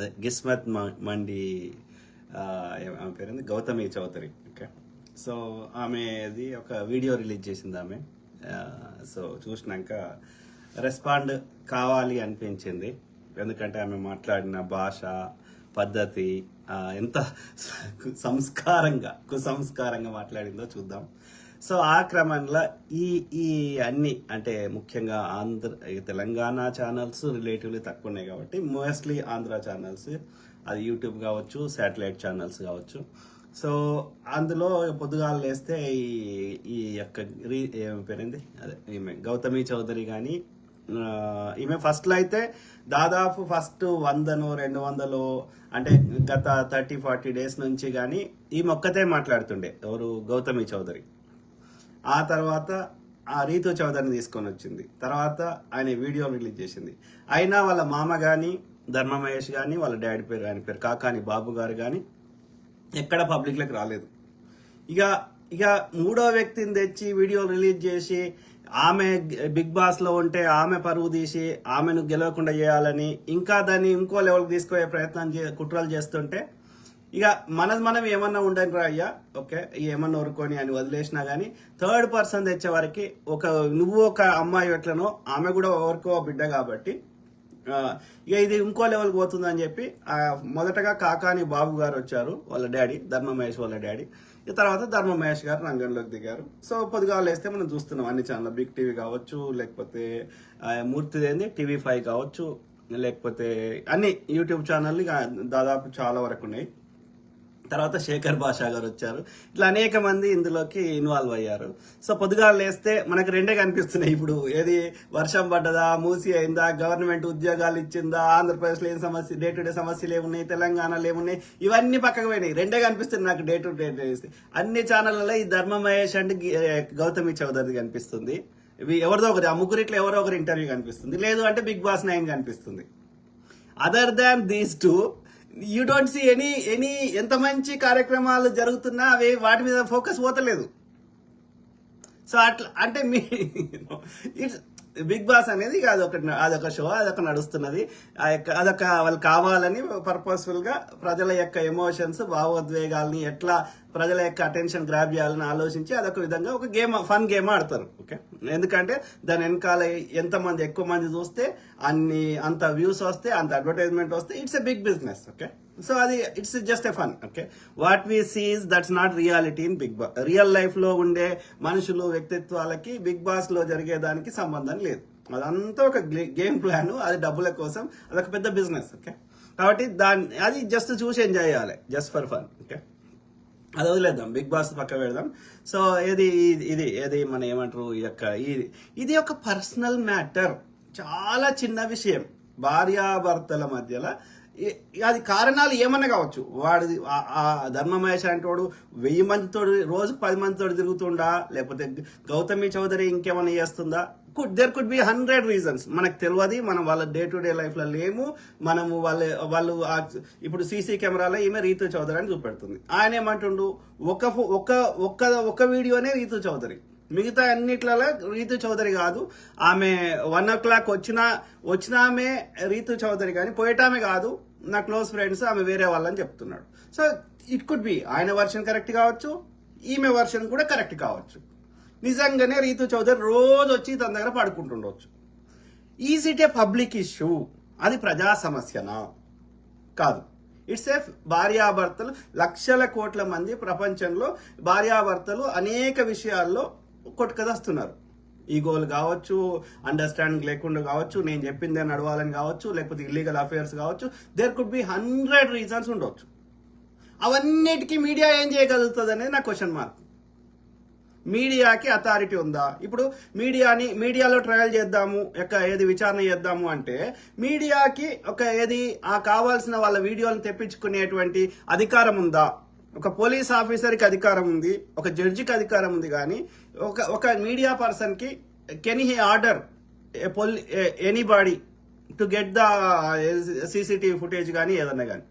అదే గిస్మత్ మండి ఆమె పేరుంది గౌతమి చౌదరి. ఓకే, సో ఆమెది ఒక వీడియో రిలీజ్ చేసింది ఆమె. సో చూసినాక రెస్పాండ్ కావాలి అనిపించింది, ఎందుకంటే ఆమె మాట్లాడిన భాష పద్ధతి ఎంత కుసంస్కారంగా మాట్లాడిందో చూద్దాం. సో ఆ క్రమంలో ఈ ఈ అన్ని అంటే ముఖ్యంగా తెలంగాణ ఛానల్స్ రిలేటివ్లీ తక్కువ ఉన్నాయి కాబట్టి మోస్ట్లీ ఆంధ్ర ఛానల్స్, అది యూట్యూబ్ కావచ్చు, శాటిలైట్ ఛానల్స్ కావచ్చు. సో అందులో పొద్దుగాలు లేస్తే ఈ యొక్క ఏమి పేరింది అదే ఈమె గౌతమి చౌదరి కానీ ఈమె ఫస్ట్లో అయితే దాదాపు ఫస్ట్ 100-200 అంటే గత 30-40 డేస్ నుంచి కానీ ఈమె ఒక్కతే మాట్లాడుతుండే, ఎవరు గౌతమి చౌదరి. ఆ తర్వాత ఆ రీతు చౌదరిని తీసుకొని వచ్చింది, తర్వాత ఆయన వీడియో రిలీజ్ చేసింది. అయినా వాళ్ళ మామ కానీ ధర్మ మహేష్ కానీ వాళ్ళ డాడీ పేరు ఆయన పేరు కాకాని బాబు గారు కానీ ఎక్కడ పబ్లిక్లోకి రాలేదు. ఇక మూడో వ్యక్తిని తెచ్చి వీడియో రిలీజ్ చేసి ఆమె బిగ్ బాస్ లో ఉంటే ఆమె పరువు తీసి ఆమెను గెలవకుండా చేయాలని ఇంకా దాన్ని ఇంకో లెవెల్కి తీసుకునే కుట్రలు చేస్తుంటే ఇక మనం ఏమన్నా ఉండని రా అయ్యా, ఓకే ఏమన్నా ఊరుకొని అని వదిలేసినా గానీ థర్డ్ పర్సన్ తెచ్చే వారికి నువ్వు ఒక అమ్మాయి ఎట్లనో ఆమె కూడా ఎవరికో బిడ్డ కాబట్టి ఇక ఇది ఇంకో లెవెల్కి పోతుందని చెప్పి మొదటగా కాకాని బాబు గారు వచ్చారు, వాళ్ళ డాడీ ధర్మ మహేష్ వాళ్ళ డాడీ. ఈ తర్వాత ధర్మ మహేష్ గారు రంగంలోకి దిగారు. సో పొద్దుగాలు వేస్తే మనం చూస్తున్నాం అన్ని ఛానల్, బిగ్ టీవీ కావచ్చు, లేకపోతే మూర్తిదేంది TV5 కావచ్చు, లేకపోతే అన్ని యూట్యూబ్ ఛానల్ దాదాపు చాలా వరకు ఉన్నాయి. తర్వాత శేఖర్ భాషా గారు వచ్చారు. ఇట్లా అనేక మంది ఇందులోకి ఇన్వాల్వ్ అయ్యారు. సో పొద్దుగాలు లేస్తే మనకు రెండే కనిపిస్తున్నాయి. ఇప్పుడు ఏది వర్షం పడ్డదా, మూసి అయిందా, గవర్నమెంట్ ఉద్యోగాలు ఇచ్చిందా, ఆంధ్రప్రదేశ్లో ఏం సమస్య, డే టు డే సమస్యలు ఏమున్నాయి, తెలంగాణలో ఏమున్నాయి, ఇవన్నీ పక్కకు పోయినాయి. రెండే కనిపిస్తుంది నాకు డే టు డే. అన్ని ఛానళ్లలో ఈ ధర్మ మహేష్ అండ్ గౌతమి చౌదరి కనిపిస్తుంది. ఎవరిదో ఒకరి ఆ ముగ్గురిట్లో ఎవరో ఒకరి ఇంటర్వ్యూ కనిపిస్తుంది, లేదు అంటే బిగ్ బాస్ 9 కనిపిస్తుంది. Other than these two you don't see any ఎంత మంచి కార్యక్రమాలు జరుగుతున్నా అవి వాటి మీద ఫోకస్ పోతలేదు. సో అట్లా అంటే బిగ్ బాస్ అనేది అదొక షో, అదొక నడుస్తున్నది, అదొక వాళ్ళు కావాలని పర్పస్ఫుల్ గా ప్రజల యొక్క ఎమోషన్స్ భావోద్వేగాల్ని ఎట్లా ప్రజల యొక్క అటెన్షన్ గ్రాప్ చేయాలని ఆలోచించి అదొక విధంగా ఒక ఫన్ గేమ్ ఆడతారు. ఓకే, ఎందుకంటే దాని వెనకాల ఎంతమంది ఎక్కువ మంది చూస్తే అంత వ్యూస్ వస్తే, అంత అడ్వర్టైజ్మెంట్ వస్తే it's a big business. Okay, so అది it's just a fun. Okay, what we sees that's not reality in Bigg Boss. Real life లో ఉండే మనుషులు వ్యక్తిత్వాలకి బిగ్ బాస్ లో జరిగేదానికి సంబంధం లేదు. అదంతా ఒక గేమ్ ప్లాన్, అది డబ్బుల కోసం, అదొక పెద్ద బిజినెస్. ఓకే, కాబట్టి అది జస్ట్ చూసి ఎంజాయ్ చేయాలి, జస్ట్ ఫర్ ఫన్. ఓకే, అది వదిలేద్దాం, బిగ్ బాస్ పక్క పెడదాం. సో ఇది మన ఏమంటారు, ఇది ఒక పర్సనల్ మ్యాటర్, చాలా చిన్న విషయం. భార్యాభర్తల మధ్యలో అది కారణాలు ఏమన్నా కావచ్చు. వాడిది ఆ ధర్మ మహేష్ అంటే వాడు 1000 మందితో రోజుకు 10 మందితో తిరుగుతుండా, లేకపోతే గౌతమి చౌదరి ఇంకేమైనా చేస్తుందా, దేర్ కుడ్ బి 100 రీజన్స్. మనకు తెలియదు, మనం వాళ్ళ డే టు డే లైఫ్ లో లేము. మనము వాళ్ళు ఇప్పుడు సీసీ కెమెరాలో ఈమె రీతు చౌదరి అని చూపెడుతుంది. ఆయన ఏమంటుండు, ఒక వీడియోనే రీతు చౌదరి, మిగతా అన్నిట్లలో రీతు చౌదరి కాదు. ఆమె 1 o'clock వచ్చిన ఆమె రీతు చౌదరి కానీ పోయేటామె కాదు, నా క్లోజ్ ఫ్రెండ్స్, ఆమె వేరే వాళ్ళని చెప్తున్నాడు. సో ఇట్ కుడ్ బి ఆయన వర్షన్ కరెక్ట్ కావచ్చు, ఈమె వర్షన్ కూడా కరెక్ట్ కావచ్చు. నిజంగానే రీతు చౌదరి రోజు వచ్చి తన దగ్గర పడుకుంటుండొచ్చు. Is it a public issue? అది ప్రజా సమస్యనా? కాదు. ఇట్స్ ఏ భార్యాభర్తలు, లక్షల కోట్ల మంది ప్రపంచంలో భార్యాభర్తలు అనేక విషయాల్లో కొట్టుకదస్తున్నారు. ఈగోలు కావచ్చు, అండర్స్టాండింగ్ లేకుండా కావచ్చు, నేను చెప్పిందే నడవాలని కావచ్చు, లేకపోతే ఇల్లీగల్ అఫేర్స్ కావచ్చు, దేర్ కుడ్ బి 100 రీజన్స్ ఉండవచ్చు. అవన్నిటికీ మీడియా ఏం చేయగలుగుతుంది అనేది నా క్వశ్చన్ మార్క్. మీడియాకి అథారిటీ ఉందా? ఇప్పుడు మీడియాలో ట్రయల్ చేద్దాము, ఏది విచారణ చేద్దాము అంటే మీడియాకి కావాల్సిన వాళ్ళ వీడియోలను తెప్పించుకునేటువంటి అధికారం ఉందా? ఒక పోలీస్ ఆఫీసర్కి అధికారం ఉంది, ఒక జడ్జికి అధికారం ఉంది, కానీ ఒక మీడియా పర్సన్ కి can he order anybody to get the CCTV footage కానీ ఏదన్నా కానీ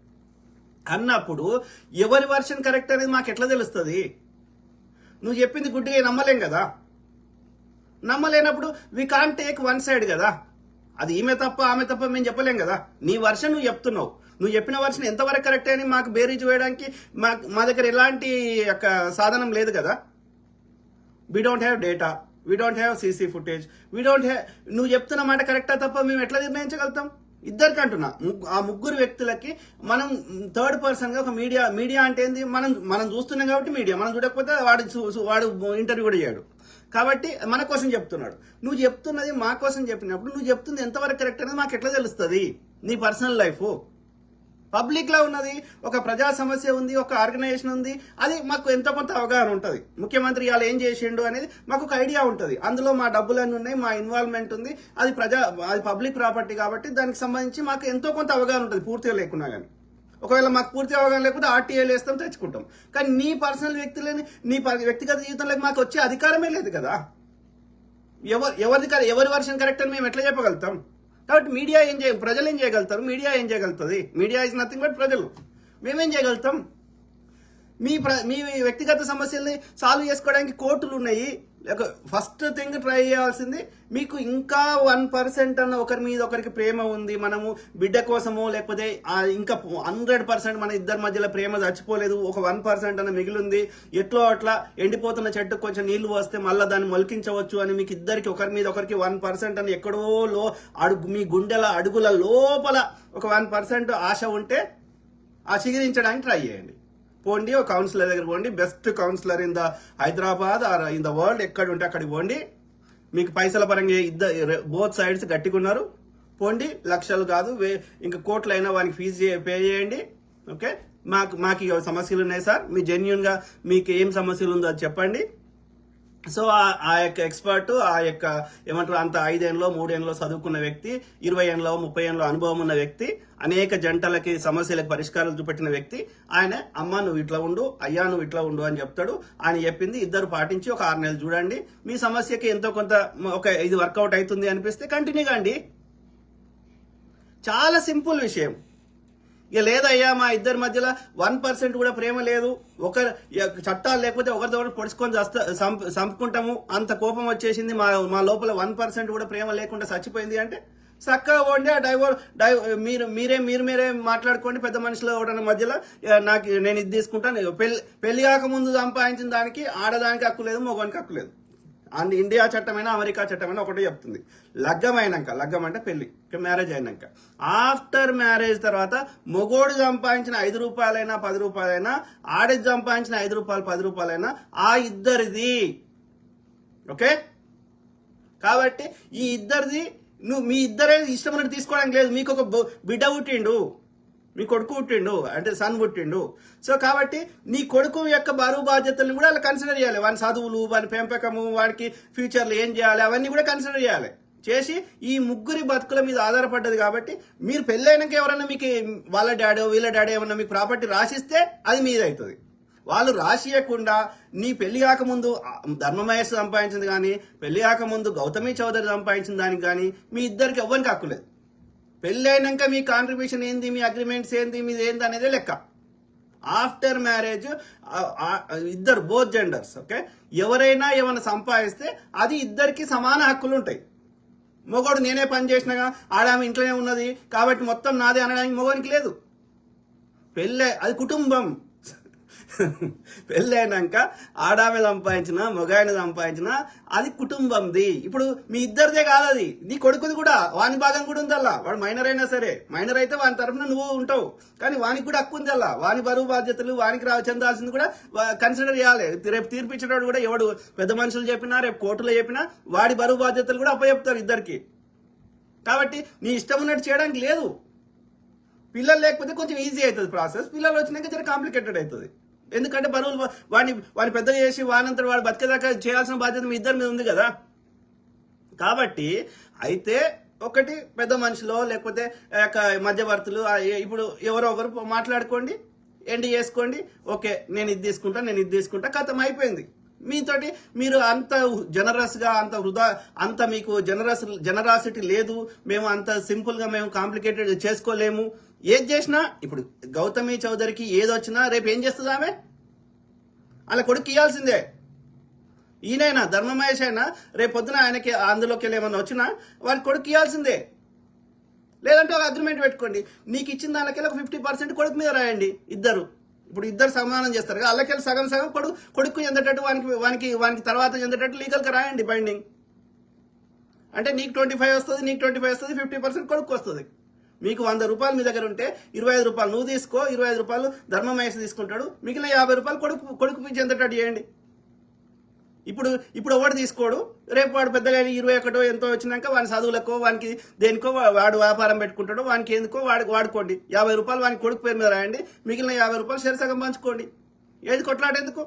అన్నప్పుడు ఎవరి వర్షన్ కరెక్ట్ అనేది మాకు ఎట్లా తెలుస్తుంది? నువ్వు చెప్పింది గుడ్డిగా నమ్మలేం కదా. నమ్మలేనప్పుడు we can't take one side కదా. అది ఈమె తప్ప ఆమె తప్ప మేము చెప్పలేం కదా. నీ వర్షన్ నువ్వు చెప్తున్నావు, నువ్వు చెప్పిన వర్షన్ ఎంతవరకు కరెక్ట్ అని మాకు బేరీజ్ వేయడానికి మా దగ్గర ఎలాంటి యొక్క సాధనం లేదు కదా. We don't have data, we don't have CC footage, we don't have. నువ్వు చెప్తున్న మాట కరెక్టా తప్ప మేము ఎట్లా నిర్ణయించగలుగుతాం? ఇద్దరికి అంటున్నా, ఆ ముగ్గురు వ్యక్తులకి మనం థర్డ్ పర్సన్ గా ఒక మీడియా అంటే ఏంది, మనం చూస్తున్నాం కాబట్టి మీడియా, మనం చూడకపోతే వాడు ఇంటర్వ్యూ కూడా చేయడు. కాబట్టి మన కోసం చెప్తున్నాడు. నువ్వు చెప్తున్నది మా కోసం చెప్పినప్పుడు నువ్వు చెప్తుంది ఎంతవరకు కరెక్ట్ అనేది మాకు ఎట్లా తెలుస్తుంది? నీ పర్సనల్ లైఫ్ పబ్లిక్ లా ఉన్నది, ఒక ప్రజా సమస్య ఉంది, ఒక ఆర్గనైజేషన్ ఉంది, అది మాకు ఎంతో కొంత అవగాహన ఉంటుంది. ముఖ్యమంత్రి ఇవాళ ఏం చేసిండు అనేది మాకు ఒక ఐడియా ఉంటుంది. అందులో మా డబ్బులన్నీ ఉన్నాయి, మా ఇన్వాల్వ్మెంట్ ఉంది, అది పబ్లిక్ ప్రాపర్టీ కాబట్టి దానికి సంబంధించి మాకు ఎంతో కొంత అవగాహన ఉంటుంది, పూర్తిగా లేకున్నా కానీ. ఒకవేళ మాకు పూర్తి అవగాహన లేకపోతే ఆర్టీఐలు వేస్తాం, తెచ్చుకుంటాం. కానీ నీ పర్సనల్ వ్యక్తులని, నీ వ్యక్తిగత జీవితంలోకి మాకు వచ్చే అధికారమే లేదు కదా. ఎవరి వర్షన్ కరెక్ట్ అని మేము ఎట్లా చెప్పగలుగుతాం? కాబట్టి మీడియా ప్రజలు ఏం చేయగలుగుతారు? మీడియా ఏం చేయగలుగుతుంది? మీడియా ఇస్ నథింగ్ బట్ ప్రజలు. మేమేం చేయగలుగుతాం? మీ వ్యక్తిగత సమస్యల్ని సాల్వ్ చేసుకోవడానికి కోర్టులు ఉన్నాయి. ఫస్ట్ థింగ్ ట్రై చేయాల్సింది, మీకు ఇంకా 1% అన్న ఒకరి మీద ఒకరికి ప్రేమ ఉంది, మనము బిడ్డ కోసమో లేకపోతే ఇంకా 100% మన ఇద్దరి మధ్యలో ప్రేమ చచ్చిపోలేదు, ఒక 1% అన్న మిగిలింది, ఎట్లో అట్లా ఎండిపోతున్న చెట్టుకు కొంచెం నీళ్లు వస్తే మళ్ళీ దాన్ని మొలికించవచ్చు అని మీకు ఇద్దరికి ఒకరి మీద ఒకరికి 1% అని ఎక్కడో మీ గుండెల అడుగుల లోపల ఒక 1% ఆశ ఉంటే ఆ చిగురించడానికి ట్రై చేయండి. పోండి, ఒక కౌన్సిలర్ దగ్గర పోండి, best counsellor in the Hyderabad or in the world, ఎక్కడ ఉంటే అక్కడికి పోండి. మీకు పైసల పరంగా బోత్ సైడ్స్ గట్టిగా ఉన్నారు, పోండి. లక్షలు కాదు, ఇంకా కోట్లు అయినా వానికి ఫీజు పే చేయండి. ఓకే, మాకు సమస్యలు ఉన్నాయి సార్, మీ జెన్యున్ గా మీకు ఏం సమస్యలు ఉందో అది చెప్పండి. సో ఆ యొక్క ఎక్స్పర్ట్, ఆ యొక్క ఏమంటారు, అంత 5 ఏళ్ళలో 3 ఏళ్ళలో చదువుకున్న వ్యక్తి, 20 ఏళ్ళలో 30 ఏళ్ళలో అనుభవం ఉన్న వ్యక్తి, అనేక జంటలకి సమస్యలకు పరిష్కారాలు చూపెట్టిన వ్యక్తి, ఆయన అమ్మ నువ్వు ఇట్లా ఉండు, అయ్యా నువ్వు ఇట్లా ఉండు అని చెప్తాడు. ఆయన చెప్పింది ఇద్దరు పాటించి ఒక 6 నెలలు చూడండి, మీ సమస్యకి ఎంతో కొంత ఇది వర్కౌట్ అవుతుంది అనిపిస్తే కంటిన్యూ కాండి. చాలా సింపుల్ విషయం. ఇక లేదయ్యా మా ఇద్దరి మధ్యలో 1% కూడా ప్రేమ లేదు, చట్టాలు లేకపోతే ఒకరితో పొడుచుకొని చంపుకుంటాము, అంత కోపం వచ్చేసింది, మా లోపల 1% కూడా ప్రేమ లేకుండా చచ్చిపోయింది అంటే చక్కగా పోండి. ఆ మీరే మాట్లాడుకోండి. పెద్ద మనుషులు ఎవడన్న మధ్యలో నేను ఇది తీసుకుంటాను. పెళ్లి కాకముందు సంపాదించిన దానికి ఆడదానికి హక్కు లేదు, మగవానికి హక్కు లేదు. అండ్ ఇండియా చట్టమైనా అమెరికా చట్టమైనా ఒకటే చెప్తుంది, లగ్గం అంటే పెళ్లి, మ్యారేజ్ అయినాక. ఆఫ్టర్ మ్యారేజ్ తర్వాత మొగోడు సంపాదించిన 5 రూపాయలైనా 10 రూపాయలైనా, ఆడది సంపాదించిన 5 రూపాయలు 10 రూపాయలైనా ఆ ఇద్దరిది. ఓకే, కాబట్టి ఈ ఇద్దరిది. మీ ఇద్దరే ఇష్టమైనట్టు తీసుకోవడానికి లేదు. మీకు ఒక బిడ్డ పుట్టిండు, మీ కొడుకు పుట్టిండు, అంటే సన్ పుట్టిండు. సో కాబట్టి నీ కొడుకు యొక్క బరువు బాధ్యతలను కూడా అలా కన్సిడర్ చేయాలి. వాని చదువులు, వాని పెంపకము, వాడికి ఫ్యూచర్లో ఏం చేయాలి అవన్నీ కూడా కన్సిడర్ చేయాలి. చేసి ఈ ముగ్గురి బతుకుల మీద ఆధారపడ్డది కాబట్టి మీరు పెళ్ళైనాక ఎవరన్నా మీకు వాళ్ళ డాడీ వీళ్ళ డాడీ ఏమన్నా మీకు ప్రాపర్టీ రాసిస్తే అది మీదవుతుంది. వాళ్ళు రాసియకుండా నీ పెళ్లి కాకముందు ధర్మమహేష్ సంపాదించింది కానీ, పెళ్లి కాకముందు గౌతమి చౌదరి సంపాదించిన దానికి కానీ మీ ఇద్దరికి ఎవ్వరికి హక్కులేదు. పెళ్లి అయినాక మీ కాంట్రిబ్యూషన్ ఏంది, మీ అగ్రిమెంట్స్ ఏంది, మీది ఏంది అనేది లెక్క. ఆఫ్టర్ మ్యారేజ్ ఇద్దరు బోత్ జెండర్స్, ఓకే, ఎవరైనా ఏమైనా సంపాదిస్తే అది ఇద్దరికి సమాన హక్కులు ఉంటాయి. మొగోడు నేనే పని చేసినాగా, ఆడామె ఇంట్లోనే ఉన్నది కాబట్టి మొత్తం నాదే అనడానికి మొగోనికి లేదు. అది కుటుంబం. పెళ్ళైనాక ఆడామె సంపాదించిన, మొగాయన సంపాదించిన అది కుటుంబంది. ఇప్పుడు మీ ఇద్దరిదే కాదు, అది నీ కొడుకుది కూడా, వాని భాగం కూడా ఉందల్లా. వాడు మైనర్ అయినా సరే, మైనర్ అయితే వాని తరఫున నువ్వు ఉంటావు, కానీ వానికి కూడా హక్కు ఉందల్లా. వాని బరువు బాధ్యతలు వానికి చెందాల్సింది కూడా కన్సిడర్ చేయాలి. రేపు తీర్పిచ్చేటోడు కూడా ఎవడు పెద్ద మనుషులు చెప్పినా, రేపు కోర్టులో చెప్పినా వాడి బరువు బాధ్యతలు కూడా అప్పచెప్తారు ఇద్దరికి. కాబట్టి నీ ఇష్టం ఉన్నట్టు చేయడానికి లేదు. పిల్లలు లేకపోతే కొంచెం ఈజీ అవుతుంది ప్రాసెస్, పిల్లలు వచ్చినాక జర కాంప్లికేటెడ్ అవుతుంది. ఎందుకంటే బరువులు వాడిని పెద్ద చేసి వానంతా వాడు బతికేదాకా చేయాల్సిన బాధ్యత మీ ఇద్దరి మీద ఉంది కదా. కాబట్టి అయితే ఒకటి పెద్ద మనుషులో లేకపోతే మధ్యవర్తులు ఇప్పుడు ఎవరో ఒకరు మాట్లాడుకోండి, ఎండ్ చేసుకోండి. ఓకే, నేను ఇది తీసుకుంటా, కథం అయిపోయింది. మీతోటి మీరు అంత జనరస్ గా, అంత మీకు జనరాసిటీ లేదు, మేము అంత సింపుల్ గా మేము కాంప్లికేటెడ్ చేసుకోలేము. ఏది చేసినా ఇప్పుడు గౌతమి చౌదరికి ఏదొచ్చినా రేపు ఏం చేస్తుంది ఆమె? అలా కొడుకు ఇవ్వాల్సిందే. ఈయనైనా ధర్మమహేష్ అయినా రేపు పొద్దున ఆయనకి అందులోకి వెళ్ళి ఏమన్నా వచ్చినా వారి కొడుకు ఇవ్వాల్సిందే. లేదంటే ఒక అగ్రిమెంట్ పెట్టుకోండి. నీకు ఇచ్చిన దానికెళ్ళి ఒక 50% కొడుకు మీద రాయండి. ఇప్పుడు ఇద్దరు సమానం చేస్తారు కదా, అల్లకెళ్ళి సగం సగం కొడుకు చెందేటట్టు వానికి తర్వాత చెందేటట్టు లీగల్గా రాయండి బైండింగ్. అంటే నీకు 25 వస్తుంది, నీకు 25 వస్తుంది, 50% కొడుకు వస్తుంది. మీకు 100 రూపాయలు మీ దగ్గర ఉంటే 25 రూపాయలు నువ్వు తీసుకో, 25 రూపాయలు ధర్మమహేష్ తీసుకుంటాడు, మిగిలిన 50 రూపాయలు కొడుకు చెందేటట్టు చేయండి. ఇప్పుడు ఎవడు తీసుకోడు, రేపు వాడు పెద్దగా 21 ఎంతో వచ్చినాక వాని చదువులకో వానికి దేనికో వాడు వ్యాపారం పెట్టుకుంటాడు, వానికి ఎందుకో వాడుకోండి. 50 రూపాయలు వానికి కొడుకు పేరు మీద రాయండి, మిగిలిన 50 రూపాయలు షేర్ సగం పంచుకోండి. ఏది కొట్లాడేందుకు?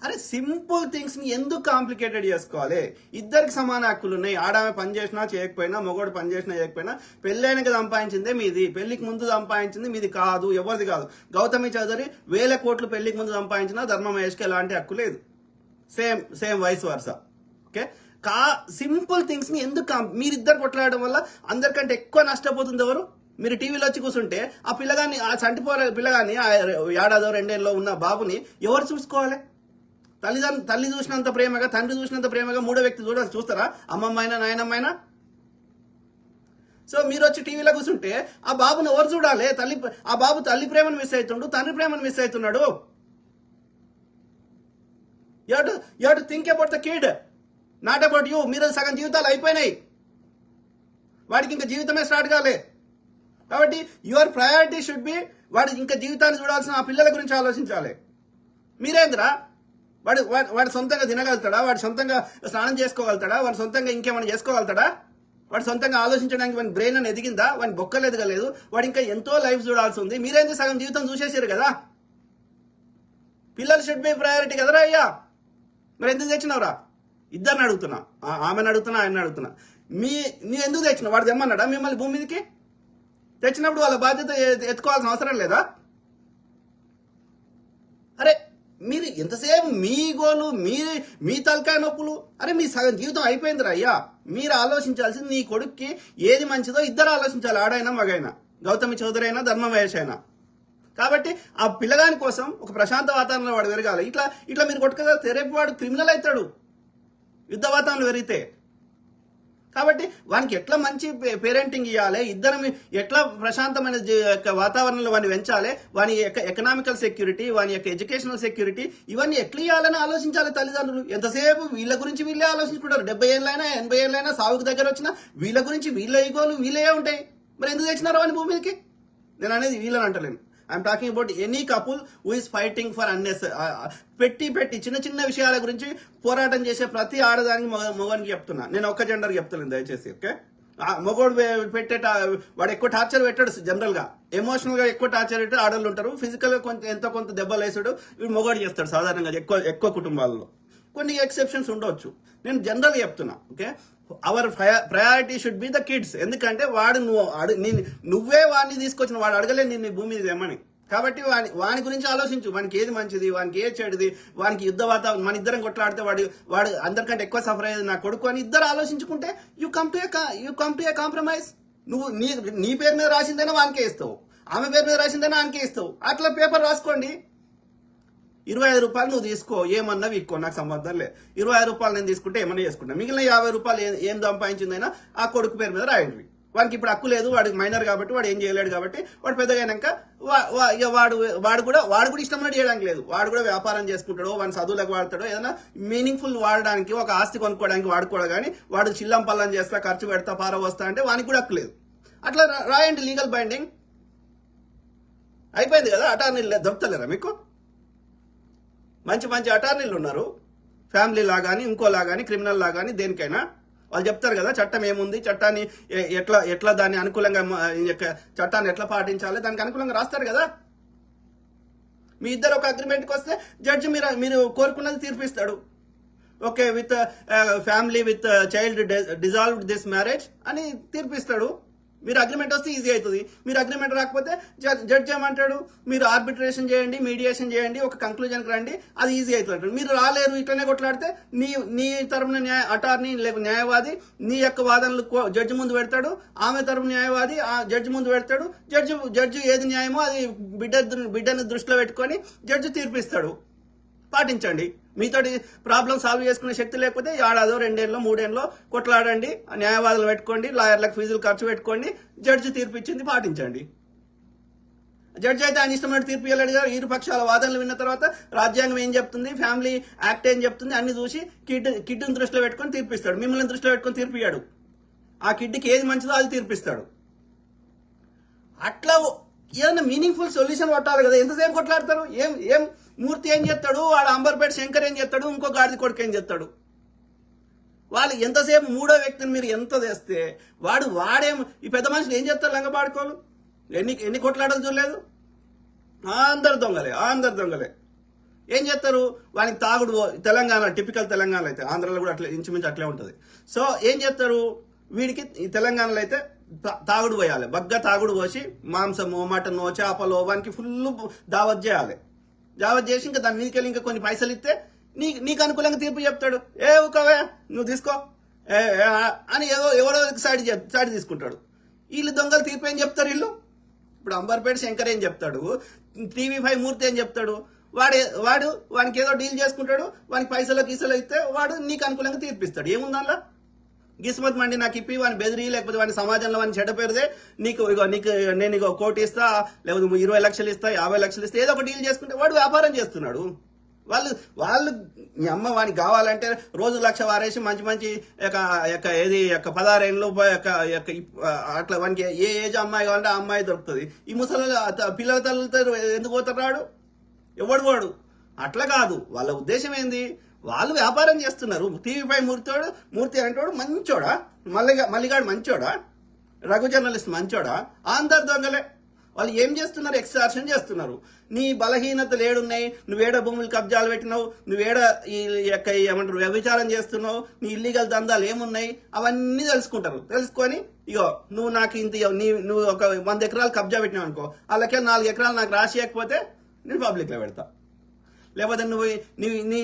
అరే సింపుల్ థింగ్స్ ని ఎందుకు కాంప్లికేటెడ్ చేసుకోవాలి? ఇద్దరికి సమాన హక్కులు ఉన్నాయి. ఆడామె పని చేసినా చేయకపోయినా, మగోడు పని చేసినా చేయకపోయినా, పెళ్ళైనకి సంపాదించిందే మీది, పెళ్లికి ముందు సంపాదించింది మీది కాదు, ఎవరిది కాదు. గౌతమి చౌదరి 1000 కోట్లు పెళ్లికి ముందు సంపాదించినా ధర్మమహేష్కి ఎలాంటి హక్కు లేదు. Same vice versa. Okay, simple things ని ఎందుకు మీరిద్దరు కొట్లాడడం వల్ల అందరికంటే ఎక్కువ నష్టపోతుంది ఎవరు? మీరు టీవీలో వచ్చి కూర్చుంటే ఆ చంటిపోర పిల్లగాన్ని, ఏడాదో 2 ఏళ్ళలో ఉన్న బాబుని ఎవరు చూసుకోవాలి? తల్లి చూసినంత ప్రేమగా, తండ్రి చూసినంత ప్రేమగా మూడో వ్యక్తి చూస్తారా? అమ్మమ్మ అయినా నాయనమ్మ అయినా? సో మీరు వచ్చి టీవీలో కూర్చుంటే ఆ బాబుని ఎవరు చూడాలి? ఆ బాబు తల్లి ప్రేమను మిస్ అవుతుండు, తండ్రి ప్రేమను మిస్ అవుతున్నాడు. You have to think about the kid, not about you. మీరు సగం జీవితాలు అయిపోయినాయి, వాడికి ఇంకా జీవితమే స్టార్ట్ కాలే. కాబట్టి యువర్ ప్రయారిటీ షుడ్ బి వాడి ఇంకా జీవితాన్ని చూడాల్సిన ఆ పిల్లల గురించి ఆలోచించాలి. మీరేంద్రా వాడు సొంతంగా తినగలుగుతాడా? వాడు సొంతంగా స్నానం చేసుకోగలుగుతాడా? వాడు సొంతంగా ఇంకేమైనా చేసుకోగలుగుతాడా? వాడు సొంతంగా ఆలోచించడానికి వాడి బ్రెయిన్ అని ఎదిగిందా? వాడి బొక్కలు ఎదగలేదు. వాడు ఇంకా ఎంతో లైఫ్ చూడాల్సి ఉంది. మీరేంది సగం జీవితం చూసేసారు కదా. పిల్లలు షుడ్ బి ప్రయారిటీ కదరా అయ్యా. మరి ఎందుకు తెచ్చినావురా? ఇద్దరిని అడుగుతున్నా, ఆమెను అడుగుతున్నా, ఆయన అడుగుతున్నా. నీ ఎందుకు తెచ్చినావు? వాడు తెమ్మన్నాడా మిమ్మల్ని భూమి మీదకి? తెచ్చినప్పుడు వాళ్ళ బాధ్యత ఎత్తుకోవాల్సిన అవసరం లేదా? అరే మీరు ఎంతసేపు మీ గోలు, మీ తలకాయ నొప్పులు. అరే మీ సగం జీవితం అయిపోయిందిరా అయ్యా. మీరు ఆలోచించాల్సింది నీ కొడుక్కి ఏది మంచిదో ఇద్దరు ఆలోచించాలి, ఆడైనా మగైనా, గౌతమి చౌదరి అయినా ధర్మమహేష్ అయినా. కాబట్టి ఆ పిల్లగాని కోసం ఒక ప్రశాంత వాతావరణంలో వాడు పెరగాలి. ఇట్లా మీరు కొట్టుకోగలిగితే రేపు వాడు క్రిమినల్ అవుతాడు యుద్ధ వాతావరణం పెరిగితే. కాబట్టి వానికి ఎట్లా మంచి పేరెంటింగ్ ఇవ్వాలి, ఇద్దరం ఎట్లా ప్రశాంతమైన వాతావరణంలో వాడిని పెంచాలి, వాని యొక్క ఎకనామికల్ సెక్యూరిటీ, వాని యొక్క ఎడ్యుకేషనల్ సెక్యూరిటీ, ఇవన్నీ ఎట్లా ఇవ్వాలని ఆలోచించాలి తల్లిదండ్రులు. ఎంతసేపు వీళ్ళ గురించి వీళ్ళే ఆలోచించుకుంటారు. 70 ఏళ్ళైనా 80 ఏళ్ళైనా సాగుకు దగ్గర వచ్చినా వీళ్ళ గురించి వీళ్ళ ఈగోలు వీళ్ళే ఉంటాయి. మరి ఎందుకు తెచ్చినారో వాని భూమి మీదకి? నేను అనేది వీళ్ళని అంటలేను. I'm talking about any couple who is fighting for petty చిన్న విషయాల గురించి పోరాటం చేసే ప్రతి ఆడదానికి మగవానికి చెప్తున్నా. నేను ఒక్క జెండర్ చెప్తాను దయచేసి. ఓకే, మగోడు వాడు ఎక్కువ టార్చర్ పెట్టాడు. జనరల్ గా ఎమోషనల్ గా ఎక్కువ టార్చర్ పెట్టాడు ఆడవాళ్ళు ఉంటారు. ఫిజికల్ గా కొంత దెబ్బలు వేసాడు వీడు మగోడు చేస్తాడు సాధారణంగా ఎక్కువ కుటుంబాలలో. కొన్ని ఎక్సెప్షన్స్ ఉండవచ్చు. నేను జనరల్ గా చెప్తున్నా. Okay, our priority should be the kids. ఎందుకంటే నువ్వే వాడిని తీసుకొచ్చిన, వాడు అడగలేదు నిన్ను భూమి మీద ఏమని. కాబట్టి వాని గురించి ఆలోచించు. వానికి ఏది మంచిది, వానికి ఏది చెడుది, వానికి యుద్ధ వాతావరణం. మన ఇద్దరం కొట్లాడితే వాడు అందరికంటే ఎక్కువ సఫర్ అయ్యేది నా కొడుకు అని ఇద్దరు ఆలోచించుకుంటే you come to A compromise. నువ్వు నీ పేరు మీద రాసిందైనా వానికే ఇస్తావు, ఆమె పేరు మీద రాసిందైనా వానికే ఇస్తావు. అట్లా పేపర్ రాసుకోండి. 25 రూపాయలు నువ్వు తీసుకో, ఏమన్నా వీక్కో, నాకు సంబంధం లేదు. 25 రూపాయలు నేను తీసుకుంటే ఏమన్నా చేసుకుంటా. మిగిలిన 50 రూపాయలు ఏం సంపాదించిందైనా ఆ కొడుకు పేరు మీద రాయండి. వాడికి ఇప్పుడు హక్కు లేదు, వాడికి మైనర్ కాబట్టి వాడు ఏం చేయలేడు. కాబట్టి వాడు పెద్దగా అయినాక వాడు కూడా ఇష్టం చేయడానికి లేదు. వాడు కూడా వ్యాపారం చేసుకుంటాడో, వాడి చదువులకు వాడతాడో, ఏదైనా మీనింగ్ఫుల్ వాడడానికి, ఒక ఆస్తి కొనుక్కోవడానికి వాడుకోవడం. కానీ వాడు చిల్లం పల్లం చేస్తా, ఖర్చు పెడతా, పారవస్తా అంటే వానికి కూడా హక్కు లేదు. అట్లా రాయండి లీగల్ బైండింగ్. అయిపోయింది కదా. అటార్నీలు దొరుకుతలేరా మీకు? మంచి అటార్నీలు ఉన్నారు, ఫ్యామిలీ లాగాని, ఇంకోలా కానీ, క్రిమినల్ లాగాని, దేనికైనా. వాళ్ళు చెప్తారు కదా చట్టం ఏముంది, చట్టాన్ని ఎట్లా దాన్ని అనుకూలంగా, చట్టాన్ని ఎట్లా పాటించాలి, దానికి అనుకూలంగా రాస్తారు కదా. మీ ఇద్దరు ఒక అగ్రిమెంట్కి వస్తే జడ్జి మీరు కోరుకున్నది తీర్పిస్తాడు. Okay, with family with child dissolved this marriage అని తీర్పిస్తాడు. మీరు అగ్రిమెంట్ వస్తే ఈజీ అవుతుంది. మీరు అగ్రిమెంట్ రాకపోతే జడ్జి ఏమంటాడు, మీరు ఆర్బిట్రేషన్ చేయండి, మీడియేషన్ చేయండి, ఒక కంక్లూజన్కి రండి, అది ఈజీ అవుతుంది. మీరు రాలేరు, ఇట్లనే కొట్లాడితే నీ తరపున అటార్నీ లేక న్యాయవాది నీ యొక్క వాదనలు జడ్జి ముందు పెడతాడు, ఆమె తరపున న్యాయవాది ఆ జడ్జి ముందు పెడతాడు. జడ్జి ఏది న్యాయమో అది బిడ్డను దృష్టిలో పెట్టుకొని జడ్జి తీర్పిస్తాడు. పాటించండి. మీతోటి ప్రాబ్లం సాల్వ్ చేసుకునే శక్తి లేకపోతే ఏడాదో 2 ఏళ్ళలో 3 ఏళ్ళలో కొట్లాడండి, న్యాయవాదులు పెట్టుకోండి, లాయర్లకు ఫీజులు ఖర్చు పెట్టుకోండి, జడ్జి తీర్పు ఇచ్చింది పాటించండి. జడ్జి అయితే ఆయన ఇష్టమైన తీర్పు ఇవ్వలేడు కదా. ఇరు పక్షాల వాదనలు విన్న తర్వాత రాజ్యాంగం ఏం చెప్తుంది, ఫ్యామిలీ యాక్ట్ ఏం చెప్తుంది అన్ని చూసి కిడ్ని దృష్టిలో పెట్టుకొని తీర్పిస్తాడు. మిమ్మల్ని దృష్టిలో పెట్టుకొని తీర్పియాడు. ఆ కిడ్కి ఏది మంచిదో అది తీర్పిస్తాడు. అట్లా ఏదైనా మీనింగ్ఫుల్ సొల్యూషన్ పట్టాలి కదా. ఎంతసేపు కొట్లాడతారు? ఏం మూర్తి ఏం చేస్తాడు, వాడు అంబర్పేట శంకర్ ఏం చేస్తాడు, ఇంకో గాడిద కొడుకు ఏం చేస్తాడు? వాళ్ళు ఎంతసేపు మూడో వ్యక్తిని మీరు ఎంత చేస్తే వాడేం ఈ పెద్ద మనుషులు ఏం చేస్తారు? లంగబాడుకోలు ఎన్ని కొట్లాడలు చూడలేదు. అందరు దొంగలే ఏం చేస్తారు? వానికి తాగుడు, తెలంగాణ టిపికల్ తెలంగాణ అయితే, ఆంధ్రాలో కూడా అట్లా ఇంచుమించు అట్లే ఉంటుంది. సో ఏం చేస్తారు, వీడికి ఈ తెలంగాణలో అయితే తాగుడు పోయాలి, బగ్గా తాగుడు పోసి మాంసము, మటను, చేపలు వానికి ఫుల్ దావత్ చేయాలి. దావత్ చేసి ఇంకా దాని మీదకి వెళ్ళి ఇంకా కొన్ని పైసలు ఇస్తే నీకు అనుకూలంగా తీర్పు చెప్తాడు. ఊకవే నువ్వు తీసుకో అని ఎవడో సైడ్ తీసుకుంటాడు. వీళ్ళు దొంగలు తీర్పు ఏం చెప్తారు? వీళ్ళు ఇప్పుడు అంబర్పేట శంకర్ ఏం చెప్తాడు, TV5 మూర్తి ఏం చెప్తాడు? వానికి ఏదో డీల్ చేసుకుంటాడు, వానికి పైసలు గీసలు ఇస్తే వాడు నీకు అనుకూలంగా తీర్పిస్తాడు. ఏముందల్లా? గిస్మత్ మండి నాకు ఇప్పి వాని బెదిరి, లేకపోతే వాని సమాజంలో వాని చెడ్డ పేరుదే నీకు నేను 1 కోటి ఇస్తా, లేకపోతే 20 లక్షలు ఇస్తా, 50 లక్షలు ఇస్తా, ఏదో ఒక డీల్ చేసుకుంటే వాడు వ్యాపారం చేస్తున్నాడు. వాళ్ళు మీ అమ్మ వానికి కావాలంటే రోజు 1,00,000 వారేసి మంచి ఏది 16 ఏళ్ళు అట్లా వానికి ఏ ఏజ్ అమ్మాయి కావాలంటే ఆ అమ్మాయి దొరుకుతుంది. ఈ ముసలి పిల్లల తల్లితో ఎందుకు పోతాడు? ఎవడు వాడు? అట్లా కాదు. వాళ్ళ ఉద్దేశం ఏంది? వాళ్ళు వ్యాపారం చేస్తున్నారు. TV5 మూర్తి అంటోడు మంచోడా, మల్లిగాడు మంచోడా, రఘు జర్నలిస్ట్ మంచోడా? అందరు దొంగలే. వాళ్ళు ఏం చేస్తున్నారు? ఎక్స్ట్రాక్షన్ చేస్తున్నారు. నీ బలహీనతలు ఏడున్నాయి, నువ్వేడ భూములు కబ్జాలు పెట్టినావు, నువ్వేడ ఏమంటారు వ్యభిచారం చేస్తున్నావు, నీ ఇల్లీగల్ దందాలు ఏమున్నాయి అవన్నీ తెలుసుకుంటారు. తెలుసుకొని ఇగో నువ్వు నాకు ఇంత నువ్వు ఒక 100 ఎకరాలు కబ్జా పెట్టినావు అనుకో, వాళ్ళకే 4 ఎకరాలు నాకు రాసియకపోతే నేను పబ్లిక్లో పెడతా. లేకపోతే నీ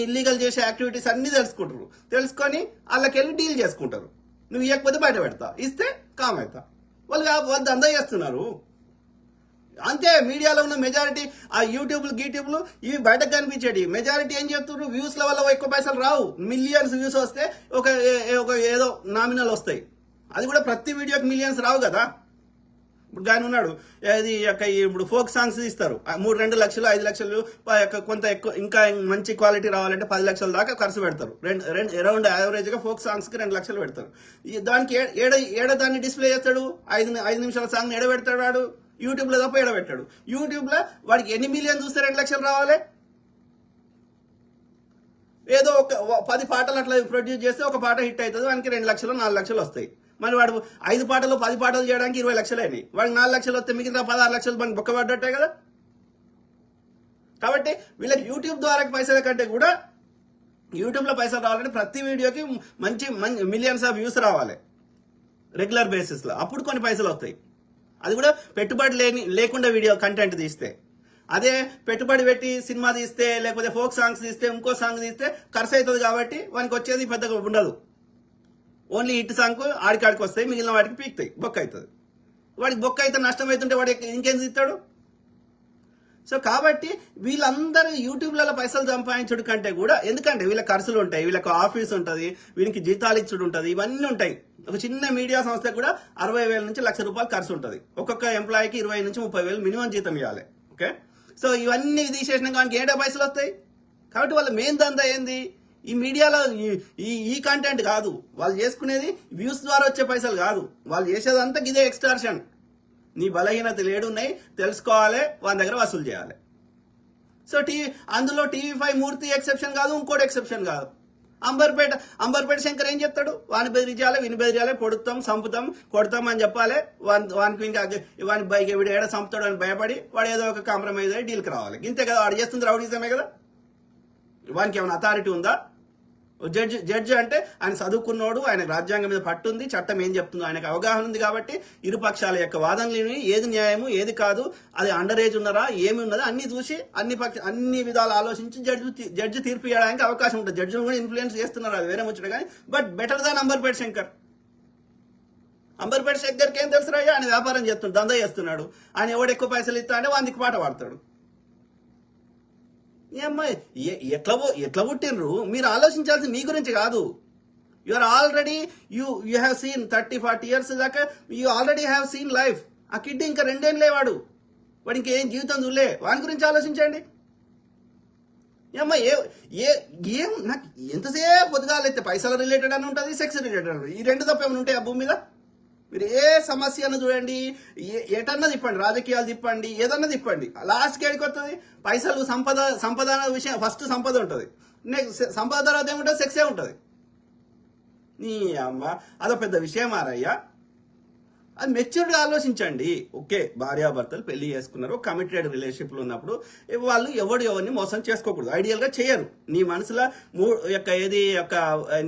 ఇల్లీగల్ చేసే యాక్టివిటీస్ అన్ని తెలుసుకుంటారు. తెలుసుకొని వాళ్ళకెళ్ళి డీల్ చేసుకుంటారు. నువ్వు ఇవ్వకపోతే బయట పెడతా, ఇస్తే కామ్ అవుతా. వాళ్ళు దందా చేస్తున్నారు అంతే. మీడియాలో ఉన్న మెజారిటీ ఆ యూట్యూబ్లు ఇవి బయటకు కనిపించేది. మెజారిటీ ఏం చెప్తున్నారు? వ్యూస్ల వల్ల ఎక్కువ పైసలు రావు. మిలియన్స్ వ్యూస్ వస్తే ఒక ఏదో నామినల్ వస్తాయి. అది కూడా ప్రతి వీడియోకి మిలియన్స్ రావు కదా. ఇప్పుడు ఆయన ఉన్నాడు, ఇది ఇప్పుడు ఫోక్ సాంగ్స్ ఇస్తారు, 2 లక్షలు 5 లక్షలు కొంత ఎక్కువ ఇంకా మంచి క్వాలిటీ రావాలంటే 10 లక్షల దాకా ఖర్చు పెడతారు. అరౌండ్ యావరేజ్ గా ఫోక్ సాంగ్స్ కి 2 లక్షలు పెడతారు. దానికి ఏడ దాన్ని డిస్ప్లే చేస్తాడు? 5 నిమిషాల సాంగ్ ఎడ పెడతాడు వాడు? యూట్యూబ్ లో తప్ప ఎడ పెట్టాడు. యూట్యూబ్ లో వాడికి ఎన్ని మిలియన్ చూస్తే 2 లక్షలు రావాలి? ఏదో ఒక 10 పాటలు అట్లా ప్రొడ్యూస్ చేస్తే ఒక పాట హిట్ అవుతుంది, వానికి 2 లక్షలు 4 లక్షలు వస్తాయి. మరి వాడు 5 పాటలు 10 పాటలు చేయడానికి 20 లక్షలు అయినాయి. వాడికి 4 లక్షలు వస్తే మిగతా 16 లక్షలు మనకి బొక్కబడ్డట్టే కదా. కాబట్టి వీళ్ళకి యూట్యూబ్ ద్వారా పైసల కంటే కూడా యూట్యూబ్ లో పైసలు రావాలంటే ప్రతి వీడియోకి మంచి మిలియన్స్ ఆఫ్ వ్యూస్ రావాలి రెగ్యులర్ బేసిస్ లో, అప్పుడు కొన్ని పైసలు వస్తాయి. అది కూడా పెట్టుబడి లేకుండా వీడియో కంటెంట్ తీస్తే. అదే పెట్టుబడి పెట్టి సినిమా తీస్తే, లేకపోతే ఫోక్ సాంగ్స్ తీస్తే, ఇంకో సాంగ్ తీస్తే ఖర్చు అవుతుంది. కాబట్టి వానికి వచ్చేది పెద్దగా ఉండదు. ఓన్లీ హిట్ సాంగ్ ఆడికాడికి వస్తాయి, మిగిలిన వాటికి పీకుతాయి, బొక్క అవుతుంది. వాడికి బొక్క అయితే నష్టం అవుతుంటే వాడు ఇంకేం తీస్తాడు? సో కాబట్టి వీళ్ళందరూ యూట్యూబ్లలో పైసలు సంపాదించడం కంటే కూడా, ఎందుకంటే వీళ్ళ ఖర్చులు ఉంటాయి, వీళ్ళకి ఆఫీస్ ఉంటుంది, వీళ్ళకి జీతాలు ఇచ్చుడు ఉంటుంది, ఇవన్నీ ఉంటాయి. ఒక చిన్న మీడియా సంస్థ కూడా 60,000 నుంచి ₹1,00,000 ఖర్చు ఉంటుంది. ఒక్కొక్క ఎంప్లాయీకి 20,000 నుంచి 30,000 మినిమం జీతం ఇవ్వాలి. ఓకే, సో ఇవన్నీ తీసేసినా కానీ ఏడా పైసలు వస్తాయి? కాబట్టి వాళ్ళ మెయిన్ దందా ఏంది? ఈ మీడియాలో ఈ కంటెంట్ కాదు వాళ్ళు చేసుకునేది, వ్యూస్ ద్వారా వచ్చే పైసలు కాదు. వాళ్ళు చేసేదంతా ఇదే ఎక్స్టార్షన్. నీ బలహీనతలు ఏడున్నాయి తెలుసుకోవాలి, వాళ్ళ దగ్గర వసూలు చేయాలి. సో అందులో TV5 మూర్తి ఎక్సెప్షన్ కాదు, ఇంకోటి ఎక్సెప్షన్ కాదు. అంబర్పేట శంకర్ ఏం చెప్తాడు? వాని బెదిరించాలి, విని బెదిరించాలి, పొడుతాం, సంపుతాం, కొడతాం అని చెప్పాలి. వానికి ఇంకా వాని బైక్ వీడు ఏడా చంపుతాడు అని భయపడి వాడు ఏదో ఒక కాంప్రమైజ్ అయ్యి డీల్కి రావాలి. ఇంతే కదా వాడు చేస్తుంది, రౌడీజమే కదా. వానికి ఏమైనా అథారిటీ ఉందా? జడ్జి అంటే ఆయన చదువుకున్నాడు, ఆయన రాజ్యాంగం మీద పట్టుంది, చట్టం ఏం చెప్తుందో ఆయనకు అవగాహన ఉంది. కాబట్టి ఇరు పక్షాల యొక్క వాదనలు ఏది న్యాయము ఏది కాదు, అది అండర్ ఏజ్ ఉన్నారా ఏమి ఉన్నదా అన్ని చూసి అన్ని విధాలు ఆలోచించి జడ్జి తీర్పు ఇవ్వడానికి అవకాశం ఉంటుంది. జడ్జిని కూడా ఇన్ఫ్లుయెన్స్ చేస్తున్నారు, అది వేరే ముచ్చట. కానీ but better than Amberpet Shankar ఏం తెలుసు రాయ్యా? ఆయన వ్యాపారం చేస్తున్నాడు, దందా చేస్తున్నాడు. ఆయన ఎవడు ఎక్కువ పైసలు ఇస్తా అంటే వానికి పాట పాడతాడు. ఏ అమ్మాయి ఎట్లా పుట్టినరు మీరు ఆలోచించాల్సింది మీ గురించి కాదు. You are already you have seen 30-40 years దాకా you already have seen life. ఆ కిడ్ ఇంకా 2 ఏళ్ళే వాడు ఇంకేం జీవితం చూలే, వాని గురించి ఆలోచించండి. ఏమ్మా ఏం నాకు ఎంతసేపు పొద్దుగాలైతే పైసల రిలేటెడ్ అని ఉంటుంది, సెక్స్ రిలేటెడ్ అని, ఈ రెండు తప్ప ఏమైనా ఉంటాయి ఆ భూమి మీద? మీరు ఏ సమస్యను చూడండి, ఎటన్నా తిప్పండి, రాజకీయాలు తిప్పండి, ఏదన్నా తిప్పండి, లాస్ట్కి ఏడికి వస్తుంది పైసలు, సంపద విషయం. ఫస్ట్ సంపద ఉంటుంది, నెక్స్ట్ సంపద తర్వాత ఏముంటుంది, సెక్సే ఉంటుంది. నీ అమ్మ అదో పెద్ద విషయం ఆరయ్యా. అది మెచ్యూర్డ్గా ఆలోచించండి. ఓకే, భార్యాభర్తలు పెళ్లి చేసుకున్నారు, కమిటెడ్ రిలేషన్షిప్లో ఉన్నప్పుడు వాళ్ళు ఎవరిని మోసం చేసుకోకూడదు, ఐడియల్గా చేయరు. నీ మనసులో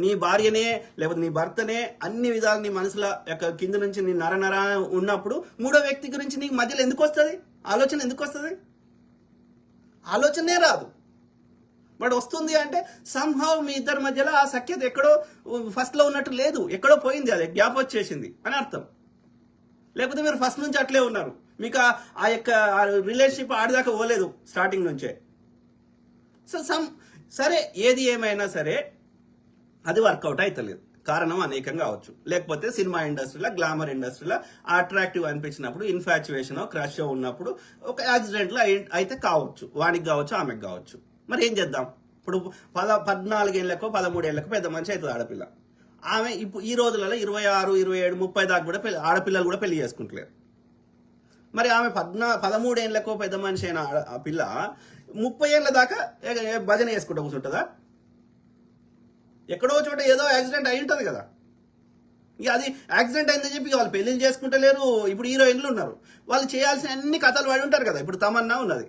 నీ భార్యనే లేకపోతే నీ భర్తనే అన్ని విధాలు నీ మనసులో కింద నుంచి నీ నర ఉన్నప్పుడు మూడో వ్యక్తి గురించి నీకు మధ్యలో ఎందుకు వస్తుంది ఆలోచన? ఎందుకు వస్తుంది ఆలోచనే రాదు. బట్ వస్తుంది అంటే సంహవ్ మీ ఇద్దరి మధ్యలో ఆ సఖ్యత ఎక్కడో ఫస్ట్లో ఉన్నట్టు లేదు, ఎక్కడో పోయింది, అది గ్యాప్ వచ్చేసింది అని అర్థం. లేకపోతే మీరు ఫస్ట్ నుంచి అట్లే ఉన్నారు, మీకు ఆ యొక్క రిలేషన్షిప్ ఆడిదాకా పోలేదు స్టార్టింగ్ నుంచే. సో సరే, ఏది ఏమైనా సరే అది వర్కౌట్ అవుతలేదు. కారణం అనేకం కావచ్చు. లేకపోతే సినిమా ఇండస్ట్రీలో, గ్లామర్ ఇండస్ట్రీలో అట్రాక్టివ్ అనిపించినప్పుడు, ఇన్ఫాచ్యుయేషన్ క్రష్ ఉన్నప్పుడు ఒక యాక్సిడెంట్లో అయితే కావచ్చు, వానికి కావచ్చు, ఆమెకు కావచ్చు. మరి ఏం చేద్దాం? ఇప్పుడు 14 ఏళ్ళకో 13 ఏళ్ళకో పెద్ద మనిషి అవుతుంది ఆడపిల్ల. ఆమె ఇప్పుడు ఈ రోజులలో 26, 27, 30 దాకా కూడా ఆడపిల్లలు కూడా పెళ్లి చేసుకుంటలేరు. మరి ఆమె 13 ఏళ్ళకో పెద్ద మనిషి అయిన ఆ పిల్ల 30 ఏళ్ళ దాకా భజన చేసుకుంటూ కూర్చుంటుందా? ఎక్కడో చోట ఏదో యాక్సిడెంట్ అయి ఉంటుంది కదా. ఇక అది యాక్సిడెంట్ అయిందని చెప్పి వాళ్ళు పెళ్లిళ్ళు చేసుకుంటలేరు. ఇప్పుడు హీరోయిన్లు ఉన్నారు, వాళ్ళు చేయాల్సిన అన్ని కథలు పడి ఉంటారు కదా. ఇప్పుడు తమన్నా ఉన్నది,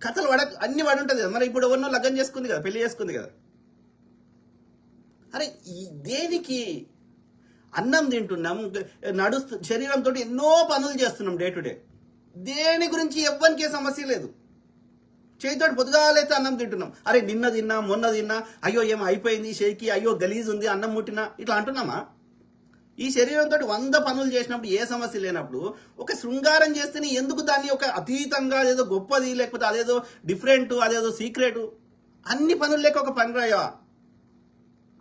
కథలు అన్ని పడి ఉంటుంది కదా. మరి ఇప్పుడు ఎవరినో లగ్గం చేసుకుంది కదా, పెళ్లి చేసుకుంది కదా. అరే దేనికి? అన్నం తింటున్నాం, శరీరంతో ఎన్నో పనులు చేస్తున్నాం డే టు డే. దేని గురించి ఎవ్వరికే సమస్య లేదు. చేతితోటి పొద్దుగాలైతే అన్నం తింటున్నాం. అరే నిన్న తిన్నా, మొన్న తిన్నా, అయ్యో ఏమో అయిపోయింది షేకి, అయ్యో గలీజ్ ఉంది అన్నం ముట్టినా, ఇట్లా అంటున్నామా? ఈ శరీరంతో 100 పనులు చేసినప్పుడు ఏ సమస్య లేనప్పుడు ఒక శృంగారం చేస్తేనే ఎందుకు దాన్ని ఒక అతీతంగా అదేదో గొప్పది, లేకపోతే అదేదో డిఫరెంట్, అదేదో సీక్రెట్, అన్ని పనులు లేక ఒక పని రాయా?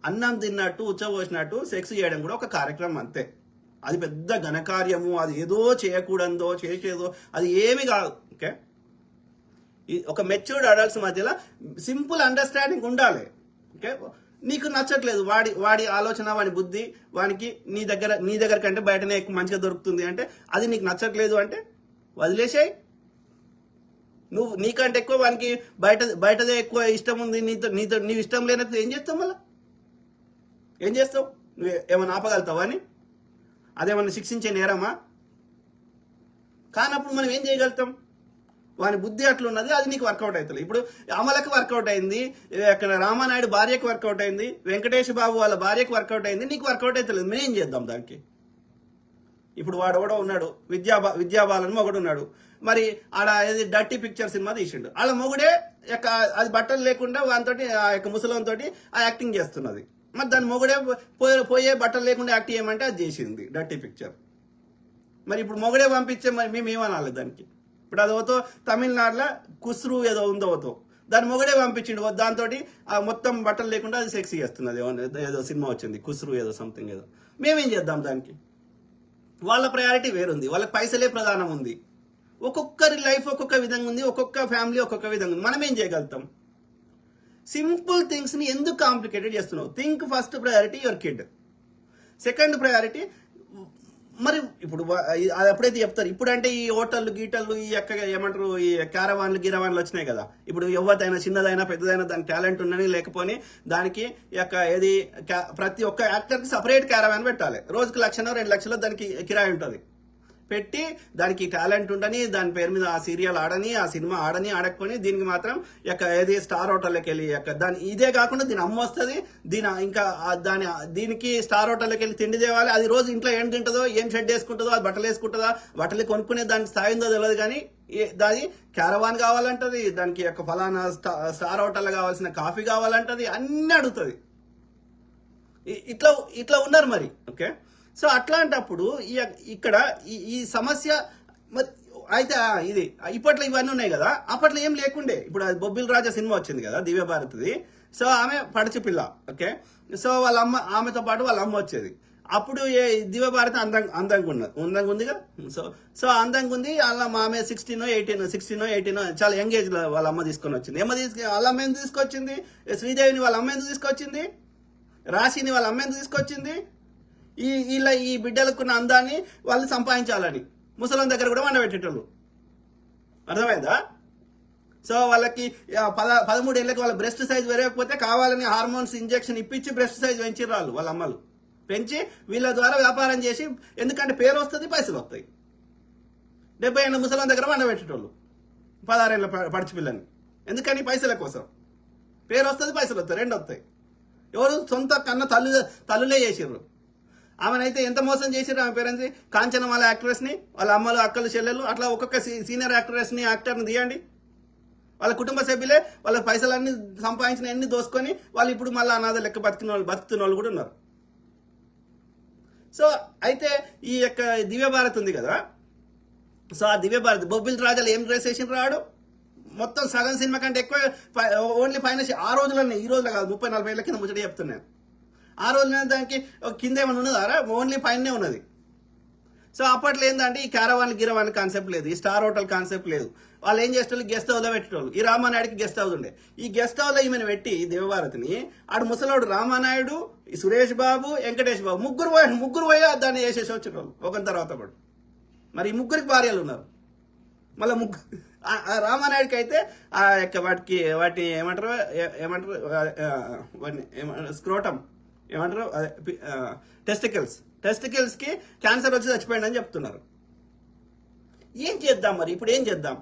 అన్నం తిన్నట్టు, ఉచ్చబోసినట్టు సెక్స్ చేయడం కూడా ఒక కార్యక్రమం అంతే. అది పెద్ద ఘనకార్యము, అది ఏదో చేయకూడదో చేసేదో అది ఏమి కాదు. ఓకే, ఒక మెచ్యూర్డ్ అడల్ట్స్ మధ్యలో సింపుల్ అండర్స్టాండింగ్ ఉండాలి. ఓకే, నీకు నచ్చట్లేదు వాడి ఆలోచన, వాడి బుద్ధి, వానికి నీ దగ్గర కంటే బయటనే ఎక్కువ మంచిగా దొరుకుతుంది అంటే, అది నీకు నచ్చట్లేదు అంటే వదిలేసాయి. నువ్వు నీకంటే ఎక్కువ వానికి బయటదే ఎక్కువ ఇష్టం ఉంది, నీవు ఇష్టం లేనప్పుడు ఏం చేస్తావు? మళ్ళీ ఏం చేస్తావు? నువ్వు ఏమైనా ఆపగలుగుతావా? అని అదేమన్నా శిక్షించే నేరమా? కానప్పుడు మనం ఏం చేయగలుగుతాం? వాని బుద్ధి అట్లున్నది, అది నీకు వర్కౌట్ అవుతుంది. ఇప్పుడు అమలకు వర్కౌట్ అయింది, అక్కడ రామానాయుడు భార్యకు వర్కౌట్ అయింది, వెంకటేష్ బాబు వాళ్ళ భార్యకు వర్కౌట్ అయింది, నీకు వర్కౌట్ అవుతలేదు. మేము ఏం చేద్దాం దానికి? ఇప్పుడు వాడు కూడా ఉన్నాడు, విద్యాబాలని మొగుడు ఉన్నాడు. మరి ఆడ ఏది డర్టీ పిక్చర్ సినిమా తీసిండు, వాళ్ళ మొగుడే అది బట్టలు లేకుండా వానితోటి ఆ యొక్క ముసలంతోటి ఆ యాక్టింగ్ చేస్తున్నది. మరి దాని మొగుడే పోయే బట్టలు లేకుండా యాక్ట్ చేయమంటే అది చేసింది డర్టీ పిక్చర్. మరి ఇప్పుడు మొగుడే పంపించే మరి మేము ఏమనాలి దానికి? ఇప్పుడు అదోతో తమిళనాడులో కుస్రు ఏదో ఉందోతో దాని మొగడే పంపించిండు, దాంతో మొత్తం బట్టలు లేకుండా అది సెక్స్ చేస్తున్నది. ఏదో సినిమా వచ్చింది కుస్రు ఏదో సంథింగ్ ఏదో. మేమేం చేద్దాం దానికి? వాళ్ళ ప్రయారిటీ వేరుంది, వాళ్ళకి పైసలే ప్రధానం ఉంది. ఒక్కొక్కరి లైఫ్ ఒక్కొక్క విధంగా ఉంది, ఒక్కొక్క ఫ్యామిలీ ఒక్కొక్క విధంగా ఉంది. మనం ఏం చేయగలుగుతాం? సింపుల్ థింగ్స్ని ఎందుకు కాంప్లికేటెడ్ చేస్తున్నావు? Think first priority your kid, second priority. మరి ఇప్పుడు అది ఎప్పుడైతే చెప్తారు, ఇప్పుడంటే ఈ హోటళ్ళు గీటళ్ళు ఈ ఏమంటారు, ఈ గిరవాన్లు వచ్చినాయి కదా. ఇప్పుడు ఎవరిదైనా చిన్నదైనా పెద్దదైనా దానికి టాలెంట్ ఉన్నని లేకపోని దానికి ప్రతి ఒక్క యాక్టర్కి సపరేట్ క్యారవాన్ పెట్టాలి. రోజుకి 1,00,000 2 లక్షలు దానికి కిరాయి ఉంటుంది. పెట్టి దానికి టాలెంట్ ఉండని, దాని పేరు మీద ఆ సీరియల్ ఆడని, ఆ సినిమా ఆడకపోని, దీనికి మాత్రం ఏది స్టార్ హోటల్లోకి వెళ్ళి దాని ఇదే కాకుండా దీని అమ్మ వస్తుంది, దీనికి స్టార్ హోటల్లోకి వెళ్ళి తిండి తేవాలి. అది రోజు ఇంట్లో ఏం తింటుందో, ఏం షెడ్ వేసుకుంటుందో, అది బట్టలు వేసుకుంటుందా, బట్టలు కొనుక్కునే దానికి స్థాయి ఉందో తెలియదు. కానీ దాని క్యారవాన్ కావాలంటది, దానికి ఫలానా స్టార్ హోటల్లో కావాల్సిన కాఫీ కావాలంటది, అన్ని అడుగుతుంది. ఇట్లా ఉన్నారు మరి. ఓకే, సో అట్లాంటప్పుడు ఇక్కడ ఈ సమస్య మరి అయితే ఇది ఇప్పట్లో ఇవన్నీ ఉన్నాయి కదా, అప్పట్లో ఏం లేకుండే. ఇప్పుడు అది బొబ్బిల్ రాజా సినిమా వచ్చింది కదా దివ్య భారతిది. సో ఆమె పడిచి పిల్ల, ఓకే. సో వాళ్ళ అమ్మ, ఆమెతో పాటు వాళ్ళ అమ్మ వచ్చేది. అప్పుడు దివ్య భారతి అందంగా ఉందిగా. సో అందంగా ఉంది. వాళ్ళ ఆమె 16 18 చాలా యంగ్ ఏజ్ లో వాళ్ళ అమ్మ తీసుకొని వచ్చింది. వాళ్ళ అమ్మ ఎందుకు తీసుకొచ్చింది? శ్రీదేవిని వాళ్ళ అమ్మ ఎందుకు తీసుకొచ్చింది? రాశిని వాళ్ళ అమ్మ ఎందుకు తీసుకొచ్చింది? ఈ బిడ్డలకున్న అందాన్ని వాళ్ళు సంపాదించాలని ముసలం దగ్గర కూడా వండబెట్టేటోళ్ళు. అర్థమైందా? సో వాళ్ళకి 13 ఏళ్ళకి వాళ్ళ బ్రెస్ట్ సైజ్ పెరగకపోతే కావాలని హార్మోన్స్ ఇంజెక్షన్ ఇప్పించి బ్రెస్ట్ సైజ్ పెంచిర్రు వాళ్ళ అమ్మలు. పెంచి వీళ్ళ ద్వారా వ్యాపారం చేసి, ఎందుకంటే పేరు వస్తుంది, పైసలు వస్తాయి. 70 ఏళ్ళ ముసలం దగ్గర వండబెట్టేటోళ్ళు 16 ఏళ్ళ పడిచి పిల్లని. ఎందుకని? పైసల కోసం. పేరు వస్తుంది, పైసలు వస్తాయి, రెండు వస్తాయి. ఎవరు? సొంత కన్న తల్లులే చేసిర్రు. ఆమెనైతే ఎంత మోసం చేసిర్రు. ఆమె పేరెంట్స్ కాంచనమాల యాక్ట్రెస్ని, వాళ్ళ అమ్మలు, అక్కలు, చెల్లెలు, అట్లా ఒక్కొక్క సీనియర్ యాక్టర్ని తీయండి. వాళ్ళ కుటుంబ సభ్యులే వాళ్ళ పైసలన్నీ సంపాదించిన అన్ని దోసుకొని వాళ్ళు ఇప్పుడు మళ్ళీ అనాథ లెక్క బతుకుతున్న వాళ్ళు కూడా ఉన్నారు. సో అయితే ఈ యొక్క దివ్య భారత్ ఉంది కదా, సో ఆ దివ్య భారత్ బొబ్బిల్ రాజాలు ఏం డ్రెస్ వేసిన రాడు, మొత్తం సగం సినిమా కంటే ఎక్కువ ఓన్లీ పైన ఆ రోజులనే, ఈ రోజులో కాదు, 30-40 ఏళ్ళ కింద ముచ్చట చెప్తున్నాను. ఆ రోజులనే దానికి కింద ఏమైనా ఉన్నదా? ఓన్లీ పైనే ఉన్నది. సో అప్పట్లో ఏంటంటే ఈ గిరవాన్ కాన్సెప్ట్ లేదు, ఈ స్టార్ హోటల్ కాన్సెప్ట్ లేదు. వాళ్ళు ఏం చేసేవాళ్ళు? గెస్ట్ హౌస్లో పెట్టేటోళ్ళు. ఈ రామానాయుడికి గెస్ట్ హౌస్ ఉండే. ఈ గెస్ట్ హౌస్లో ఈమెను పెట్టి దేవభారతిని, ఆడు ముసలోడు రామానాయుడు, ఈ సురేష్ బాబు, వెంకటేష్ బాబు ముగ్గురు పోయి దాన్ని వేసేసి వచ్చేటోళ్ళు ఒకరి తర్వాత ఒకడు. మరి ఈ ముగ్గురికి భార్యలు ఉన్నారు. మళ్ళీ రామానాయుడికి అయితే ఆ యొక్క వాటిని ఏమంటారు స్క్రోటం ఏమంటారు, టెస్టికల్స్కి క్యాన్సర్ వచ్చి చచ్చిపోయిందని చెప్తున్నారు. ఏం చేద్దాం మరి? ఇప్పుడు ఏం చేద్దాం?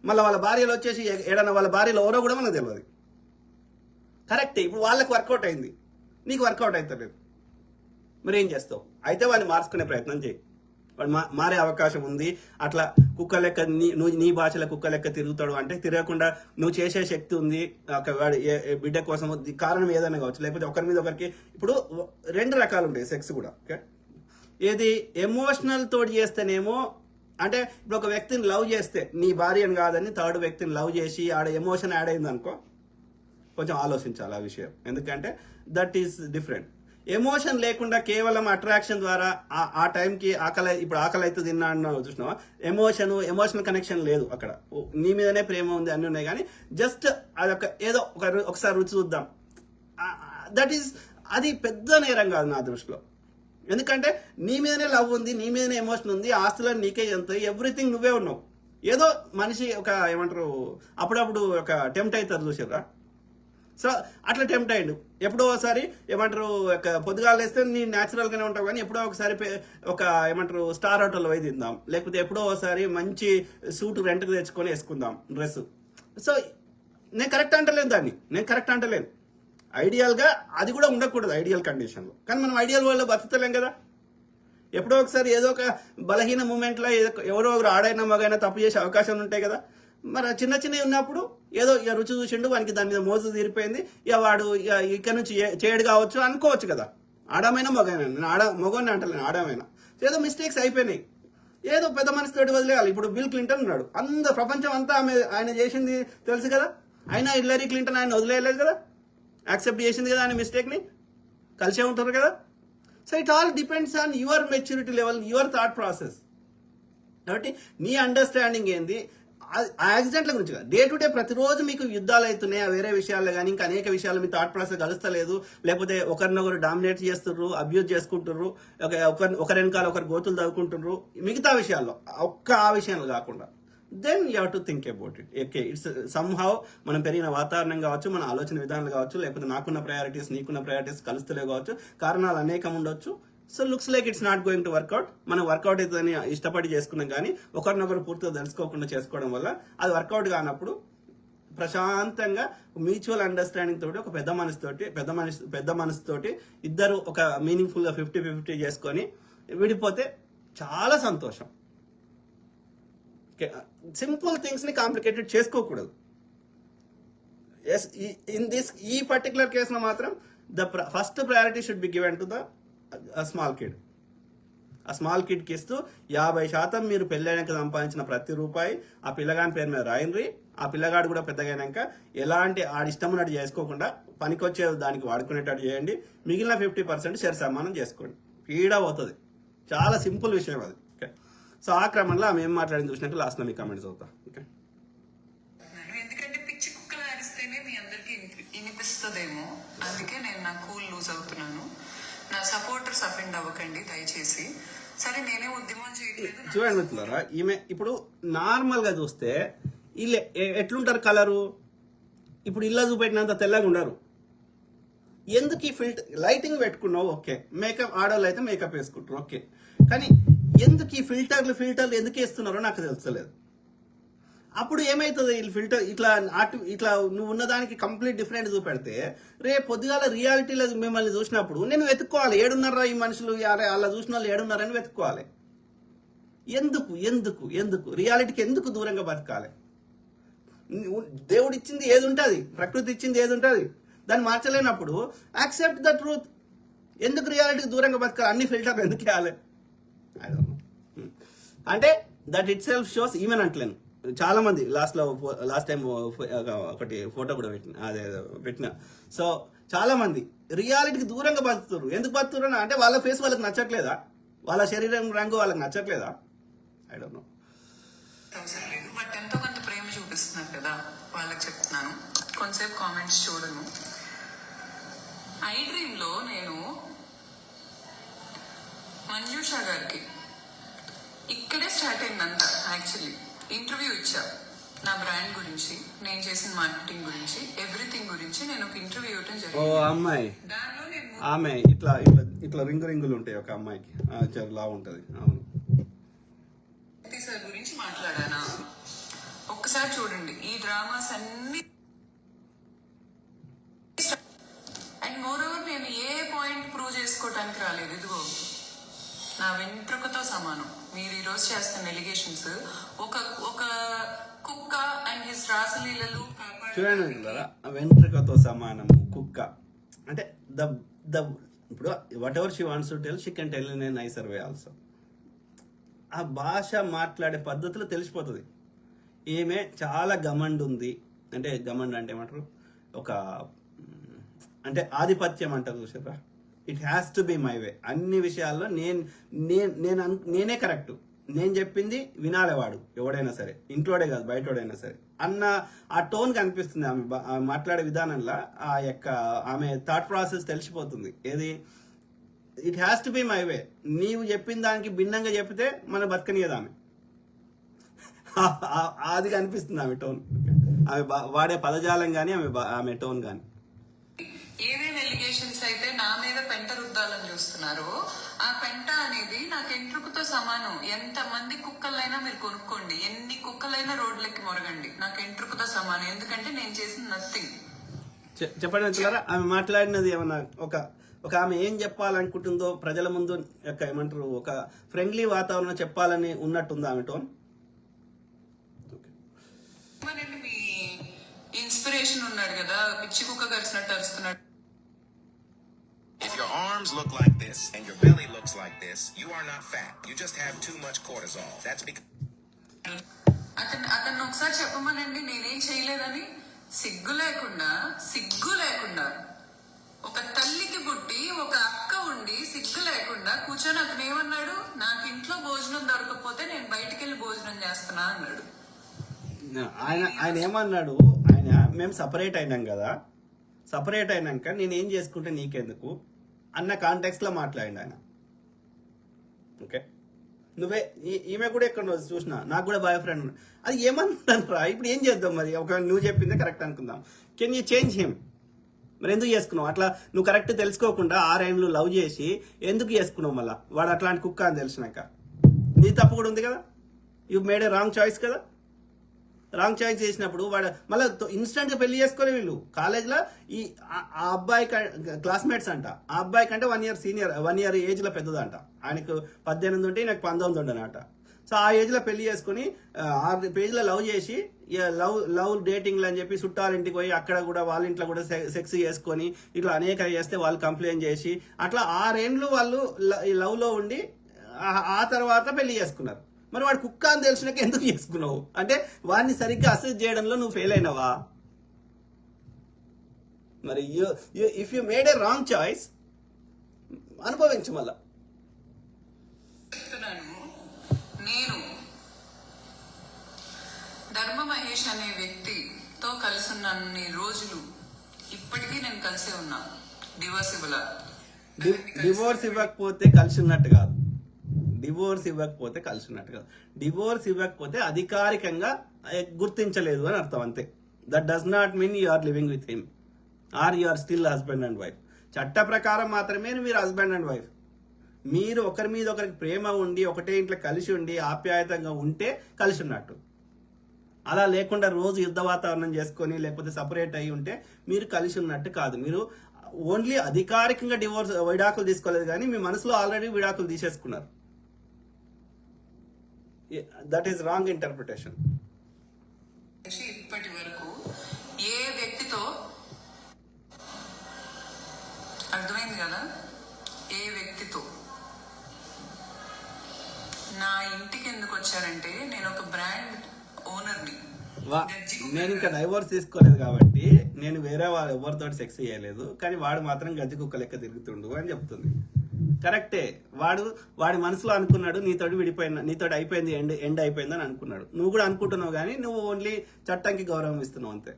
మళ్ళీ వాళ్ళ భార్యలు వచ్చేసి ఏడన్నా వాళ్ళ భార్యలు ఎవరో కూడా మనకు తెలియదు. కరెక్టే, ఇప్పుడు వాళ్ళకి వర్కౌట్ అయింది, నీకు వర్కౌట్ అవుతలేదు. మరి ఏం చేస్తావు? అయితే వాడిని మార్చుకునే ప్రయత్నం చేయి. వాడు మారే అవకాశం ఉంది. అట్లా కుక్క లెక్క నీ భాషలో కుక్క లెక్క తిరుగుతాడు అంటే తిరగకుండా నువ్వు చేసే శక్తి ఉంది. వాడి బిడ్డ కోసం కారణం ఏదైనా కావచ్చు, లేకపోతే ఒకరి మీద ఒకరికి. ఇప్పుడు 2 రకాలు ఉంటాయి సెక్స్ కూడా, ఓకే. ఏది ఎమోషనల్ తోటి చేస్తేనేమో, అంటే ఇప్పుడు ఒక వ్యక్తిని లవ్ చేస్తే, నీ భార్యను కాదని థర్డ్ వ్యక్తిని లవ్ చేసి ఆడ ఎమోషన్ యాడ్ అయింది అనుకో, కొంచెం ఆలోచించాలి ఆ విషయం. ఎందుకంటే దట్ ఈస్ డిఫరెంట్. ఎమోషన్ లేకుండా కేవలం అట్రాక్షన్ ద్వారా ఆ టైంకి ఇప్పుడు ఆకలి అయితే తిన్నా అన్నావు చూసినావా, ఎమోషనల్ కనెక్షన్ లేదు అక్కడ. నీ మీదనే ప్రేమ ఉంది, అన్నీ ఉన్నాయి, కానీ జస్ట్ అదొక ఏదో ఒకసారి రుచి చూద్దాం, అది పెద్ద నేరం కాదు నా దృష్టిలో. ఎందుకంటే నీ మీదనే లవ్ ఉంది, నీ మీదనే ఎమోషన్ ఉంది, ఆస్తులను నీకే ఎంత, ఎవ్రీథింగ్ నువ్వే ఉన్నావు. ఏదో మనిషి ఒక ఏమంటారు అప్పుడప్పుడు ఒక టెంప్ట్ అవుతారు చూసారా. సో అట్లా టెంప్ట్ అయ్యిండు. ఎప్పుడో ఒకసారి ఏమంటారు పొద్దుగాలు వేస్తే నీ న్యాచురల్గానే ఉంటావు, కానీ ఎప్పుడో ఒకసారి ఒక ఏమంటారు స్టార్ హోటల్ పోయి తిందాం, లేకపోతే ఎప్పుడో ఒకసారి మంచి సూట్ రెంట్కి తెచ్చుకొని వేసుకుందాం డ్రెస్. సో నేను కరెక్ట్ అంటలేను. ఐడియల్గా అది కూడా ఉండకూడదు ఐడియల్ కండిషన్లో, కానీ మనం ఐడియల్ వల్ల బతుకుతలేం కదా. ఎప్పుడో ఒకసారి ఏదో ఒక బలహీన మూమెంట్లో ఎవరో ఒకరు ఆడైనా మగైనా తప్పు చేసే అవకాశాలు ఉంటాయి కదా. మరి చిన్నవి ఉన్నప్పుడు ఏదో ఇక రుచి చూసిండు, వానికి దాని మీద మోజు తీరిపోయింది, ఇక వాడు ఇక్కడ నుంచి చేయడు కావచ్చు అనుకోవచ్చు కదా. ఆడమైనా మగైనా, నేను మగని అంటలేను, ఆడమైనా ఏదో మిస్టేక్స్ అయిపోయినాయి, ఏదో పెద్ద మనిషితోటి వదిలేయాలి. ఇప్పుడు బిల్ క్లింటన్ ఉన్నాడు, ప్రపంచం అంతా ఆయన చేసింది తెలుసు కదా. అయినా హిల్లరీ క్లింటన్ ఆయన వదిలేయలేదు కదా, యాక్సెప్ట్ చేసింది కదా ఆయన మిస్టేక్ని, కలిసే ఉంటారు కదా. So it all depends on your maturity level, your thought process. కాబట్టి నీ అండర్స్టాండింగ్ ఏంది ఆ యాక్సిడెంట్ల గురించి. డే టు డే ప్రతిరోజు మీకు యుద్ధాలు అవుతున్నాయి, వేరే విషయాల్లో కానీ ఇంకా అనేక విషయాలు మీ థాట్ ప్రాసెస్ కలుస్తలేదు, లేకపోతే ఒకరినొకరు డామినేట్ చేస్తుర్రు, అబ్యూజ్ చేసుకుంటుర్రు, ఒకరి వెనకాల ఒకరు గోతులు తవ్వుకుంటుర్రు, మిగతా విషయాల్లో ఆ విషయాలు కాకుండా, then you have to think about it. Okay, it's somehow మనం పెరిగిన వాతావరణం కావచ్చు, మన ఆలోచన విధానాలు కావచ్చు, లేకపోతే నాకున్న ప్రయారిటీస్ నీకున్న ప్రయారిటీస్ కలుస్తలే కావచ్చు, కారణాలు అనేకం ఉండొచ్చు. So looks like it's not going to work out. మనం వర్కౌట్ అవుతుందని ఇష్టపడి చేసుకున్నాం, కానీ ఒకరినొకరు పూర్తిగా తెలుసుకోకుండా చేసుకోవడం వల్ల అది వర్కౌట్ కానప్పుడు ప్రశాంతంగా మ్యూచువల్ అండర్స్టాండింగ్ తోటి ఒక పెద్ద మనసుతోటి ఇద్దరు ఒక మీనింగ్ఫుల్ గా 50-50 చేసుకొని విడిపోతే చాలా సంతోషం. సింపుల్ థింగ్స్ ని కాంప్లికేటెడ్ చేసుకోకూడదు. ఈ పర్టికులర్ కేసులో మాత్రం the first priority should be given to the small kid. ఆ స్మాల్ కిడ్కి ఇస్తూ 50% మీరు పెళ్ళైనాక సంపాదించిన ప్రతి రూపాయి ఆ పిల్లగాని పేరు మీద రాయండి. ఆ పిల్లగాడు కూడా పెద్దగైనాక ఎలాంటి ఆడిష్టం ఉన్నట్టు చేసుకోకుండా పనికొచ్చే దానికి వాడుకునేటట్టు చేయండి. మిగిలిన 50% షేర్ సమానం చేసుకోండి. పీడా పోతుంది. చాలా సింపుల్ విషయం అది. ఓకే, సో ఆ క్రమంలో ఆమె ఏం మాట్లాడింది చూసినాక లాస్ట్లో మీ కామెంట్స్ అవుతా. ఓకే, ఎందుకంటే పిచ్చి కుక్కలు అరిస్తేనే మీ అందరికి వినిపిస్తుందేమో, అందుకే నేను నా కూల్ లూజ్ అవుతున్నాను. నా సపోర్టర్స్ అఫెండ్ అవ్వకండి దయచేసి. సరే, నేనే ఉద్యమం చేయట్లేదు. చూడండి మిత్రులారా, ఈమె ఇప్పుడు నార్మల్ గా చూస్తే వీళ్ళు ఎట్లుంటారు కలరు, ఇప్పుడు ఇల్లు చూపెట్టినంత తెల్లగా ఉండరు. ఎందుకు ఈ ఫిల్టర్ లైటింగ్ పెట్టుకున్నావు? ఓకే, మేకప్ ఆడవాళ్ళు అయితే మేకప్ వేసుకుంటారు. ఓకే, కానీ ఎందుకు ఈ ఫిల్టర్లు ఎందుకు వేస్తున్నారో నాకు తెలుస్తలేదు. అప్పుడు ఏమవుతుంది, వీళ్ళు ఫిల్టర్ ఇట్లా నువ్వు ఉన్నదానికి కంప్లీట్ డిఫరెంట్ చూపెడితే రేపు పొద్దుగాల రియాలిటీలో మిమ్మల్ని చూసినప్పుడు నేను వెతుక్కోవాలి, ఏడున్నారా ఈ మనుషులు, అలా చూసిన వాళ్ళు ఏడున్నారని వెతుక్కోవాలి. ఎందుకు ఎందుకు ఎందుకు రియాలిటీకి ఎందుకు దూరంగా బతకాలి? దేవుడు ఇచ్చింది ఏది ఉంటుంది, ప్రకృతి ఇచ్చింది ఏది ఉంటుంది, దాన్ని మార్చలేనప్పుడు యాక్సెప్ట్ ద ట్రూత్. ఎందుకు రియాలిటీకి దూరంగా బతకాలి? అన్ని ఫిల్టర్ ఎందుకు వేయాలి? అంటే that itself shows even అంటలేను. చాలా మంది లాస్ట్ టైం ఒకటి ఫోటో కూడా పెట్టిన. సో చాలా మంది రియాలిటీకి దూరంగా బతుకుతారు. ఎందుకు బతుకుతారు అంటే వాళ్ళ ఫేస్ వాళ్ళకి నచ్చట్లేదా, వాళ్ళ శరీరం రంగు వాళ్ళకి నచ్చట్లేదా? I don't know. బట్ ఎంతో కొంత ప్రేమ చూపిస్తున్నారు కదా, వాళ్ళకి చెప్తున్నాను. కొంతసేపు కామెంట్స్ చూడను. ఐ డ్రీమ్ లో నేను మంజుషా గారికి ఇక్కడే స్టార్ట్ అయిందంతా. యాక్చువల్లీ ఇంటర్వ్యూ ఇచ్చా నా బ్రాండ్ గురించి, నేను చేసిన మార్కెటింగ్ గురించి, ఎవ్రీథింగ్ గురించి నేను ఒక ఇంటర్వ్యూ ఇవ్వడం జరిగింది. ఓ అమ్మాయి, దానిలో నేను ఆమె ఇట్లా రింగులు ఉంటాయి ఒక అమ్మాయికి, లా ఉంటది. అవును, సార్ గురించి మాట్లాడానా? ఒక్కసారి చూడండి. ఈ డ్రామాస్ అన్ని అండ్ మోర్ ఓవర్ నేను ఏ పాయింట్ ప్రూవ్ చేసుకోవటానికి రాలేదు. ఇదిగో నా వెంట్రుకతో సమానం. మీరు ఈ రోజు చేస్తున్న ఎలిగేషన్స్ ఒక కుక్క అండ్ హిస్ రాసలీలలు చూడండి, వెంట్రుకతో సమానము కుక్క అంటే ఇప్పుడు what ever she wants to tell she can tell in a NISER way also. ఆ భాష మాట్లాడే పద్ధతిలో తెలిసిపోతుంది. ఈమె చాలా గమండ్ ఉంది. అంటే గమండ్ అంటే ఏమంటారు, అంటే ఆధిపత్యం అంటారు చూసారా. It has to be my way. అన్ని విషయాల్లో నేనే కరెక్ట్, నేను చెప్పింది వినాలి వాడు, ఎవడైనా సరే, ఇంట్లోడే కాదు బయటోడైనా సరే అన్న ఆ టోన్ కనిపిస్తుంది ఆమె మాట్లాడే విధానంలో. ఆమె థాట్ ప్రాసెస్ తెలిసిపోతుంది. ఏది, it has to be my way. నీవు చెప్పిన దానికి భిన్నంగా చెప్తే మన బతకనియదు ఆమె. అది కనిపిస్తుంది ఆమె టోన్, ఆమె వాడే పదజాలం కానీ ఆమె టోన్ కానీ. ఏదైనా ఎలిగేషన్స్ అయితే నా మీద పెంట రుద్దాలని చూస్తున్నారో, ఆ పెంట అనేది నాకు ఎంట్రుకతో సమానం. ఎంత మంది కుక్కలైనా మీరు కొనుక్కోండి, ఎన్ని కుక్కలైనా రోడ్లకి మొరగండి, నాకు ఎంట్రుకతో సమానం. ఎందుకంటే నేను చేసిన నథింగ్. చెప్పండి మిత్రులారా, ఆమె మాట్లాడినది ఏమన్నా ఒక ఆమె ఏం చెప్పాలనుకుంటుందో ప్రజల ముందు ఏమంటారు, ఒక ఫ్రెండ్లీ వాతావరణం చెప్పాలని ఉన్నట్టుందా ఆమె టోన్? మీ ఇన్స్పిరేషన్ ఉన్నాడు కదా, పిచ్చి కుక్క కరిచినట్టు అరుస్తున్నాడు. If your arms look like this and your belly looks like this, you are not fat. You just have too much cortisol. That's because అతను ఒకసారి చెప్పమనండి, నేనేం చేయలేదని. సిగ్గు లేకుండా ఒక తల్లికి పుట్టి ఒక అక్క ఉండి సిగ్గు లేకుండా కూర్చొని అతను ఏమన్నాడు, నాకు ఇంట్లో భోజనం దొరకకపోతే నేను బయటికి వెళ్ళి భోజనం చేస్తున్నా అన్నాడు. ఆయన ఏమన్నాడు, మేము సపరేట్ అయినాం కదా, సపరేట్ అయినాక నేనేం చేసుకుంటే నీకెందుకు అన్న కాంటెక్స్ట్ లో మాట్లాడిండు ఆయన. ఓకే, ఈమె కూడా ఎక్కడ చూసినా నాకు కూడా బాయ్ ఫ్రెండ్, అది ఏమన్నాను రా. ఇప్పుడు ఏం చేద్దాం మరి, ఒక నువ్వు చెప్పిందే కరెక్ట్ అనుకుందాం. Can you change him? మరి ఎందుకు చేసుకున్నావు అట్లా? నువ్వు కరెక్ట్ తెలుసుకోకుండా 6 ఏళ్ళు లవ్ చేసి ఎందుకు చేసుకున్నావు? మళ్ళీ వాడు అట్లాంటి కుక్క అని తెలిసినాక నీ తప్పు కూడా ఉంది కదా. You made A wrong choice కదా. రాంగ్ చాయిస్ చేసినప్పుడు వాడు మళ్ళీ ఇన్స్టెంట్ గా పెళ్లి చేసుకోలే. వీళ్ళు కాలేజ్లో ఆ అబ్బాయి క్లాస్మేట్స్ అంట. ఆ అబ్బాయి కంటే 1 year సీనియర్, 1 year ఏజ్ లో పెద్దదంట. ఆయనకు 18 ఉంటే నాకు 19 ఉండనట. సో ఆ ఏజ్ లో పెళ్లి చేసుకుని 6 పేజీలో లవ్ చేసి లవ్ డేటింగ్ అని చెప్పి చుట్టాల ఇంటికి పోయి అక్కడ కూడా వాళ్ళ ఇంట్లో కూడా సెక్స్ చేసుకొని ఇట్లా అనేక చేస్తే వాళ్ళు కంప్లైంట్ చేసి అట్లా 6 ఏళ్ళు వాళ్ళు లవ్ లో ఉండి ఆ తర్వాత పెళ్లి చేసుకున్నారు. మరి వాడు కుక్క అని తెలిసినాక ఎందుకు చేసుకున్నావు? అంటే వాడిని సరిగ్గా అసెస్ చేయడంలో నువ్వు ఫెయిల్ అయినావా? మరి if you made A wrong choice అనుభవించు మళ్ళా. చెప్తున్నాను, నేను ధర్మ మహేష్ అనే వ్యక్తితో కలిసి ఉన్నన్ని రోజులు ఇప్పటికీ నేను కలిసే ఉన్నా. డివోర్స్ ఇవ్వాల. డివోర్స్ ఇవ్వకపోతే కలిసి ఉన్నట్టు కాదు. డివోర్స్ ఇవ్వకపోతే కలిసి ఉన్నట్టు కాదు. డివోర్స్ ఇవ్వకపోతే అధికారికంగా గుర్తించలేదు అని అర్థం, అంతే. That does not mean you are living with him or you are still husband and wife. చట్ట ప్రకారం మాత్రమే మీరు హస్బెండ్ అండ్ వైఫ్. మీరు ఒకరి మీద ఒకరికి ప్రేమ ఉండి ఒకటే ఇంట్లో కలిసి ఉండి ఆప్యాయతంగా ఉంటే కలిసి ఉన్నట్టు. అలా లేకుండా రోజు యుద్ధ వాతావరణం చేసుకొని లేకపోతే సపరేట్ అయి ఉంటే మీరు కలిసి ఉన్నట్టు కాదు. మీరు ఓన్లీ అధికారికంగా విడాకులు తీసుకోలేదు, కానీ మీ మనసులో ఆల్రెడీ విడాకులు తీసేసుకున్నారు. That is wrong interpretation. ఇప్పటి వరకు ఏ వ్యక్తితో, అర్థమైంది కదా, ఏ వ్యక్తితో నా ఇంటికి ఎందుకు వచ్చారంటే నేను ఒక బ్రాండ్ ఓనర్ని. నేను ఇంకా డైవోర్స్ తీసుకోలేదు కాబట్టి నేను వేరే ఎవరితో సెక్స్ చేయలేదు, కానీ వాడు మాత్రం గజ్జి కుక్క లెక్క తిరుగుతుండు అని చెప్తుంది. కరెక్టే. వాడి మనసులో అనుకున్నాడు నీతోటి నీతోటి అయిపోయింది, ఎండ్ అయిపోయింది అని అనుకున్నాడు. నువ్వు కూడా అనుకుంటున్నావు, కానీ నువ్వు ఓన్లీ చట్టానికి గౌరవం ఇస్తున్నావు, అంతే.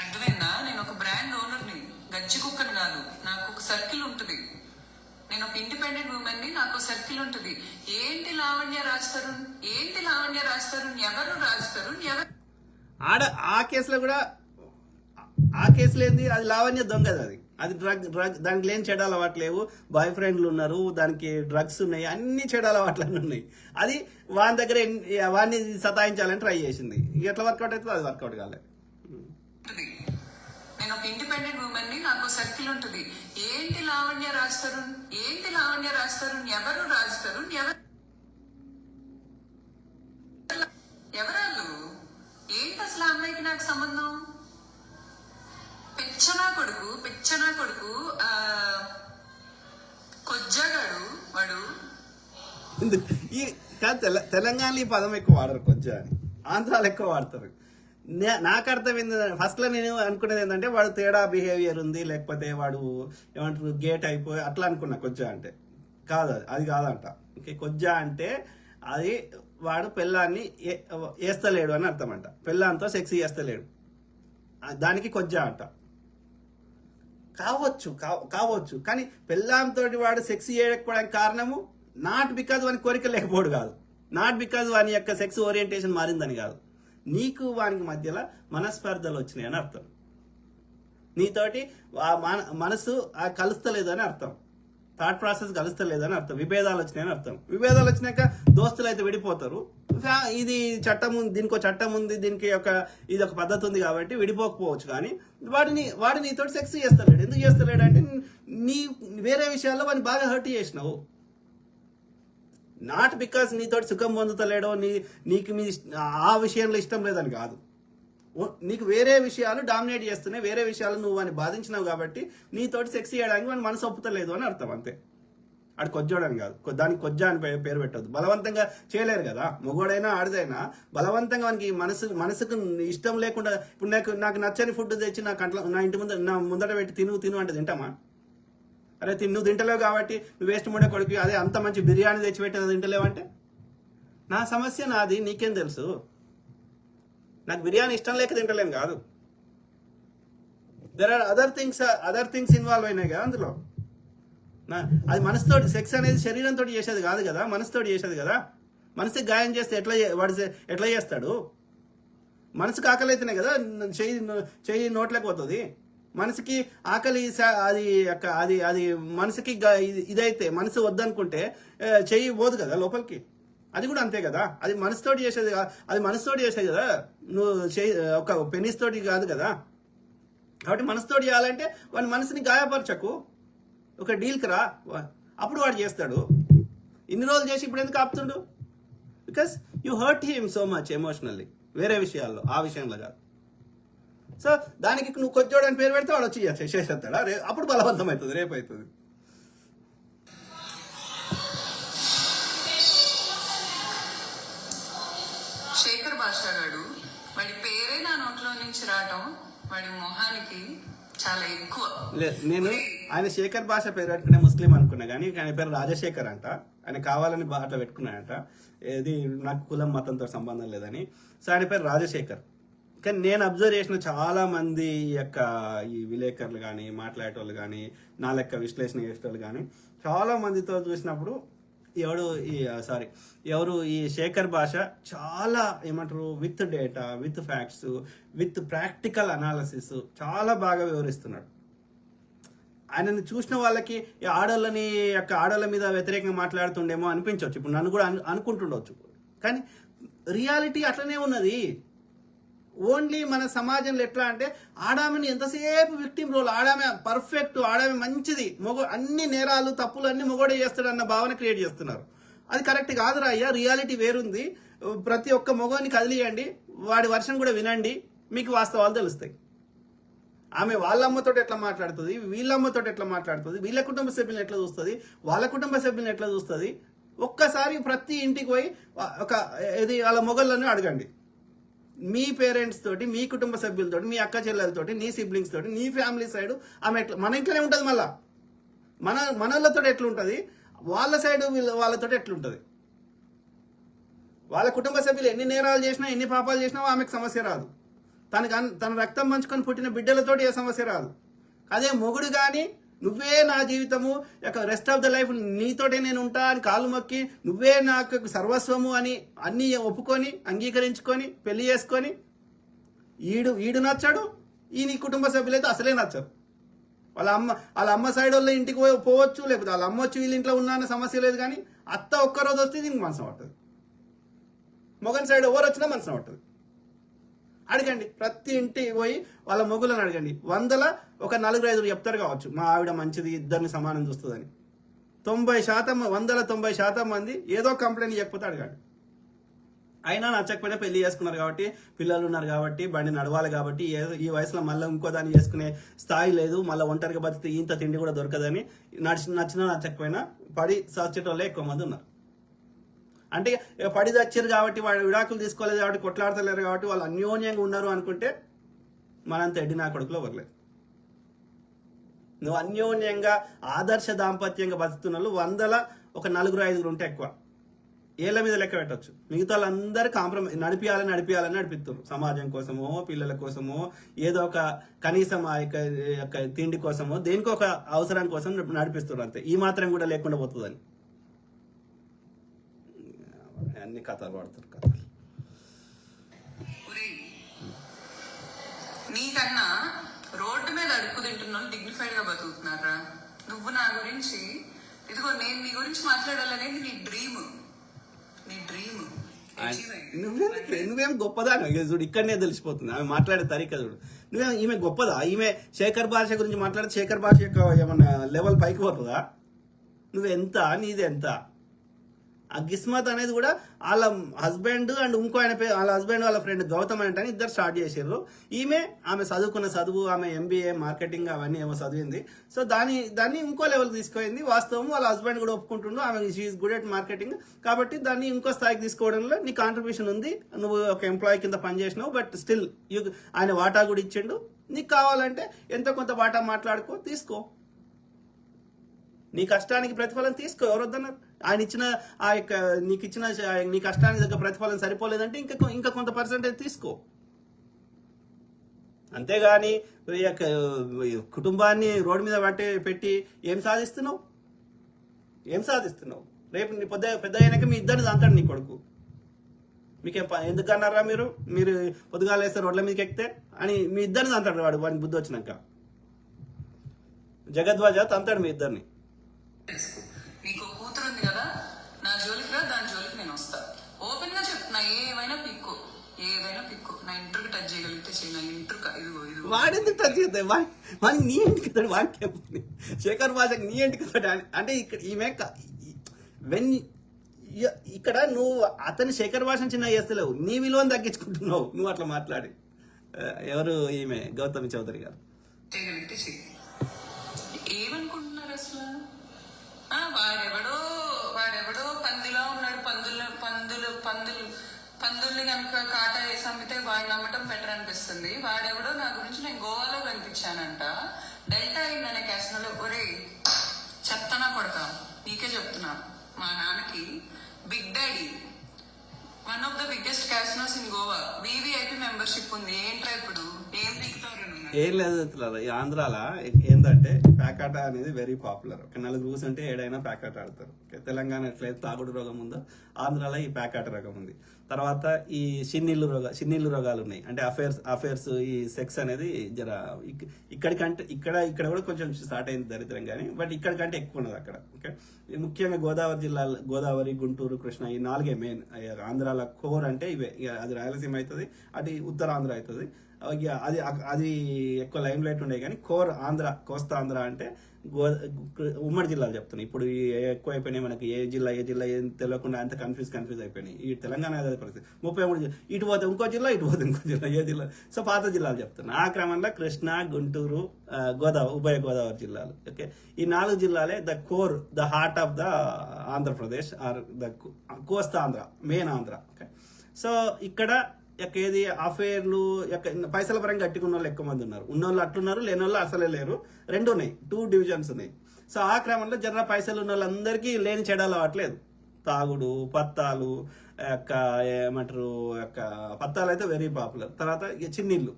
అర్థమైందా? నేను ఒక బ్రాండ్ ఓనర్ని, గజ్జి కుక్కని కాదు. నాకు ఒక సర్కిల్ ఉంటుంది. నేను ఒక ఇండిపెండెంట్ ఉమెన్ ని, నాకు సర్కిల్ ఉంటుంది. ఏంటి లావణ్య రాస్తారు, ఏంటి లావణ్య రాస్తారు, ఎవరు రాస్తారు, ఎవరు ఆ కేసులో కూడా ఆ కేసులో ఏంది, అది లావణ్య దొంగది. అది డ్రగ్ దానికి లేని చెడు అలవాట్లు లేవు, బాయ్ ఫ్రెండ్లు ఉన్నారు, దానికి డ్రగ్స్ ఉన్నాయి, అన్ని చెడు అలవాట్లన్నీ ఉన్నాయి. అది వాని దగ్గర వాడిని సతాయించాలని ట్రై చేసింది. ఎట్లా వర్కౌట్ అవుతుంది? అది వర్కౌట్ కాలేదు. నేను ఒక ఇండిపెండెంట్ ఉమెన్ ని, నాకు సర్కిల్ ఉంటుంది. ఏంటి లావణ్య రాస్తారు, ఏంటి లావణ్య రాస్తారు, ఎవరు రాస్తారు, ఎవరాళ్ళు, ఏంటి అసలు ఆ అమ్మాయికి నాకు సంబంధం? పిచ్చనా కొడుకు కొజ్జాగాడు వాడు. ఈ తెలంగాణలో ఈ పదం ఎక్కువ వాడరు, కొజ్జా అని. ఆంధ్రాలో ఎక్కువ వాడతారు. నాకు అర్థమైంది, ఫస్ట్ లో నేను అనుకునేది ఏంటంటే వాడు తేడా బిహేవియర్ ఉంది, లేకపోతే వాడు ఏమంటారు గేట్ అయిపోయి అట్లా అనుకున్నా. కొజ్జా అంటే కాదు, అది కాదంట. ఓకే, కొజ్జా అంటే అది వాడు పెళ్ళాన్ని వేస్తలేడు అని అర్థం అంట. పెళ్ళాంతో సెక్స్ చేస్తలేడు, దానికి కొజ్జా అంట. కావచ్చు కానీ పెళ్ళాంతో వాడు సెక్స్ చేయకపోవడానికి కారణము నాట్ బికాజ్ వాని కోరిక లేకపోవడు కాదు, నాట్ బికాజ్ వాని యొక్క సెక్స్ ఓరియంటేషన్ మారిందని కాదు. నీకు వానికి మధ్యలో మనస్పర్ధలు వచ్చినాయి అని అర్థం. నీతోటి మనసు కలుస్తలేదు అని అర్థం. థాట్ ప్రాసెస్ కలుస్తలేదని అర్థం. విభేదాలు వచ్చినాయని అర్థం. విభేదాలు వచ్చినాక దోస్తులు అయితే విడిపోతారు. ఇది చట్టం ఉంది, దీనికి చట్టం ఉంది, దీనికి ఇది ఒక పద్ధతి ఉంది కాబట్టి విడిపోకపోవచ్చు. కానీ వాడు నీతో సెక్స్ చేస్తలేడు. ఎందుకు చేస్తలేడు అంటే నీ వేరే విషయాల్లో వాడిని బాగా హర్ట్ చేసినావు. నాట్ బికాస్ నీతో సుఖం పొందుతలేడో నీకు ఆ విషయంలో ఇష్టం లేదని కాదు. నీకు వేరే విషయాలు డామినేట్ చేస్తున్నాయి, వేరే విషయాలు నువ్వు వాడిని బాధించినావు కాబట్టి నీతోటి సెక్స్ చేయడానికి వాడిని మనసు ఒప్పుతలేదు అని అర్థం, అంతే. ఆడు కొజ్జోడని కాదు, దానికి కొజ్జా అని పేరు పెట్టద్దు. బలవంతంగా చేయలేరు కదా, మొగోడైనా ఆడదైనా బలవంతంగా వానికి మనసుకు ఇష్టం లేకుండా. ఇప్పుడు నాకు నచ్చని ఫుడ్ తెచ్చి నా ఇంటి ముందట పెట్టి తిను అంటే తింటామా? అరే నువ్వు తింటలేవు కాబట్టి నువ్వు వేస్ట్ ముండే కొడుకు, అదే అంత మంచి బిర్యానీ తెచ్చిపెట్టిన తింటలేవంటే నా సమస్య నాది, నీకేం తెలుసు? నాకు బిర్యానీ ఇష్టం లేక తింటలేను కాదు. There are other things involve అయినాయి కదా అందులో. అది మనసుతోటి, సెక్స్ అనేది శరీరంతో చేసేది కాదు కదా, మనసుతోటి చేసేది కదా. మనసుకి గాయం చేస్తే ఎట్లా చేస్తాడు? మనసుకి ఆకలి అయితేనే కదా చెయ్యి నోట్లోకి పోతుంది. మనసుకి ఆకలి అది అది మనసుకి ఇదైతే, మనసు వద్దనుకుంటే చెయ్యి పోదు కదా లోపలికి. అది కూడా అంతే కదా, అది మనసుతోటి చేసేది, అది మనసుతోటి చేసేది కదా. నువ్వు ఒక పెనిస్ తోటి కాదు కదా. కాబట్టి మనసుతోటి చేయాలంటే వాడి మనసుని గాయపరచకు, ఒక డీల్కి రా, అప్పుడు వాడు చేస్తాడు. ఇన్ని రోజులు చేసి ఇప్పుడు ఎందుకు ఆపుతుండు? Because you hurt him so much emotionally, వేరే విషయాల్లో, ఆ విషయంలో కాదు. సో దానికి నువ్వు కొచ్చోడని పేరు పెడితే వాడు వచ్చి చేసేస్తాడా? అప్పుడు బలవంతం అవుతుంది, రేపు అవుతుంది. శేఖర్ భాషా గాడు, వాడి పేరే నా నోట్లో నుంచి రావటం వాడి మొహానికి చాలా ఎక్కువ. లేదు, నేను ఆయన శేఖర్ భాష పేరు పెట్టుకునే ముస్లిం అనుకున్నా, కానీ ఆయన పేరు రాజశేఖర్ అంట. ఆయన కావాలని అట్లా పెట్టుకున్నాడంట. ఇది నాకు కులం మతంతో సంబంధం లేదని. సో ఆయన పేరు రాజశేఖర్. కానీ నేను అబ్జర్వ్ చేసిన చాలా మంది ఈ విలేకరులు కానీ, మాట్లాడేటోళ్ళు కానీ, నా లెక్క విశ్లేషణ చేసేటోళ్ళు కానీ, చాలా మందితో చూసినప్పుడు ఎవరు ఈ శేఖర్ భాష చాలా ఏమంటారు, with data, with facts, with practical analysis చాలా బాగా వివరిస్తున్నాడు. ఆయనని చూసిన వాళ్ళకి ఈ ఆడోళ్ళ మీద వ్యతిరేకంగా మాట్లాడుతుండేమో అనిపించవచ్చు, ఇప్పుడు నన్ను కూడా అనుకుంటుండవచ్చు. కానీ రియాలిటీ అట్లనే ఉన్నది. ఓన్లీ మన సమాజంలో ఎట్లా అంటే ఆడామెని ఎంతసేపు విక్టిమ్ రోల్, ఆడామె పర్ఫెక్ట్, ఆడామె మంచిది, అన్ని నేరాలు తప్పులు అన్ని మొగోడే చేస్తాడన్న భావన క్రియేట్ చేస్తున్నారు. అది కరెక్ట్ కాదురా అయ్యా. రియాలిటీ వేరుంది. ప్రతి ఒక్క మొగోని కదిలియండి, వాడి వర్షం కూడా వినండి, మీకు వాస్తవాలు తెలుస్తాయి. ఆమె వాళ్ళ అమ్మతో ఎట్లా మాట్లాడుతుంది, వీళ్ళ అమ్మతో ఎట్లా మాట్లాడుతుంది, వీళ్ళ కుటుంబ సభ్యులను ఎట్లా చూస్తుంది, వాళ్ళ కుటుంబ సభ్యులను ఎట్లా చూస్తుంది. ఒక్కసారి ప్రతి ఇంటికి పోయి వాళ్ళ మొగళ్ళని అడగండి. మీ పేరెంట్స్ తోటి, మీ కుటుంబ సభ్యులతోటి, మీ అక్క చెల్లెలతోటి, నీ సిబ్లింగ్స్ తోటి, నీ ఫ్యామిలీ సైడ్ ఆమె ఎట్లా, మన ఇంట్లోనే ఉంటుంది. మళ్ళా మనోళ్ళతో ఎట్లుంటుంది, వాళ్ళ సైడ్ వాళ్ళతో ఎట్లుంటుంది. వాళ్ళ కుటుంబ సభ్యులు ఎన్ని నేరాలు చేసినా, ఎన్ని పాపాలు చేసినా ఆమెకు సమస్య రాదు. తన రక్తం పంచుకొని పుట్టిన బిడ్డలతోటి ఏ సమస్య రాదు. అదే మొగుడు కానీ నువ్వే నా జీవితము, రెస్ట్ ఆఫ్ ద లైఫ్ నీతోటే నేను ఉంటా అని కాళ్ళు మొక్కి, నువ్వే నాకు సర్వస్వము అని అన్ని ఒప్పుకొని అంగీకరించుకొని పెళ్లి చేసుకొని ఈడు నచ్చాడు, ఈ నీ కుటుంబ సభ్యులైతే అసలే నచ్చరు. వాళ్ళ అమ్మ సైడ్ వాళ్ళ ఇంటికి పోవచ్చు, లేకపోతే వాళ్ళ అమ్మ వచ్చి వీళ్ళ ఇంట్లో ఉన్నా అన్న సమస్య లేదు. కానీ అత్త ఒక్కరోజు వస్తే దీనికి మనసు పడుతుంది. మొగన్ సైడ్ ఎవరు వచ్చినా మనసు పడుతుంది. అడగండి, ప్రతి ఇంటికి పోయి వాళ్ళ మొగులను అడగండి. 100లో ఒక 4-5 చెప్తారు కావచ్చు, మా ఆవిడ మంచిది, ఇద్దరిని సమానం చూస్తుందని. 90% మంది ఏదో కంప్లైంట్ చెప్పితే అడగండి. అయినా నచ్చకపోయినా పెళ్లి చేసుకున్నారు కాబట్టి, పిల్లలు ఉన్నారు కాబట్టి, బండి నడవాలి కాబట్టి, ఈ వయసులో మళ్ళీ ఇంకో దాన్ని చేసుకునే స్థాయి లేదు, మళ్ళీ ఒంటరిగా బతికితే ఇంత తిండి కూడా దొరకదని నచ్చినా నచ్చకపోయినా పడి చచ్చేటోళ్ళే ఎక్కువ మంది ఉన్నారు. అంటే పడి చచ్చారు కాబట్టి, వాడు విడాకులు తీసుకోలేదు కాబట్టి, కొట్లాడతలేరు కాబట్టి వాళ్ళు అన్యోన్యంగా ఉన్నారు అనుకుంటే మనంత ఎడ్డి నా కొడుకులో వరలేదు. నువ్వు అన్యోన్యంగా ఆదర్శ దాంపత్యంగా బతుకుతున్న 100లో ఒక 4-5 ఉంటే ఎక్కువ. ఏళ్ళ మీద లెక్క పెట్టచ్చు. మిగతా వాళ్ళందరూ కాంప్రమైజ్ నడిపియాలని నడిపిస్తున్నారు. సమాజం కోసమో, పిల్లల కోసమో, ఏదో ఒక కనీసం ఆ యొక్క తిండి కోసమో, దేనికో ఒక అవసరం కోసం నడిపిస్తున్నారు అంతే. ఈ మాత్రం కూడా లేకుండా పోతుందని అన్ని కథలు పడతారు. నీకన్నా రోడ్డు మీద అడుక్కు తింటున్న డిగ్నిఫైడ్ గా బతుకుతున్నారా? నువ్వు నా గురించి, ఇదిగో నేను నీ గురించి మాట్లాడాలనేది నీ డ్రీమ్. నువ్వేం గొప్పదా చూడు, ఇక్కడనే తెలిసిపోతుంది ఆమె మాట్లాడే తరీక చూడు. ఈమె గొప్పదా? ఈమె శేఖర్ భాష గురించి మాట్లాడితే శేఖర్ భాష యొక్క ఏమన్నా లెవెల్ పైకి పోతుందా? నువ్వెంత, నీది ఎంత? ఆ గిస్మత్ అనేది కూడా వాళ్ళ హస్బెండ్ అండ్ ఇంకో ఆయన పేరు, వాళ్ళ హస్బెండ్ వాళ్ళ ఫ్రెండ్ గౌతమ్ అంటే ఇద్దరు స్టార్ట్ చేసారు. ఆమె చదువుకున్న చదువు, ఆమె MBA మార్కెటింగ్ అవన్నీ ఏమో చదివింది. సో దాన్ని ఇంకో లెవెల్ తీసుకుపోయింది. వాస్తవం వాళ్ళ హస్బెండ్ కూడా ఒప్పుకుంటుండు, ఆమె షీఈస్ గుడ్ ఎట్ మార్కెటింగ్ కాబట్టి దాన్ని ఇంకో స్థాయికి తీసుకోవడంలో నీ కాంట్రిబ్యూషన్ ఉంది. నువ్వు ఒక ఎంప్లాయీ కింద పనిచేసినావు, బట్ స్టిల్ ఆయన వాటా కూడా ఇచ్చిండు. నీకు కావాలంటే ఎంతో కొంత వాటా మాట్లాడుకో, తీసుకో. నీ కష్టానికి ప్రతిఫలం తీసుకో, ఎవరొద్దన్నారు? ఆయన ఇచ్చిన ఆ యొక్క నీ కష్టానికి దగ్గర ప్రతిఫలం సరిపోలేదంటే ఇంకా కొంత పర్సెంటేజ్ తీసుకో. అంతేగాని కుటుంబాన్ని రోడ్డు మీద పెట్టి ఏం సాధిస్తున్నావు? రేపు నీ పెద్ద అయినాక మీ ఇద్దరిని అంటాడు నీ కొడుకు. మీకేం ఎందుకన్నారా మీరు పొద్దుగాలు వేస్తే రోడ్ల మీదకి ఎక్కితే అని మీ ఇద్దరిని అంటాడు వాడిని బుద్ధి వచ్చినాక. జగద్వాజ తంతాడు మీ ఇద్దరిని. నీకు కూతురు ఉంది కదా, నా జోలికి రా, దాని జోలికి నేను వస్తా. ఓపెన్ గా చెప్తున్నా, ఏమైనా పిక్కు నా ఇంటర్కి టచ్ చేయగలిగితే చెయ్యి. నా ఇంటర్ ఇదిగో వాడెందుకు టచ్ చేస్తాయి? వాడిని నీ ఇంటికి వస్తాడు, వాడికి శేఖర్ భాషకి నీ ఇంటికి వస్తాడు. అంటే ఇక్కడ ఈమె ఇక్కడ నువ్వు అతని శేఖర్ భాషను చిన్న చేస్తలేవు, నీ విలువను తగ్గించుకుంటున్నావు నువ్వు అట్లా మాట్లాడి. ఎవరు ఈమె గౌతమి చౌదరి గారు. చేయగలిగితే చెయ్యి. ఏమనుకుంటున్నారు అసలు? వాడెవడో పందిలా ఉన్నాడు, పందులు పందుల్ని కనుక కాటా వేసి అమ్మితే వాడిని నమ్మటం బెటర్ అనిపిస్తుంది. వాడెవడో నా గురించి నేను గోవాలో కనిపించానంట, డెల్టా ఇన్ అనే క్యాసినోలో. ఒరే చెప్తానా కొడతా, నీకే చెప్తున్నా, మా నాన్నకి Big Daddy one of the biggest casinos in Goa VVIP membership ఉంది. ఏంట్రా ఇప్పుడు ఏం దిగుతారు? ఏం లేదు మిత్రులారా, ఈ ఆంధ్రాలో ఏంటంటే ప్యాకాట అనేది వెరీ పాపులర్. ఒక నలుగురు కూర్చుంటే ఏడైనా ప్యాకాట ఆడతారు. తెలంగాణ ఎట్లయితే తాగుడు రోగం ఉందో ఆంధ్రాలో ఈ ప్యాకాట రోగం ఉంది. తర్వాత ఈ చిన్నిళ్ళు రోగాలు ఉన్నాయి. అంటే అఫేర్స్ ఈ సెక్స్ అనేది జర ఇక్కడికంటే ఇక్కడ కూడా కొంచెం స్టార్ట్ అయింది దరిద్రం, కానీ బట్ ఇక్కడికంటే ఎక్కువ ఉన్నది అక్కడ. ఓకే, ముఖ్యంగా గోదావరి, గుంటూరు, కృష్ణ ఈ 4 మెయిన్. ఆంధ్రాలో కోర్ అంటే ఇవే. అది రాయలసీమ అవుతుంది, అది ఉత్తరాంధ్ర అవుతుంది. అది ఎక్కువ లైమ్ లైట్ ఉండే, కానీ కోర్ ఆంధ్ర, కోస్తా ఆంధ్ర అంటే ఉమ్మడి జిల్లాలు చెప్తున్నాయి. ఇప్పుడు ఎక్కువ అయిపోయినాయి మనకి, ఏ జిల్లా ఏం తెలియకుండా అంత కన్ఫ్యూజ్ అయిపోయినాయి. ఈ తెలంగాణ అదే పరిస్థితి. 33 జిల్లా, ఇటు పోతే ఇంకో జిల్లా, ఇటు పోతే ఇంకో జిల్లా, ఏ జిల్లా. సో పాత జిల్లాలు చెప్తున్నా. ఆ క్రమంలో కృష్ణా, గుంటూరు, ఉభయ గోదావరి జిల్లాలు. ఓకే, ఈ 4 జిల్లాలే the core, the heart of the Andhra Pradesh or the Kosta Andhra, main Andhra. Okay, so ఇక్కడ ఏది అఫేర్లు పైసల పరంగా గట్టిగా ఉన్న వాళ్ళు ఎక్కువ మంది ఉన్నారు. ఉన్నోళ్ళు అట్లున్నారు, లేని వాళ్ళు అసలే లేరు. 2 ఉన్నాయి, 2 డివిజన్స్ ఉన్నాయి. సో ఆ క్రమంలో జర్ర పైసలు ఉన్న వాళ్ళందరికీ లేని చెడాలు అవ్వట్లేదు. తాగుడు, పత్తాలు, ఏమంటారు, పత్తాలు అయితే వెరీ పాపులర్. తర్వాత చిన్నిళ్ళు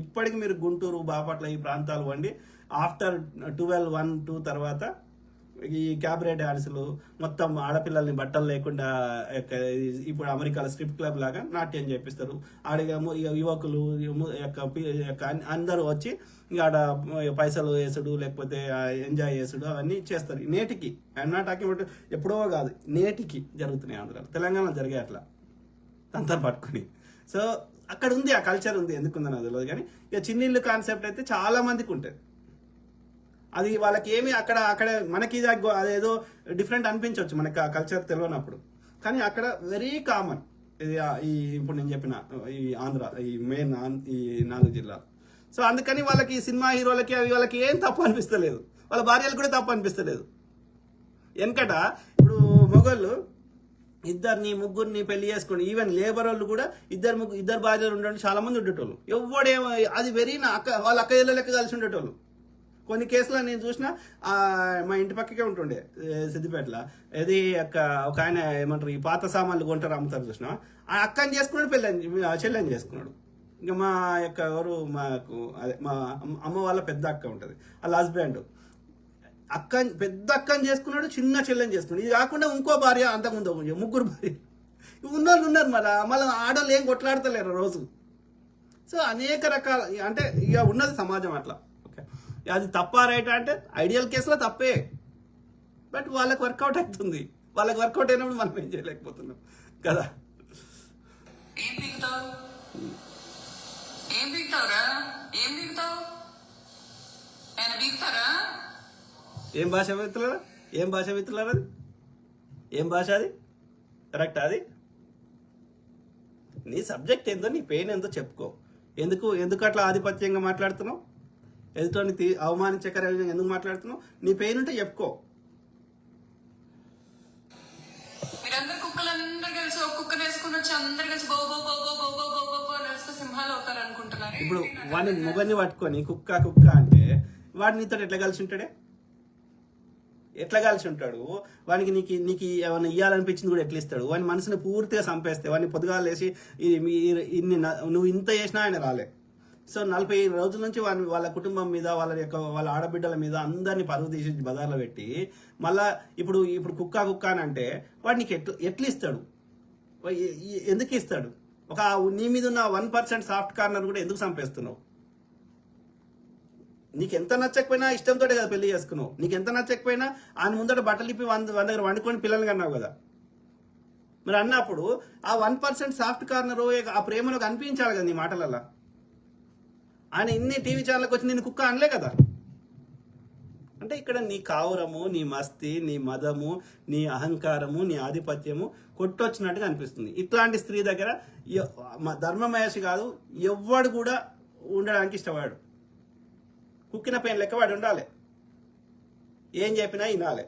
ఇప్పటికి మీరు గుంటూరు, బాపట్ల ఈ ప్రాంతాలు వండి ఆఫ్టర్ 12-1-2 తర్వాత ఈ క్యాబరే డాన్సులు, మొత్తం ఆడపిల్లల్ని బట్టలు లేకుండా ఇప్పుడు అమెరికాలో స్ట్రిప్ క్లబ్ లాగా నాట్యం చేపిస్తారు. ఆడిగా యువకులు అందరూ వచ్చి ఆడ పైసలు వేసుడు, లేకపోతే ఎంజాయ్ చేసుడు, అవన్నీ చేస్తారు. నేటికి నాట్ టాకింగ్ ఎప్పుడో కాదు, నేటికి జరుగుతున్నాయి ఆంధ్రాలో. తెలంగాణలో జరిగే అట్లా తంతా పట్టుకుని. సో అక్కడ ఉంది, ఆ కల్చర్ ఉంది. ఎందుకుందని అది తెలియదు, కానీ ఇక చిన్నిళ్ళు కాన్సెప్ట్ అయితే చాలా మందికి ఉంటుంది. అది వాళ్ళకి ఏమి అక్కడ మనకి అదేదో డిఫరెంట్ అనిపించవచ్చు మనకి ఆ కల్చర్ తెలియనప్పుడు, కానీ అక్కడ వెరీ కామన్. ఇది ఇప్పుడు నేను చెప్పిన ఈ ఆంధ్ర, ఈ మెయిన్ ఈ 4 జిల్లాలు. సో అందుకని వాళ్ళకి సినిమా హీరోలకి వాళ్ళకి ఏం తప్పు అనిపిస్తలేదు, వాళ్ళ భార్యలు కూడా తప్పు అనిపిస్తలేదు. వెనకట ఇప్పుడు మొగోళ్ళు 2-3 పెళ్లి చేసుకోండి, ఈవెన్ లేబర్ వాళ్ళు కూడా 2 భార్యలు ఉండడం చాలా మంది ఉండేటోళ్ళు. ఎవడేమో అది వెరీ వాళ్ళ అక్క ఇళ్ళ లెక్క కలిసి ఉండేటోళ్ళు. కొన్ని కేసులో నేను చూసిన, మా ఇంటి పక్కకే ఉంటుండే సిద్దిపేటలో, ఇది ఒక ఆయన ఏమంటారు ఈ పాత సామాన్లు కొంటారు, అమ్ముతారు చూసిన, ఆ అక్కని చేసుకున్నాడు, చెల్లెని చేసుకున్నాడు. ఇంకా మా మాకు అదే మా అమ్మ వాళ్ళ పెద్ద అక్క ఉంటుంది, వాళ్ళ హస్బెండ్ పెద్ద అక్కని చేసుకున్నాడు, చిన్న చెల్లెని చేసుకున్నాడు. ఇది కాకుండా ఇంకో భార్య, అంతకుముందు 3 భార్య ఉన్నారు. మళ్ళీ ఆడవాళ్ళు ఏం కొట్లాడతలేరు రోజు. సో అనేక రకాల, అంటే ఇక ఉన్నది సమాజం అట్లా. అది తప్ప రైట్ అంటే ఐడియల్ కేసులో తప్పే, బట్ వాళ్ళకి వర్కౌట్ అవుతుంది. వాళ్ళకి వర్కౌట్ అయినప్పుడు మనం ఏం చేయలేకపోతున్నాం కదా. ఏం పీకుతావురా? ఏం భాష మిత్రులారా, అది ఏం భాష? అది కరెక్ట్? అది నీ సబ్జెక్ట్ ఏందో, నీ పెయిన్ ఏందో చెప్పుకో. ఎందుకు అట్లా ఆధిపత్యంగా మాట్లాడుతున్నావు? ఎదుటి అవమానించకర ఎందుకు మాట్లాడుతున్నావు? నీ పెయిన్ ఉంటే చెప్పుకో. మీరందరు కుక్కలందరూ కలిసి ఒక కుక్కను వేసుకుని వచ్చి అందరు కలిసి go go go go go go go go go నడుస్తూ సింహాలు అవుతారు అనుకుంటున్నారు. ఇప్పుడు వాడిని మొగన్ని పట్టుకొని కుక్క అంటే వాడు నీతో ఎట్లా కలిసి ఉంటాడే? ఎట్లా కలిసి ఉంటాడు? వానికి నీకు ఏమైనా ఇవ్వాలనిపించింది కూడా ఎట్లా ఇస్తాడు? వాని మనసుని పూర్తిగా చంపేస్తే, వాడిని పొద్దుగా లేచి నువ్వు ఇంత చేసినా ఆయన రాలే. సో 40 రోజుల నుంచి వాళ్ళ కుటుంబం మీద, వాళ్ళ ఆడబిడ్డల మీద అందరినీ పరువు తీసి బజార్లో పెట్టి, మళ్ళా ఇప్పుడు కుక్క అని అంటే వాడు నీకు ఎట్లా ఇస్తాడు? ఎందుకు ఇస్తాడు? నీ మీద ఉన్న 1% సాఫ్ట్ కార్నర్ కూడా ఎందుకు చంపేస్తున్నావు? నీకు ఎంత నచ్చకపోయినా ఇష్టంతో కదా పెళ్లి చేసుకున్నావు. నీకు ఎంత నచ్చకపోయినా ఆయన ముందట బట్టలు ఇప్పి 100 దగ్గర వండుకొని పిల్లలు కన్నావు కదా. మరి అన్నప్పుడు ఆ 1% సాఫ్ట్ కార్నర్, ఆ ప్రేమలో కనిపించాలి కదా నీ మాటలలో. ఆయన ఇన్ని టీవీ ఛానళ్ళకి వచ్చి నేను కుక్క అనలే కదా. అంటే ఇక్కడ నీ కావురము, నీ మస్తి, నీ మదము, నీ అహంకారము, నీ ఆధిపత్యము కొట్టొచ్చినట్టుగా అనిపిస్తుంది. ఇట్లాంటి స్త్రీ దగ్గర ధర్మమహర్షి కాదు ఎవ్వడు కూడా ఉండడానికి ఇష్టపడాడు. కుక్కిన పెయిన్ లెక్క వాడు ఉండాలి, ఏం చెప్పినా వినాలి.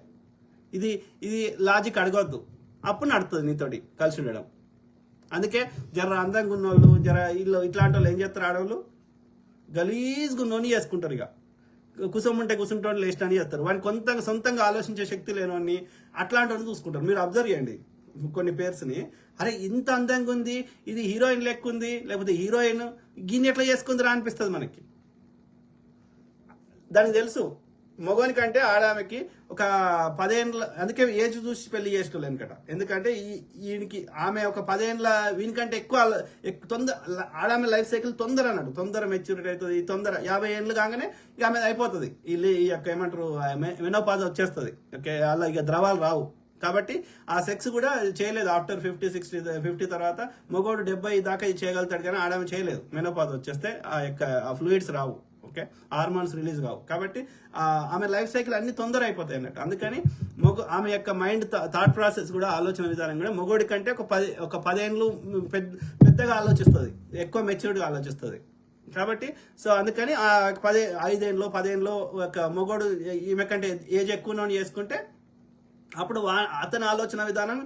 ఇది లాజిక్ అడగొద్దు, అప్పుడు నడుతుంది నీతోటి కలిసి ఉండడం. అందుకే జర అందంగా ఉన్నోళ్ళు జర ఇల్లు ఇట్లాంటి వాళ్ళు ఏం చేస్తారు, ఆడవాళ్ళు గలీజ్గా ఉన్నోని చేసుకుంటారు. ఇక కుసముంటే కుసుంటోని లేచినని చేస్తారు. వాడిని కొంత సొంతంగా ఆలోచించే శక్తి లేనోని అట్లాంటి వాళ్ళు చూసుకుంటారు. మీరు అబ్జర్వ్ చేయండి కొన్ని పేర్స్ని, అరే ఇంత అందంగా ఉంది, ఇది హీరోయిన్ లెక్క ఉంది, లేకపోతే హీరోయిన్ గిన్నె ఎట్లా చేసుకుందిరా అనిపిస్తుంది మనకి. దానికి తెలుసు మగవానికంటే ఆడామెకి ఒక 10 ఏళ్ళ, అందుకే ఏజ్ చూసి పెళ్లి చేసుకోలేను అనమాట. ఎందుకంటే ఈయనకి ఆమె ఒక 10 ఏళ్ళ వీనికంటే ఎక్కువ తొందర ఆడామె లైఫ్ సైకిల్ తొందర అన్నట్టు, తొందర మెచ్యూరిటీ అవుతుంది, తొందర 50 ఏళ్ళు కాగానే ఇక ఆమె అయిపోతుంది, ఈ యొక్క ఏమంటారు మెనోపాజ్ వచ్చేస్తుంది. ఓకే, అలా ఇక ద్రవాలు రావు. కాబట్టి ఆ సెక్స్ కూడా చేయలేదు ఆఫ్టర్ 50 తర్వాత. మగోడు 70 దాకా చేయగలుగుతాడు కానీ ఆడామె చేయలేదు. మెనోపాజ్ వచ్చేస్తే ఆ యొక్క ఫ్లూయిడ్స్ రావు, ఓకే, హార్మోన్స్ రిలీజ్ కావు. కాబట్టి ఆమె లైఫ్ సైకిల్ అన్ని తొందర అయిపోతాయి అన్నట్టు. అందుకని ఆమె యొక్క మైండ్ థాట్ ప్రాసెస్ కూడా, ఆలోచన విధానం కూడా మగోడి కంటే ఒక 10 ఏళ్ళు పెద్దగా ఆలోచిస్తుంది, ఎక్కువ మెచ్యూర్డ్గా ఆలోచిస్తుంది. కాబట్టి సో అందుకని ఆ 5 ఏళ్ళు 10 ఏళ్ళు ఒక మగోడు ఈమె కంటే ఏజ్ ఎక్కువ చేసుకుంటే అప్పుడు అతని ఆలోచన విధానం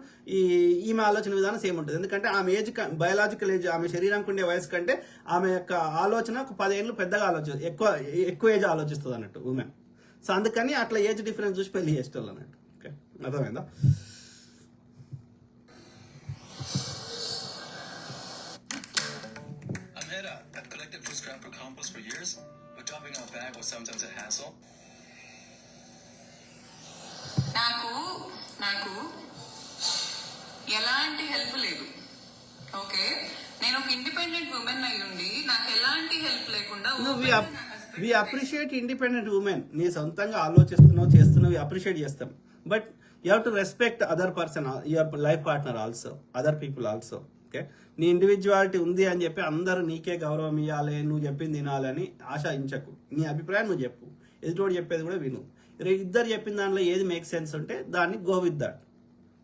ఈమె ఆలోచన విధానం సేమ్ ఉంటుంది. ఎందుకంటే ఆమె ఏజ్, బయలాజికల్ ఏజ్, ఆమె శరీరానికి ఉండే వయసు కంటే ఆమె యొక్క ఆలోచన ఒక 10 ఏళ్ళు పెద్దగా ఆలోచిస్తుంది, ఎక్కువ ఏజ్ ఆలోచిస్తుంది అన్నట్టు ఉమెన్. సో అందుకని అట్లా ఏజ్ డిఫరెన్స్ చూసి పెళ్లి చేసేవాళ్ళు అన్నట్టు. ఓకే, అర్థమైందా? I've collected food scrap for compost for years, but dropping out bag was sometimes a hassle. నాకు ఎలాంటి హెల్ప్ లేదు. ఓకే, నేను ఒక ఇండిపెండెంట్ ఉమెన్ అయి ఉండి నాకు ఎలాంటి హెల్ప్ లేకుండా వి అప్రిషియేట్ ఇండిపెండెంట్ ఉమెన్. నీ సొంతంగా ఆలోచిస్తున్నావు, చేస్తున్నావు, అప్రిషియేట్ చేస్తాం. But you have to respect other person, your life partner also, other people also. Okay, నీ ఇండివిజువాలిటీ ఉంది అని చెప్పి అందరూ నీకే గౌరవం ఇవ్వాలి, నువ్వు చెప్పింది తినాలని ఆశించకు. నీ అభిప్రాయం నువ్వు చెప్పు, ఎదుటోడు చెప్పేది కూడా విను. ఇద్దరు చెప్పిన దాంట్లో ఏది మేక్ సెన్స్ ఉంటే దాన్ని go with that.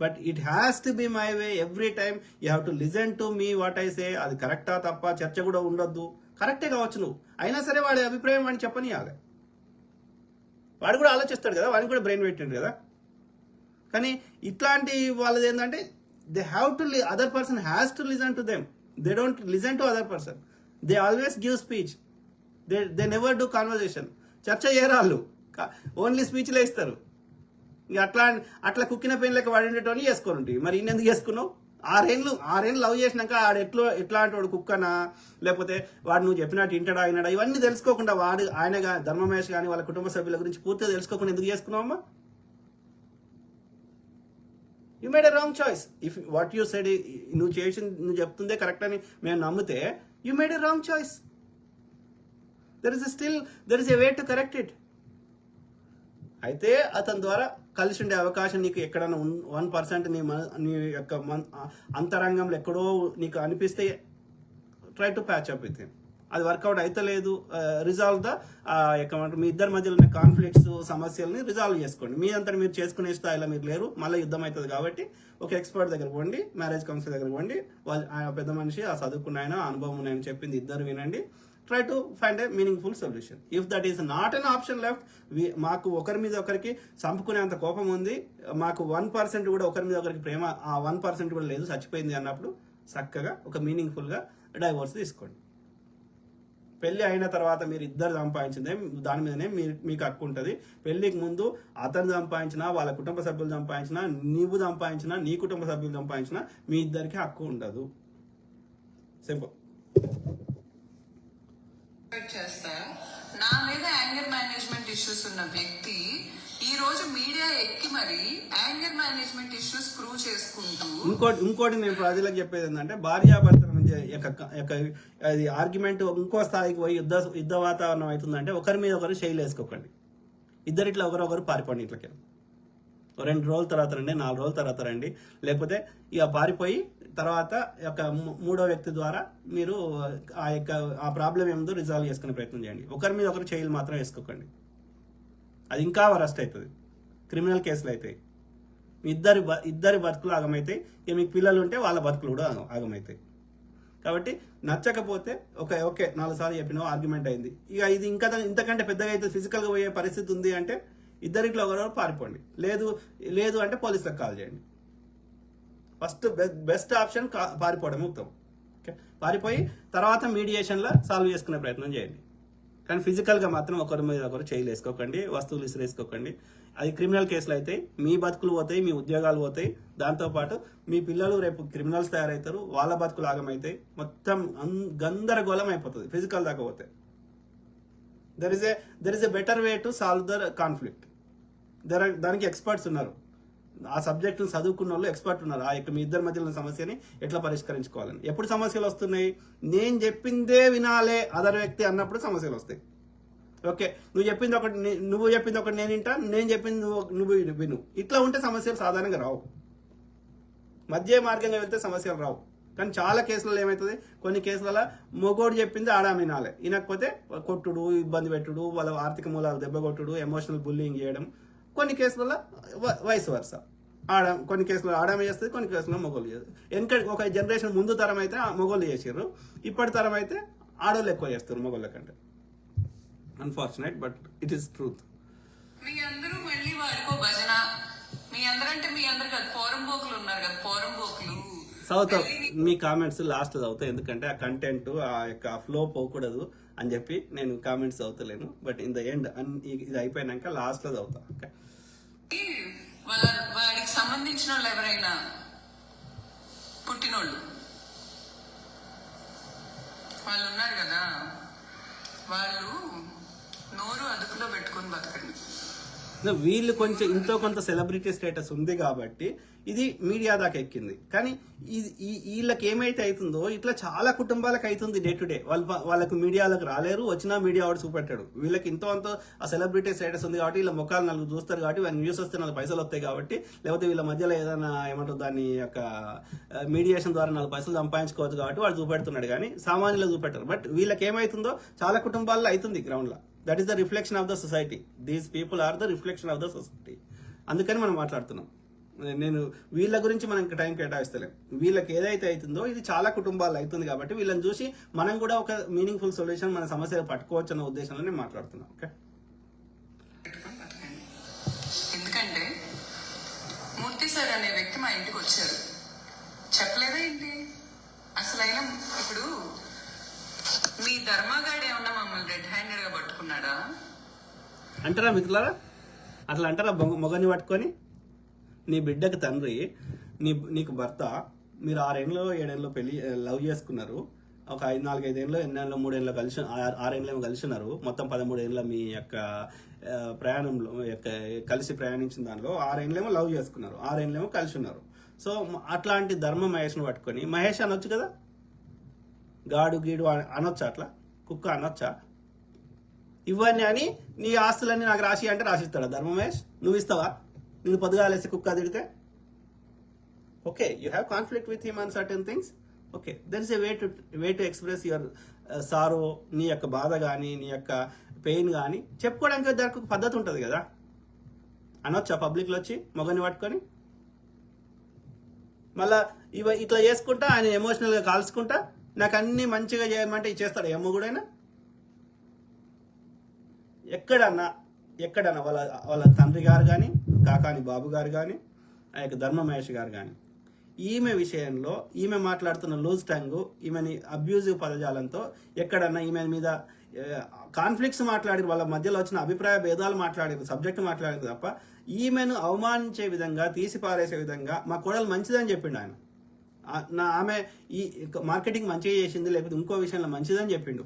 But it has to be my way every time. You have to listen to me what I say. అది కరెక్టా తప్ప చర్చ కూడా ఉండొద్దు. కరెక్టే కావచ్చు నువ్వు, అయినా సరే వాడి అభిప్రాయం వాడిని చెప్పనియాలి. వాడు కూడా ఆలోచిస్తాడు కదా, వాడిని కూడా బ్రెయిన్ పెట్టాడు కదా. కానీ ఇట్లాంటి వాళ్ళది ఏంటంటే they have to other person has to listen to them. They don't listen to other person. They always give speech. They never do conversation. చర్చ చేయరాళ్ళు, ఓన్లీ స్పీచ్లే ఇస్తారు. ఇక అట్లా కుక్కిన పెయిన్ లెక్క వాడేటోని చేసుకొని ఉంటుంది. మరి ఇన్ని ఎందుకు చేసుకున్నావు? 6 ఏళ్ళు లవ్ చేసినాక ఆడు ఎట్లాంటి వాడు కుక్కనా, లేకపోతే వాడు నువ్వు చెప్పినట్టు ఇంటడా అయినాడా, ఇవన్నీ తెలుసుకోకుండా ఆయన ధర్మమేష్ కానీ వాళ్ళ కుటుంబ సభ్యుల గురించి పూర్తిగా తెలుసుకోకుండా ఎందుకు చేసుకున్నావమ్మా? You made a wrong choice. If what you said, నువ్వు చెప్తుందే కరెక్ట్ అని మేము నమ్మితే you made a wrong choice. There is a way to correct it. అయితే అతని ద్వారా కలిసి ఉండే అవకాశం నీకు ఎక్కడన్నా 1% నీ యొక్క అంతరంగంలో ఎక్కడో నీకు అనిపిస్తే try to patch up with him. అది వర్కౌట్ అయితే లేదు, రిజాల్వ్ మీ ఇద్దరి మధ్యలో ఉన్న కాన్ఫ్లిక్ట్స్, సమస్యలని రిజాల్వ్ చేసుకోండి. మీ అంతా మీరు చేసుకునే స్థాయిలో మీరు లేరు, మళ్ళీ యుద్ధం అవుతుంది. కాబట్టి ఒక ఎక్స్పర్ట్ దగ్గర పోండి, మ్యారేజ్ కౌన్సిల్ దగ్గర పోండి. ఆయన పెద్ద మనిషి, ఆ చదువుకున్న ఆయన, అనుభవం ఆయన చెప్పింది ఇద్దరు వినండి. Try to find a meaningful solution. If that is not an option left, మాకు ఒకరి మీద ఒకరికి చంపుకునేంత కోపం ఉంది, మాకు 1% కూడా ఒకరి మీద ఒకరికి ప్రేమ, ఆ 1% కూడా లేదు, చచ్చిపోయింది అన్నప్పుడు చక్కగా ఒక మీనింగ్ఫుల్గా డైవోర్స్ తీసుకోండి. పెళ్లి అయిన తర్వాత మీరు ఇద్దరు సంపాదించిందే దాని మీదనే మీకు హక్కు ఉంటుంది. పెళ్లికి ముందు అతను సంపాదించినా, వాళ్ళ కుటుంబ సభ్యులు సంపాదించినా, నీవు సంపాదించినా, నీ కుటుంబ సభ్యులు సంపాదించినా మీ ఇద్దరికి హక్కు ఉండదు. సింపుల్. చేస్తా. నా మీద యాంగర్ మేనేజ్మెంట్ ఇష్యూస్ ఉన్న వ్యక్తి ఈ రోజు మీడియా ఎక్కి మరి యాంగర్ మేనేజ్మెంట్ ఇష్యూస్ ప్రూవ్ చేసుకుంటూ ఇంకోటి నేను ప్రజలకు చెప్పేది ఏంటంటే, భార్యాభర్తల మధ్య అది ఆర్గ్యుమెంట్ ఇంకో స్థాయికి పోయి యుద్ధ వాతావరణం అవుతుందంటే ఒకరి మీద ఒకరు శైలి వేసుకోకండి. ఇద్దరిట్లా ఒకరొకరు పారిపోండి. ఇట్లకి 2 రోజుల తర్వాత రండి, 4 రోజుల తర్వాత రండి. లేకపోతే ఇక పారిపోయి తర్వాత యొక్క 3వ వ్యక్తి ద్వారా మీరు ఆ ప్రాబ్లం ఏముందో రిజాల్వ్ చేసుకునే ప్రయత్నం చేయండి. ఒకరి మీద ఒకరు చైలు మాత్రం వేసుకోకండి. అది ఇంకా వరస్ట్ అవుతుంది, క్రిమినల్ కేసులు అవుతాయి. మీ ఇద్దరి బతుకులు ఆగమవుతాయి. ఇక మీకు పిల్లలు ఉంటే వాళ్ళ బతుకులు కూడా ఆగమవుతాయి. కాబట్టి నచ్చకపోతే ఓకే 4 సార్లు చెప్పినావు, ఆర్గ్యుమెంట్ అయింది, ఇక ఇది ఇంతకంటే పెద్దగా అయితే ఫిజికల్గా పోయే పరిస్థితి ఉంది అంటే ఇద్దరిట్లో ఒకరు పారిపోండి. లేదు అంటే పోలీసులకు కాల్ చేయండి. ఫస్ట్ బెస్ట్ ఆప్షన్ పారిపోవడం ఉత్తమం. ఓకే, పారిపోయి తర్వాత మీడియేషన్లో సాల్వ్ చేసుకునే ప్రయత్నం చేయండి. కానీ ఫిజికల్గా మాత్రం ఒకరి మీద ఒకరు చేయలు వేసుకోకండి, వస్తువులు ఇసిరేసుకోకండి. అది క్రిమినల్ కేసులు అవుతాయి, మీ బతుకులు పోతాయి, మీ ఉద్యోగాలు పోతాయి, దాంతోపాటు మీ పిల్లలు రేపు క్రిమినల్స్ తయారవుతారు, వాళ్ళ బతుకులు ఆగమవుతాయి, మొత్తం గందరగోళం అయిపోతుంది ఫిజికల్ దాకా పోతే. There is a better way to solve the conflict. దానికి ఎక్స్పర్ట్స్ ఉన్నారు, ఆ సబ్జెక్టు చదువుకున్న వాళ్ళు ఎక్స్పర్ట్ ఉన్నారు. ఆ యొక్క మీ ఇద్దరి మధ్యలో సమస్యని ఎట్లా పరిష్కరించుకోవాలని. ఎప్పుడు సమస్యలు వస్తున్నాయి? నేను చెప్పిందే వినాలే అదర్ వ్యక్తి అన్నప్పుడు సమస్యలు వస్తాయి. ఓకే, నువ్వు చెప్పింది ఒకటి నేను వింటా, నేను చెప్పింది నువ్వు విను, ఇట్లా ఉంటే సమస్యలు సాధారణంగా రావు. మధ్య మార్గంగా వెళ్తే సమస్యలు రావు. కానీ చాలా కేసులలో ఏమవుతుంది, కొన్ని కేసులలో మొగోడు చెప్పింది ఆడ వినాలి, వినకపోతే కొట్టుడు, ఇబ్బంది పెట్టుడు, వాళ్ళ ఆర్థిక మూలాలు దెబ్బ కొట్టుడు, ఎమోషనల్ బుల్లింగ్ చేయడం. కొన్ని కేసులలో వయసు వరుస కొన్ని కేసులో ఆడామే చేస్తుంది, కొన్ని కేసులో మొగోళ్ళు చేస్తారు. వెనక ఒక జనరేషన్ ముందు తరం అయితే మొగోళ్ళు చేసారు, ఇప్పటి తరం అయితే ఆడోళ్ళు ఎక్కువ చేస్తారు మొగోళ్ళ కంటే. Unfortunate but it is truth. మీ అందరూ మళ్ళీ వారికో భజన, మీ అందరంటే మీ అందరు కదా పోరంబోకులు ఉన్నారు కదా, పోరంబోకులు చదువుతావు మీ కామెంట్స్ లాస్ట్ చదువుతావు, ఎందుకంటే ఆ కంటెంట్ ఆ యొక్క ఫ్లో పోకూడదు అని చెప్పి నేను కామెంట్స్ చదువుతలేను. బట్ ఇన్ ద ఎండ్ ఇది అయిపోయినాక లాస్ట్ లో చదువుతా. ఓకే, వాడికి సంబంధించిన వాళ్ళు ఎవరైనా పుట్టినోళ్ళు వాళ్ళు ఉన్నారు కదా, వాళ్ళు నోరు అదుపులో పెట్టుకొని బతకండి. వీళ్ళు కొంచెం ఇంతో కొంత సెలబ్రిటీ స్టేటస్ ఉంది కాబట్టి ఇది మీడియా దాకా ఎక్కింది. కానీ వీళ్ళకి ఏమైతే అవుతుందో ఇట్లా చాలా కుటుంబాలకు అవుతుంది డే టు డే. వాళ్ళకు మీడియాలకు రాలేరు, వచ్చినా మీడియా వాడు చూపెట్టాడు. వీళ్ళకి ఇంతో అంతో ఆ సెలబ్రిటీ స్టేటస్ ఉంది కాబట్టి వీళ్ళ ముఖాలు నలుగురు చూస్తారు కాబట్టి వాళ్ళ న్యూస్ వస్తే 4 పైసలు వస్తాయి కాబట్టి, లేకపోతే వీళ్ళ మధ్యలో ఏదైనా ఏమంటారు దాన్ని యొక్క మీడియేషన్ ద్వారా 4 పైసలు సంపాదించుకోవచ్చు కాబట్టి వాడు చూపెడుతున్నాడు, కానీ సామాన్యులు చూపెట్టారు. బట్ వీళ్ళకి ఏమైతుందో చాలా కుటుంబాల్లో అవుతుంది గ్రౌండ్ లో. That is the reflection of the society. These people are the reflection of the society. అందుకని మనం మాట్లాడుతున్నాం. నేను వీళ్ళ గురించి మనం ఇంకా టైం కేటాయిస్తలేం. వీళ్ళకి ఏదైతే అవుతుందో ఇది చాలా కుటుంబాలు అవుతుంది కాబట్టి వీళ్ళని చూసి మనం కూడా ఒక మీనింగ్ఫుల్ సొల్యూషన్ మన సమస్యలు పట్టుకోవచ్చు అన్న ఉద్దేశంలో నేను మాట్లాడుతున్నాను. ఓకే, ఎందుకంటే మూర్తి సార్ అనే వ్యక్తి మా ఇంటికి వచ్చారు, చెప్పలేదా ఏంటి అసలు? అయినా ఇప్పుడు మీ ధర్మగాడు ఏమన్నా మమ్మల్ని రెడ్ హ్యాండెడ్ గా పట్టుకున్నాడా అంటారా మిత్రులారా? అట్లా అంటారా? మొగని పట్టుకొని నీ బిడ్డకు తండ్రి, నీకు భర్త, మీరు 6 ఏళ్ళు 7 ఏళ్ళు పెళ్లి లవ్ చేసుకున్నారు, ఒక 4-5 ఏళ్ళు 8 ఏళ్ళు 3 ఏళ్ళు కలిసి 6 ఏళ్ళు కలిసి ఉన్నారు, మొత్తం 13 ఏళ్ళ మీ యొక్క ప్రయాణంలో కలిసి ప్రయాణించిన దానిలో 6 ఏళ్ళేమో లవ్ చేసుకున్నారు, 6 ఏళ్ళేమో కలిసి ఉన్నారు. సో అట్లాంటి ధర్మ మహేష్ను పట్టుకొని మహేష్ అనొచ్చు కదా, గాడు గీడు అనొచ్చా, అట్లా కుక్క అనొచ్చా? ఇవన్నీ అని నీ ఆస్తులన్నీ నాకు రాసి అంటే రాసిస్తాడా ధర్మ మహేష్? నువ్వు ఇస్తావా? నేను పొద్దుగాలేసి కుక్క తిడితే? Okay, you have conflict with him on certain things. Okay, there is a way to express your sorrow. నీ యొక్క బాధ కానీ నీ యొక్క పెయిన్ కానీ చెప్పుకోవడానికి దానికి ఒక పద్ధతి ఉంటుంది కదా. అనొచ్చా పబ్లిక్లో వచ్చి మొగని పట్టుకొని? మళ్ళా ఇట్లా చేసుకుంటా ఆయన ఎమోషనల్గా కాల్చుకుంటా నాకు అన్ని మంచిగా చేయమంటే ఇచ్చేస్తాడు ఎమ్మ కూడా. ఎక్కడన్నా వాళ్ళ తండ్రి గారు కానీ, కాకాని బాబు గారు కానీ, ఆ యొక్క ధర్మ మహేష్ గారు కానీ ఈమె విషయంలో ఈమె మాట్లాడుతున్న లూజ్ టంగ్, ఈమెని అబ్యూజివ్ పదజాలంతో ఎక్కడన్నా ఈమె మీద కాన్ఫ్లిక్ట్స్ మాట్లాడారు, వాళ్ళ మధ్యలో వచ్చిన అభిప్రాయ భేదాలు మాట్లాడారు, సబ్జెక్ట్ మాట్లాడారు తప్ప ఈమెను అవమానించే విధంగా, తీసి పారేసే విధంగా మా కోడలు మంచిదని చెప్పిండు ఆయన. ఆమె ఈ మార్కెటింగ్ మంచిగా చేసింది, లేకపోతే ఇంకో విషయంలో మంచిదని చెప్పిండు.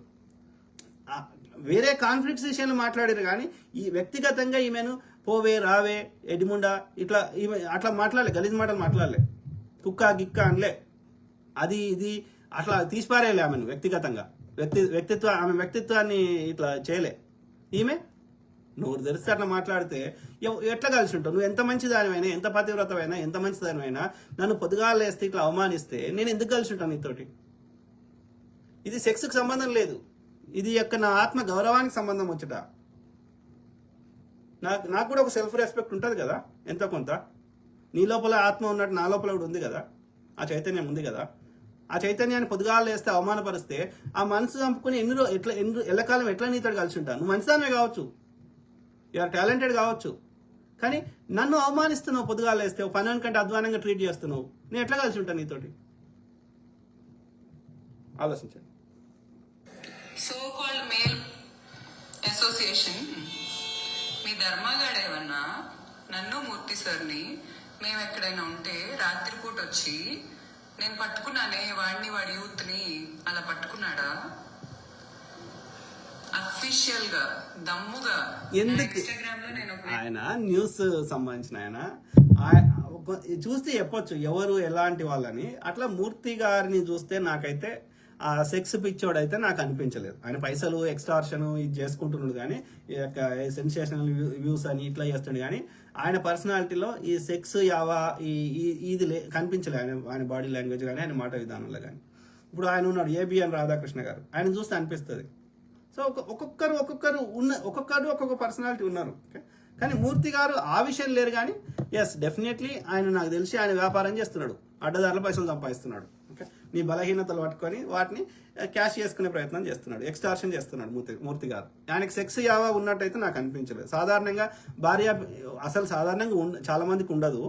వేరే కాన్ఫ్లిక్ట్స్ విషయంలో మాట్లాడారు, కానీ ఈ వ్యక్తిగతంగా ఈమెను పోవే రావే ఎడిముండా ఇట్లా ఈమె అట్లా మాట్లాడలే, గలీజ్ మాటలు మాట్లాడలే, కుక్క గిక్క అనలే, అది ఇది అట్లా తీసిపారేయలే ఆమెను వ్యక్తిగతంగా. ఆమె వ్యక్తిత్వాన్ని ఇట్లా చేయలే. ఈమె నోరు తెరిస్తే అట్లా మాట్లాడితే ఎట్లా కలిసి ఉంటావు? నువ్వు ఎంత మంచిదానివైనా, ఎంత పతివ్రతమైనా, ఎంత మంచిదానివైనా నన్ను పొద్దుగాలేస్తే ఇట్లా అవమానిస్తే నేను ఎందుకు కలిసి ఉంటాను నీతోటి? ఇది సెక్స్కి సంబంధం లేదు, ఇది యొక్క నా ఆత్మ గౌరవానికి సంబంధం వచ్చట. నాకు కూడా ఒక సెల్ఫ్ రెస్పెక్ట్ ఉంటుంది కదా, ఎంతో కొంత. నీ లోపల ఆత్మ ఉన్నట్టు నా లోపల కూడా ఉంది కదా, ఆ చైతన్యం ఉంది కదా. ఆ చైతన్యాన్ని పొద్దుగాలు వేస్తే, అవమానపరిస్తే ఆ మనసు చంపుకుని ఎల్లకాలం ఎట్లా నీతో కలిసి ఉంటాను? నువ్వు మంచిదానివే కావచ్చు, యూఆర్ టాలెంటెడ్ కావచ్చు, కానీ నన్ను అవమానిస్తున్నావు, పొద్దుగాలు వేస్తే 12 కంటే అధ్వానంగా ట్రీట్ చేస్తున్నావు, నేను ఎట్లా కలిసి ఉంటాను నీతోటి? ఆలోచించండి. సో కాల్డ్ మేల్ అసోసియేషన్ మీ ధర్మగాడు ఏమన్నా నన్ను మూర్తి సార్ని మేము ఎక్కడైనా ఉంటే రాత్రిపూట వచ్చి నేను పట్టుకున్నానే వాడిని వాడి యూత్ ని అలా పట్టుకున్నాడా? అఫీషియల్ గా దమ్ముగా ఎందుకు ఇన్స్టాగ్రామ్ లో నేను ఒక ఆయన న్యూస్ సంబంధించిన చూస్తే చెప్పొచ్చు ఎవరు ఎలాంటి వాళ్ళని. అట్లా మూర్తి గారిని చూస్తే నాకైతే ఆ సెక్స్ పిచ్చోడు అయితే నాకు అనిపించలేదు. ఆయన పైసలు ఎక్స్టార్షన్ ఇది చేసుకుంటున్నాడు కానీ ఈ యొక్క సెన్సేషనల్ వ్యూస్ అని ఇట్లా చేస్తాడు కానీ ఆయన పర్సనాలిటీలో ఈ సెక్స్ యావా ఇది కనిపించలేదు ఆయన బాడీ లాంగ్వేజ్ కానీ ఆయన మాట విధానంలో కానీ. ఇప్పుడు ఆయన ఉన్నాడు ఏబిఎన్ రాధాకృష్ణ గారు, ఆయన చూస్తే అనిపిస్తుంది. సో ఒక్కొక్కరు ఒక్కొక్క పర్సనాలిటీ ఉన్నారు. కానీ మూర్తి గారు ఆ విషయం లేరు. కానీ ఎస్ డెఫినెట్లీ ఆయన నాకు తెలిసి ఆయన వ్యాపారం చేస్తున్నాడు, అడ్డదారుల పైసలు సంపాదిస్తున్నాడు. ఓకే, నీ బలహీనతలు పట్టుకొని వాటిని క్యాష్ చేసుకునే ప్రయత్నం చేస్తున్నాడు, ఎక్స్టార్షన్ చేస్తున్నాడు మూర్తి గారు. ఆయనకి సెక్స్ యావా ఉన్నట్టయితే నాకు అనిపించలేదు. సాధారణంగా సాధారణంగా చాలా మందికి ఉండదు.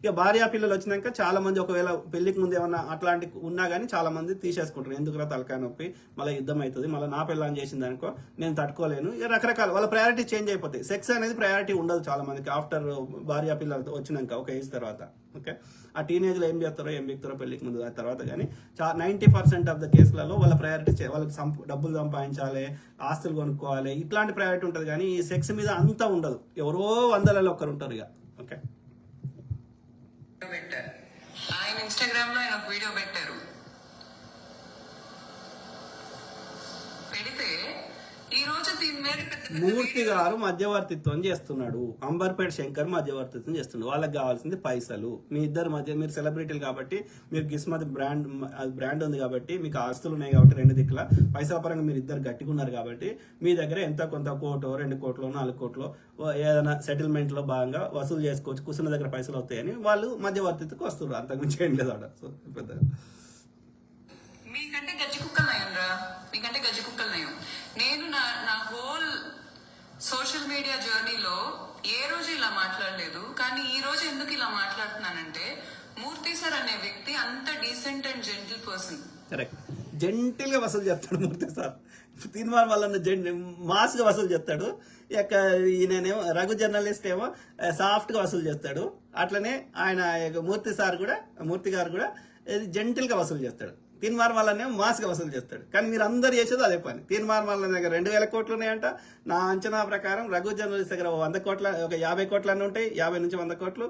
ఇక భార్య పిల్లలు వచ్చినాక చాలా మంది ఒకవేళ పెళ్లికి ముందు ఏమన్నా అట్లాంటి ఉన్నా కానీ చాలా మంది తీసేసుకుంటారు. ఎందుకురా తలకాయ నొప్పి, మళ్ళీ యుద్ధం అవుతుంది, మళ్ళీ నా పిల్లని చేసింది అనుకో నేను తట్టుకోలేను, ఇక రకరకాల వాళ్ళ ప్రయారిటీ చేంజ్ అయిపోతాయి. సెక్స్ అనేది ప్రయారిటీ ఉండదు చాలా మందికి ఆఫ్టర్ భార్య పిల్లలతో వచ్చినాక ఒక ఏజ్ తర్వాత. ఓకే, ఆ టీనేజ్లో ఏం బిగుతారో పెళ్లికి ముందు ఆ తర్వాత. కానీ 90% ఆఫ్ ద కేసులలో వాళ్ళ ప్రయారిటీ వాళ్ళకి డబ్బులు సంపాదించాలి, ఆస్తులు కొనుక్కోవాలి, ఇట్లాంటి ప్రయారిటీ ఉంటుంది. కానీ ఈ సెక్స్ మీద అంతా ఉండదు. ఎవరో 100లలో ఒక్కరు ఉంటారు ఇక. ఓకే, పెట్టారు ఆయన ఇన్స్టాగ్రామ్ లో ఆయన ఒక వీడియో పెట్టారు. పెడితే ఈ రోజు దీని మీద మూర్తి గారు మధ్యవర్తిత్వం చేస్తున్నాడు, అంబర్పేట శంకర్ మధ్యవర్తిత్వం చేస్తున్నాడు. వాళ్ళకి కావాల్సింది పైసలు. మీ ఇద్దరు మధ్య, మీరు సెలబ్రిటీలు కాబట్టి, మీరు కిస్మత్ బ్రాండ్ ఉంది కాబట్టి, మీకు ఆస్తులు ఉన్నాయి కాబట్టి, 2 దిక్కుల పైసల పరంగా మీరు ఇద్దరు గట్టిగున్నారు కాబట్టి మీ దగ్గర ఎంత కొంత 1 కోటో 2 కోట్లో 4 కోట్లో ఏదైనా సెటిల్మెంట్ లో భాగంగా వసూలు చేసుకోవచ్చు, కూర్చున్న దగ్గర పైసలు వస్తాయని వాళ్ళు మధ్యవర్తిత్వకు వస్తున్నారు. అంతకుమించి ఏం లేదు ఆడ. సో పెద్దగా మీకంటే గజ్జి కుక్కలు నయం రా, మీకంటే గజ్జి కుక్కలు నయం. నేను నా హోల్ సోషల్ మీడియా జర్నీలో ఏ రోజు ఇలా మాట్లాడలేదు. కానీ ఈ రోజు ఎందుకు ఇలా మాట్లాడుతున్నానంటే మూర్తి సార్ అనే వ్యక్తి అంత decent and gentle person. Correct, gentle గా వసూలు చేస్తాడు మూర్తి సార్. తీన్మార్ వాళ్ళని మాస్ గా వసూలు చేస్తాడు. ఇక ఈయనేమో రఘు జర్నలిస్ట్ ఏమో సాఫ్ట్ గా వసూలు చేస్తాడు. అట్లనే ఆయన మూర్తి గారు కూడా జెంటిల్ గా వసూలు చేస్తాడు. తీన్మార్ వాళ్ళనే మాస్ గా వసూలు చేస్తాడు. కానీ మీరు అందరు చేసేది అదే పని. తీన్మార్ వాళ్ళ దగ్గర 2000 కోట్లు ఉన్నాయంట. నా అంచనా ప్రకారం రఘు జర్నలిస్ట్ దగ్గర 100 కోట్ల, ఒక 50 కోట్లన్నీ ఉంటాయి, 50 నుంచి 100 కోట్లు.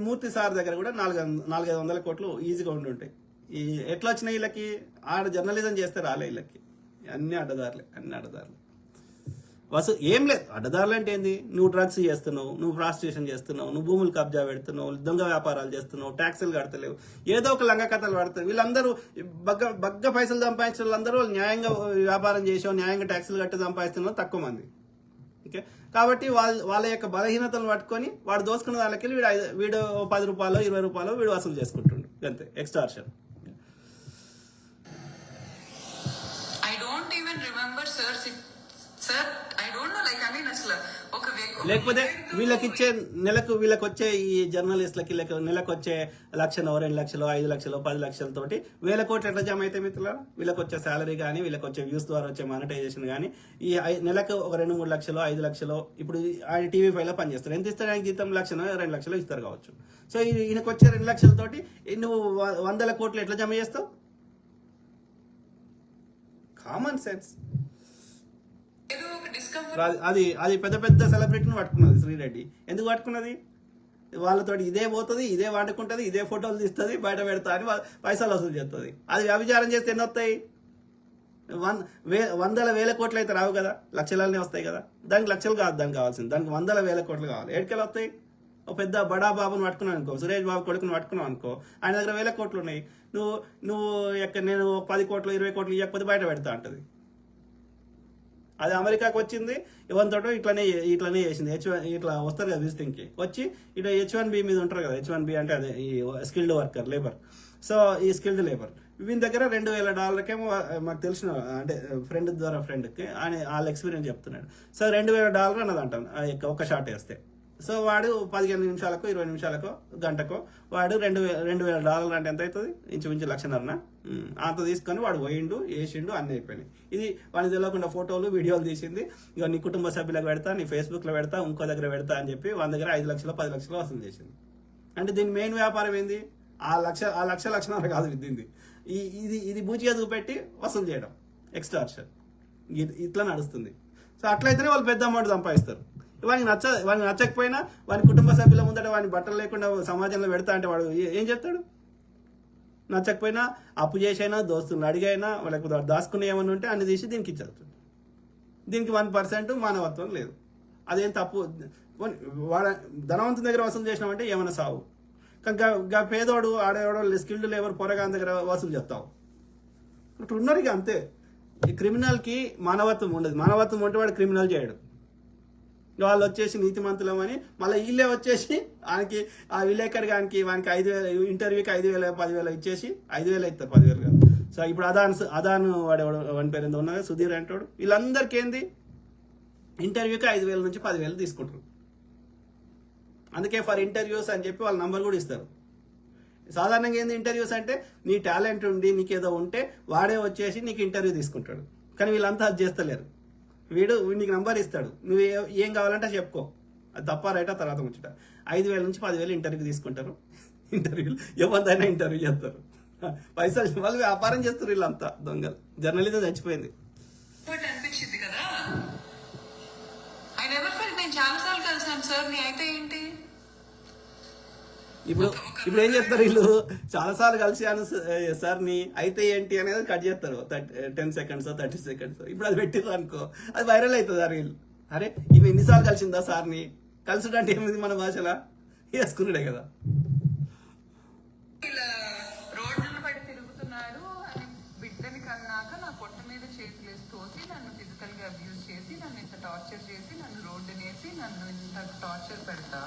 మూర్తి సార్ దగ్గర కూడా 400-500 కోట్లు ఈజీగా ఉండి ఉంటాయి. ఈ ఎట్లా వచ్చినాయి వీళ్ళకి? ఆడ జర్నలిజం చేస్తే రాలే వీళ్ళకి. అన్ని అడ్డదారులే. ఏం లేదు. అడ్డదారులు అంటే ఏంది? నువ్వు డ్రగ్స్ చేస్తున్నావు, నువ్వు ప్రాస్టిట్యూషన్ చేస్తున్నావు, నువ్వు భూములు కబ్జా పెడుతున్నావు, దొంగ వ్యాపారాలు చేస్తున్నావు, ట్యాక్సులు కడతలేవు, ఏదో ఒక లంగ కథలు పడతారు. వీళ్ళందరూ బగ్గ పైసలు సంపాదించిన వాళ్ళందరూ న్యాయంగా వ్యాపారం చేసావు, న్యాయంగా ట్యాక్సులు కట్టి సంపాదిస్తున్న తక్కువ మంది. ఓకే, కాబట్టి వాళ్ళ యొక్క బలహీనతలు పట్టుకొని వాడు దోసుకున్న వాళ్ళకి వీడు 10 రూపాయలు 20 రూపాయలు వీడు వసూలు చేసుకుంటుండు. అంతే, ఎక్స్టార్షన్. లేకపోతే వీళ్ళకి వచ్చే ఈ జర్నలిస్టులకి నెలకు వచ్చే 1,00,000, 2 లక్షలు, 5 లక్షలు, 10 లక్షలతోటి 1000 కోట్లు ఎట్లా జమ అయితే మిత్రులారా? వీళ్ళకి వచ్చే శాలరీ కానీ, వీళ్ళకి వచ్చే వ్యూస్ ద్వారా వచ్చే మానిటైజేషన్ కానీ, ఈ నెలకు ఒక 2-3 లక్షలు, 5 లక్షలు. ఇప్పుడు ఆయన TV5 లో పనిచేస్తారు. ఎంత ఇస్తారు ఆయన జీతం? 1,00,000-2 లక్షలు ఇస్తారు కావచ్చు. సో ఈయనకు వచ్చే 2 లక్షలతోటి నువ్వు 100 కోట్లు ఎట్లా జమ చేస్తావు? Common sense. అది పెద్ద సెలబ్రిటీని పట్టుకున్నది శ్రీరెడ్డి. ఎందుకు పట్టుకున్నది? వాళ్ళతో ఇదే పోతుంది, ఇదే వాడుకుంటది, ఇదే ఫోటోలు తీస్తుంది, బయట పెడతా అని పైసలు వసూలు చేస్తుంది. అది వ్యభిచారం చేస్తే ఎన్ని వస్తాయి? 100,000 కోట్లు అయితే రావు కదా, లక్షలన్నీ వస్తాయి కదా. దానికి లక్షలు కాదు దానికి కావాల్సింది, దానికి 100,000 కోట్లు కావాలి. ఏడుకెళ్ళి వస్తాయి? ఒక పెద్ద బడా బాబుని పట్టుకున్నావు అనుకో, సురేష్ బాబు కొడుకుని పట్టుకున్నావు అనుకో, ఆయన దగ్గర 1000 కోట్లు ఉన్నాయి. నువ్వు నేను 10 కోట్లు 20 కోట్లు ఇవ్వకపోతే బయట పెడతా అంటది. అది అమెరికాకు వచ్చింది, ఎవరితోటో ఇట్లనే చేసింది. ఇట్లా వస్తారు కదా విజిటింగ్కి, వచ్చి ఇట్లా H1B మీద ఉంటారు కదా. H1B అంటే అదే ఈ స్కిల్డ్ వర్కర్ లేబర్. సో ఈ స్కిల్డ్ లేబర్ వీని దగ్గర $2,000 మాకు తెలిసిన అంటే ఫ్రెండ్ ద్వారా ఫ్రెండ్కి ఆయన వాళ్ళ ఎక్స్పీరియన్స్ చెప్తున్నాడు. సో $2,000 అన్నది అంటాను ఒక షాట్ వేస్తే. సో వాడు 15 నిమిషాలకు 20 నిమిషాలకు గంటకో వాడు $2,000 అంటే ఎంత అవుతుంది? ఇంచుమించు 1,50,000 అంత తీసుకొని వాడు పోయిండు, వేసిండు, అన్నీ అయిపోయినాయి. ఇది వాడిని తెలియకుండా ఫోటోలు వీడియోలు తీసింది. ఇక నీ కుటుంబ సభ్యులకు పెడతా, నీ ఫేస్బుక్లో పెడతా, ఇంకో దగ్గర పెడతా అని చెప్పి వాళ్ళ దగ్గర 5 లక్షలు 10 లక్షలు వసూలు చేసింది. అంటే దీని మెయిన్ వ్యాపారం ఏంది? ఆ లక్షన్నర కాదు దీనిది. ఇది బూచిగా చూపెట్టి వసూలు చేయడం, ఎక్స్టార్షన్. ఇట్లా నడుస్తుంది. సో అట్లయితేనే వాళ్ళు పెద్ద అమౌంట్ సంపాదిస్తారు. వానికి నచ్చకపోయినా వాని కుటుంబ సభ్యుల ముందట వాని బట్టలు లేకుండా సమాజంలో పెడతా అంటే వాడు ఏం చెప్తాడు? నచ్చకపోయినా అప్పు చేసైనా, దోస్తులను అడిగైనా, వాళ్ళకి దాచుకునే ఏమన్నా ఉంటే అన్ని తీసి దీనికి ఇచ్చేస్తాడు. దీనికి 1% మానవత్వం లేదు. అదేం తప్పు. వాడ ధనవంతుని దగ్గర వసూలు చేసినామంటే ఏమైనా సావు. కానీ పేదోడు ఆడేవాడు స్కిల్డ్ లేబర్ పోరగాని దగ్గర వసూలు చేస్తావు. అట్లా ఉన్నారు. ఇక అంతే. ఈ క్రిమినల్కి మానవత్వం ఉండదు. మానవత్వం ఉంటే వాడు క్రిమినల్ చేయడు. వాళ్ళు వచ్చేసి నీతిమంతులమని మళ్ళీ వీళ్ళే వచ్చేసి ఆయనకి ఆ విలేకరి గానికి వానికి 5,000 ఇంటర్వ్యూకి 5,000 10,000 ఇచ్చేసి 5,000 ఇస్తారు, 10,000 కాదు. సో ఇప్పుడు అదాన్ వాడి పేరు ఎంత ఉన్నది, సుధీర్ అంటాడు. వీళ్ళందరికీ ఏంది, ఇంటర్వ్యూకి 5,000 నుంచి 10,000 తీసుకుంటారు. అందుకే ఫర్ ఇంటర్వ్యూస్ అని చెప్పి వాళ్ళ నంబర్ కూడా ఇస్తారు. సాధారణంగా ఏంది ఇంటర్వ్యూస్ అంటే నీ టాలెంట్ ఉండి నీకేదో ఉంటే వాడే వచ్చేసి నీకు ఇంటర్వ్యూ తీసుకుంటాడు. కానీ వీళ్ళంతా అది చేస్తలేరు. వీడు నీకు నంబర్ ఇస్తాడు, నువ్వు ఏం కావాలంటే చెప్పుకో, అది తప్ప రైటా తర్వాత ముచ్చట. 5,000 నుంచి 10,000 ఇంటర్వ్యూ తీసుకుంటారు. ఇంటర్వ్యూలు ఎవరిదైనా ఇంటర్వ్యూ చేస్తారు. పైసలు వాళ్ళు వ్యాపారం చేస్తారు. వీళ్ళంతా దొంగలు. జర్నలిజం చచ్చిపోయింది. అనిపించింది కదా. ఆయన ఎవరు ఫెల్ట్? నేను చాలాసార్లు కలిసాను సార్, నీ అయితే ఏంటి? ఇప్పుడు ఏం చేస్తారు వీళ్ళు? చాలాసార్లు కలిసాను సార్ ని అయితే ఏంటి అనేది కట్ చేస్తారు. 10 సెకండ్స్ 30 సెకండ్స్. ఇప్పుడు అది పెట్టిర్రు అనుకో, అది వైరల్ అవుతుంది. ఆ రీల్, అరే ఇవి ఎన్నిసార్లు కలిసిందా సార్ని? కలుసుడంటే ఏమిది మన భాషలో? వేసుకున్నాడే కదా. ఇలా రోడ్లను పడి తిరుగుతున్నాడు అని బిడ్డని కన్నాక నా పొట్ట మీద చేతులేసి తోసి నన్ను ఫిజికల్ గా అబ్యూజ్ చేసి నన్ను ఇంత టార్చర్ చేసి నన్ను రోడ్డునేసి నన్ను ఇంత టార్చర్ పెడతా.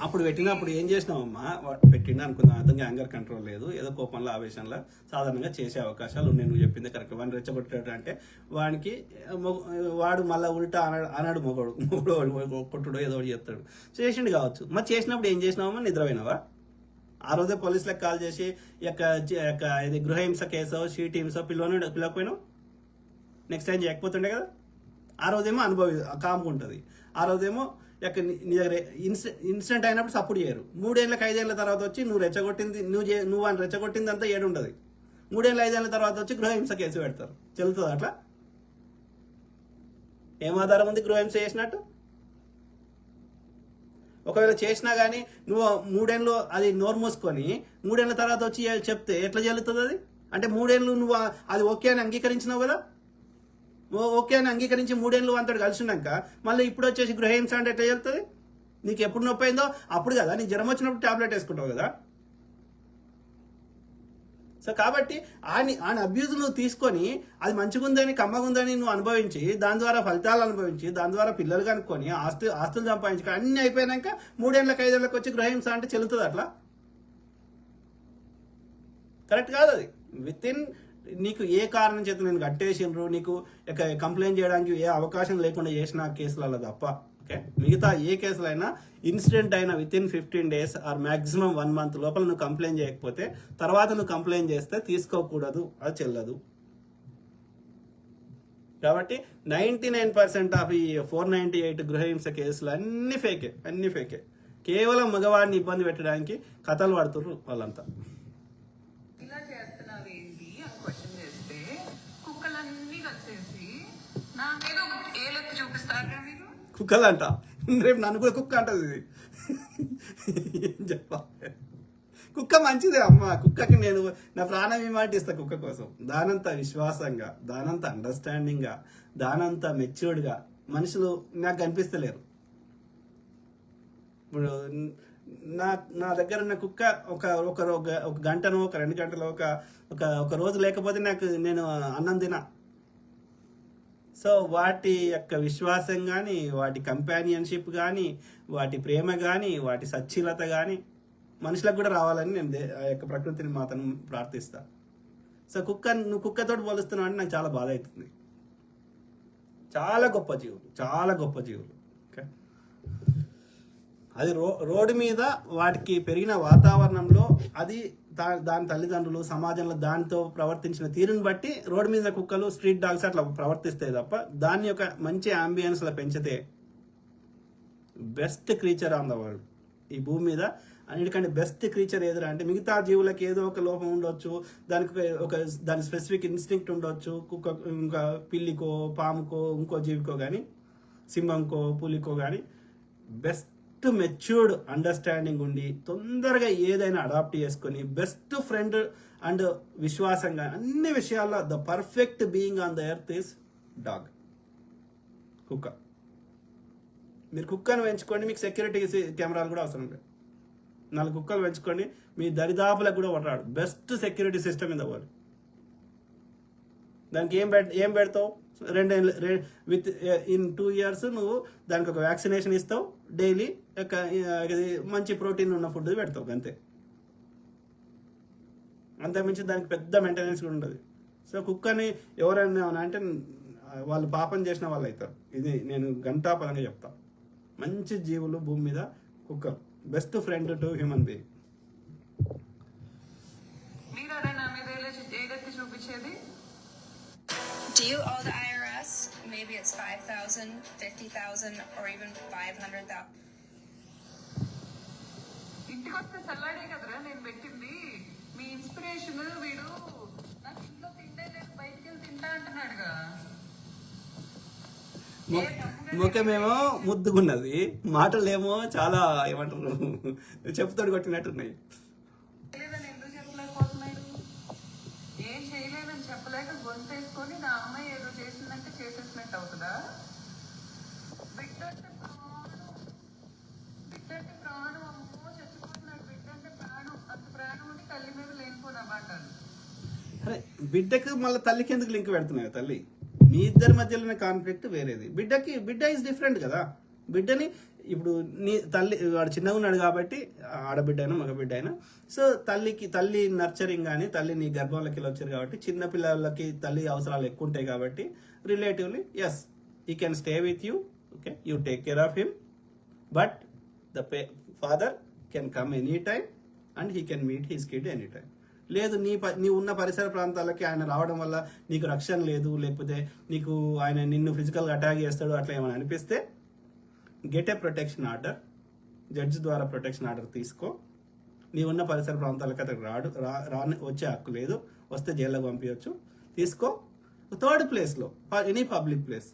అప్పుడు పెట్టినప్పుడు ఏం చేసినావమ్మా? పెట్టిండు అనుకుందాం, అతనికి యాంగర్ కంట్రోల్ లేదు, ఏదో కోపంలో ఆవేశంలో సాధారణంగా చేసే అవకాశాలు ఉన్నాయి. నువ్వు చెప్పింది కరెక్ట్. వాడిని రెచ్చగొట్టాడు అంటే వానికి వాడు మళ్ళీ ఉల్టా అన్నాడు మొగడు కొట్టుడో ఏదో ఒకటి చేస్తాడు. చేసిండు కావచ్చు. మరి చేసినప్పుడు ఏం చేసినావమ్మా? నిద్రపోయినావా? ఆ రోజే పోలీసులకు కాల్ చేసి ఇది గృహహింస కేసో షీట్ హింసో పిలవకపోయినావు? నెక్స్ట్ టైం చేయకపోతుండే కదా. ఆ రోజేమో కామ్గా ఉంటుంది. ఆ రోజేమో నీ దగ్గర ఇన్సిడెంట్ అయినప్పుడు సపోర్ట్ చేయరు. 3 ఏళ్ళకి 5 ఏళ్ళ తర్వాత వచ్చి నువ్వు రెచ్చగొట్టింది నువ్వు అని రెచ్చగొట్టింది అంతా 7 ఉండదు. 3 ఏళ్ళ 5 ఏళ్ళ తర్వాత వచ్చి గృహహింస కేసు పెడతారు. చెల్లుతుంది అట్లా? ఏం ఆధారం ఉంది గృహహింస చేసినట్టు? ఒకవేళ చేసినా కానీ నువ్వు 3 ఏళ్ళు అది నోరు మూసుకొని 3 ఏళ్ళ తర్వాత వచ్చి చెప్తే ఎట్లా చెల్లుతుంది అది? అంటే 3 ఏళ్ళు నువ్వు అది ఓకే అని అంగీకరించినావు కదా. ఓకే అని అంగీకరించి 3 ఏళ్ళు అంతటి కలిసి ఉన్నాక మళ్ళీ ఇప్పుడు వచ్చేసి గృహహింస అంటే ఎట్లా చెప్తుంది? నీకు ఎప్పుడు నొప్పి అయిందో అప్పుడు కదా, నీకు జ్వరం వచ్చినప్పుడు టాబ్లెట్ వేసుకుంటావు కదా. సో కాబట్టి ఆయన అబ్యూజ్ నువ్వు తీసుకొని అది మంచిగుందని కమ్మగుందని నువ్వు అనుభవించి దాని ద్వారా ఫలితాలు అనుభవించి దాని ద్వారా పిల్లలు కనుక్కొని ఆస్తులు సంపాదించుకో అన్ని అయిపోయాక 3 ఏళ్ళకి 5 ఏళ్ళకి వచ్చి గృహహింస అంటే చెల్లుతుంది అట్లా? కరెక్ట్ కాదు అది. నీకు ఏ కారణం చేత నేను కట్టేసిండ్రు, నీకు కంప్లైంట్ చేయడానికి ఏ అవకాశం లేకుండా చేసిన కేసులలో తప్ప, ఓకే, మిగతా ఏ కేసులైనా ఇన్సిడెంట్ అయినా with-in 15 days or maximum 1 month లోపల నువ్వు కంప్లైంట్ చేయకపోతే తర్వాత నువ్వు కంప్లైంట్ చేస్తే తీసుకోకూడదు, అది చెల్లదు. కాబట్టి 99% ఆఫ్ ఈ 498 గృహహింస కేసులు అన్ని ఫేకే. కేవలం మగవాడిని ఇబ్బంది పెట్టడానికి కథలు పడుతుర్రు వాళ్ళంతా. ఇలా చేస్తున్నావు ఏంటి అని క్వశ్చన్ చేస్తే కుక్కలన్నీ కలిసేసి నా మీద ఏలెత్తి చూపిస్తారా మీరు? కుక్కలంట, రేపు నన్ను కూడా కుక్క అంటది. ఇది ఏం చెప్పాలి? కుక్క మంచిదే అమ్మ. కుక్కకి నేను నా ప్రాణం ఏమంటే ఇస్తా కుక్క కోసం. దానంత విశ్వాసంగా, దానంత అండర్స్టాండింగ్గా, దానంత మెచ్యూర్డ్గా మనుషులు నాకు కనిపిస్తలేరు. ఇప్పుడు నా దగ్గర ఉన్న కుక్క ఒక గంటను, ఒక 2 గంటలు, ఒక రోజు లేకపోతే నేను అన్నం తినా. సో వాటి యొక్క విశ్వాసం కానీ, వాటి కంపానియన్షిప్ కానీ, వాటి ప్రేమ కానీ, వాటి సచ్చీలత కానీ మనుషులకు కూడా రావాలని నేను ఆ యొక్క ప్రకృతిని మాతను ప్రార్థిస్తా. సో నువ్వు కుక్కతోటి పోలుస్తున్నావు అంటే నాకు చాలా బాధ అవుతుంది. చాలా గొప్ప జీవులు. ఓకే, అది రోడ్డు మీద వాటికి పెరిగిన వాతావరణంలో అది దాని తల్లిదండ్రులు సమాజంలో దానితో ప్రవర్తించిన తీరుని బట్టి రోడ్డు మీద కుక్కలు స్ట్రీట్ డాగ్స్ అట్లా ప్రవర్తిస్తాయి తప్ప దాన్ని ఒక మంచి అంబియన్స్ లో పెంచితే best creature on the world ఈ భూమి మీద అన్నిటికంటే బెస్ట్ క్రీచర్ ఏదిరా అంటే మిగతా జీవులకి ఏదో ఒక లోపం ఉండొచ్చు, దానికి దాని స్పెసిఫిక్ ఇన్స్టింక్ట్ ఉండొచ్చు, కుక్క ఇంకా పిల్లికో పాముకో ఇంకో జీవికో కానీ సింహంకో పులికో కానీ బెస్ట్ మెచ్యూర్డ్ అండర్స్టాండింగ్ ఉండి తొందరగా ఏదైనా అడాప్ట్ చేసుకొని బెస్ట్ ఫ్రెండ్ అండ్ విశ్వాసంగా అన్ని విషయాల్లో the perfect being on the earth is dog, కుక్క. మీరు కుక్కను పెంచుకోండి, మీకు సెక్యూరిటీ కెమెరాలు కూడా అవసరం లేదు. 4 కుక్కలు పెంచుకోండి, మీ దరిదాపులకు కూడా పడరాడు. Best security system in the world. దానికి ఏం పెడతావు? విత్ ఇన్ 2 years నువ్వు దానికి ఒక వ్యాక్సినేషన్ ఇస్తావు, డైలీ మంచి ప్రోటీన్ ఉన్న ఫుడ్ పెడతావు అంతే. అంతకుమించి దానికి పెద్ద మెయింటెనెన్స్ కూడా ఉండదు. సో కుక్కని ఎవరైనా అంటే వాళ్ళు పాపం చేసిన వాళ్ళు అవుతారు. ఇది నేను గంటాపరంగా చెప్తా. మంచి జీవులు భూమి మీద కుక్క best friend to human being. మీరు అదే నా మీద ఏదైతే చూపించేది. Do you owe the IRS? Maybe it's 5,000, 50,000, or even 500,000. ఇంటికి వస్తే సల్లాడే కదరా నేను పెట్టింది. మీ ఇన్స్పిరేషన్ వీడు నాకు ఇంట్లో తింటే లేదు బయటికి వెళ్ళి తింటా అంటున్నాడుగా. ముఖమేమో ముద్దుగున్నది, మాటలేమో చాలా ఏమంటారు చెప్పుతోడు కొట్టినట్టున్నాయి. చేయలేదని ఎందుకు చెప్పలేకపోతున్నాడు? ఏం చేయలేదని చెప్పలేక గొంతేసుకొని నా అమ్మాయి ఏదో చేసిందంటే చేసేసినట్టు అవుతుందా? బిడ్డంటే ప్రాణం అమ్మో చచ్చిపోతున్నాడు. బిడ్డంటే ప్రాణం, అంత ప్రాణం ఉండి తల్లి మీద లేనిపోయిన మాటలు. అరే బిడ్డకి మళ్ళీ తల్లికి ఎందుకు లింక్ పెడుతున్నాయి? తల్లి మీ ఇద్దరి మధ్యలోనే కాన్ఫ్లిక్ట్ వేరేది. బిడ్డ ఈజ్ డిఫరెంట్ కదా. బిడ్డని ఇప్పుడు నీ తల్లి వాడు చిన్నగా ఉన్నాడు కాబట్టి ఆడబిడ్డ అయినా మగబిడ్డ అయినా, సో తల్లి నర్చరింగ్ కానీ తల్లి నీ గర్భంలోకి వచ్చారు కాబట్టి చిన్న పిల్లలకి తల్లి అవసరాలు ఎక్కువ ఉంటాయి కాబట్టి relatively as he can stay with you, okay, you take care of him, but the father can come any time and he can meet his kid any time. లేదు నీ ఉన్న పరిసర ప్రాంతాలకి ఆయన రావడం వల్ల నీకు రక్షణ లేదు, లేకపోతే ఆయన నిన్ను ఫిజికల్గా అటాక్ చేస్తాడు అట్లా ఏమైనా అనిపిస్తే get a protection order, judge ద్వారా ప్రొటెక్షన్ ఆర్డర్ తీసుకో. నీ ఉన్న పరిసర ప్రాంతాలకు అతను వచ్చే హక్కు లేదు, వస్తే జైల్లోకి పంపించవచ్చు, తీసుకో. థర్డ్ ప్లేస్లో ఎనీ పబ్లిక్ ప్లేస్,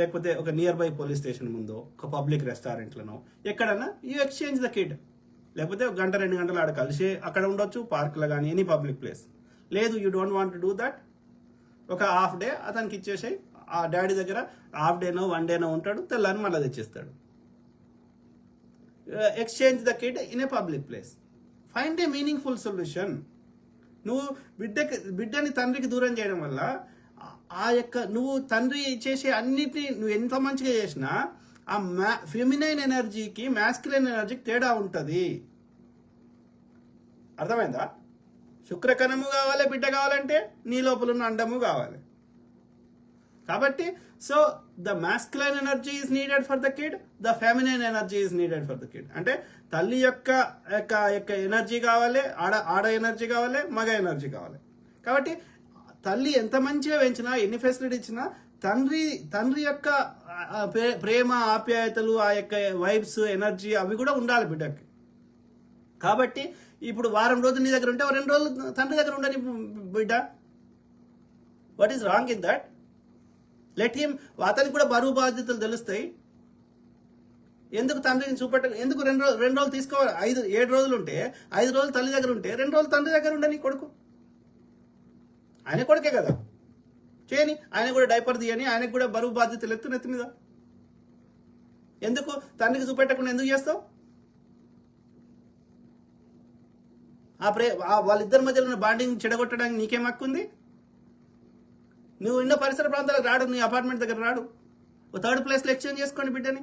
లేకపోతే ఒక నియర్ బై పోలీస్ స్టేషన్ ముందో ఒక పబ్లిక్ రెస్టారెంట్లోనో ఎక్కడన్నా యూ ఎక్స్చేంజ్ ద కిడ్. లేకపోతే 1 గంట 2 గంటలు ఆడ కలిసి అక్కడ ఉండొచ్చు, పార్క్లో కానీ ఎనీ పబ్లిక్ ప్లేస్. లేదు you don't want do that, ఒక హాఫ్ డే అతనికి ఇచ్చేసాయి, ఆ డాడీ దగ్గర హాఫ్ డేనో 1 డేనో ఉంటాడు, తెల్లని మళ్ళీ తెచ్చిస్తాడు. Exchange the kid in a public place. Find a meaningful solution. నువ్వు బిడ్డని తండ్రికి దూరం చేయడం వల్ల నువ్వు తండ్రి చేసే అన్నిటినీ నువ్వు ఎంత మంచిగా చేసినా ఆ ఫెమినైన్ ఎనర్జీకి మ్యాస్కులైన్ ఎనర్జీకి తేడా ఉంటుంది. అర్థమైందా? శుక్రకణము కావాలి బిడ్డ కావాలంటే నీ లోపల ఉన్న అండము కావాలి. కాబట్టి so the masculine energy is needed for the kid, the feminine energy is needed for the kid. అంటే తల్లి యొక్క ఎనర్జీ కావాలి, ఆడ ఎనర్జీ కావాలి, మగ ఎనర్జీ కావాలి. కాబట్టి తల్లి ఎంత మంచిగా పెంచినా ఎన్ని ఫెసిలిటీ ఇచ్చినా తండ్రి యొక్క ప్రేమ ఆప్యాయతలు ఆ యొక్క వైబ్స్ ఎనర్జీ అవి కూడా ఉండాలి బిడ్డకి. కాబట్టి ఇప్పుడు వారం రోజులు నీ దగ్గర ఉంటే 2 రోజులు తండ్రి దగ్గర ఉండని బిడ్డ. What is wrong in that? Let him. అతనికి కూడా బరువు బాధ్యతలు తెలుస్తాయి. ఎందుకు తండ్రిని ఎందుకు 2 రోజులు తీసుకోవాలి? 7 రోజులు ఉంటే 5 రోజులు తల్లి దగ్గర ఉంటే 2 రోజులు తండ్రి దగ్గర ఉండని కొడుకు. ఆయన కొడుకే కదా, చేయని. ఆయన కూడా డైపర్ తీయని, ఆయనకు కూడా బరువు బాధ్యతలు నెత్తి మీద. ఎందుకు తండ్రికి చూపెట్టకుండా ఎందుకు చేస్తావు? వాళ్ళిద్దరి మధ్యలో ఉన్న బాండింగ్ చెడగొట్టడానికి నీకేం హక్కు ఉంది? నువ్వు ఉన్న పరిసర ప్రాంతాలకు రాడు, నీ అపార్ట్మెంట్ దగ్గర రాడు. 3rd ప్లేస్లో ఎక్స్చేంజ్ చేసుకోండి బిడ్డని.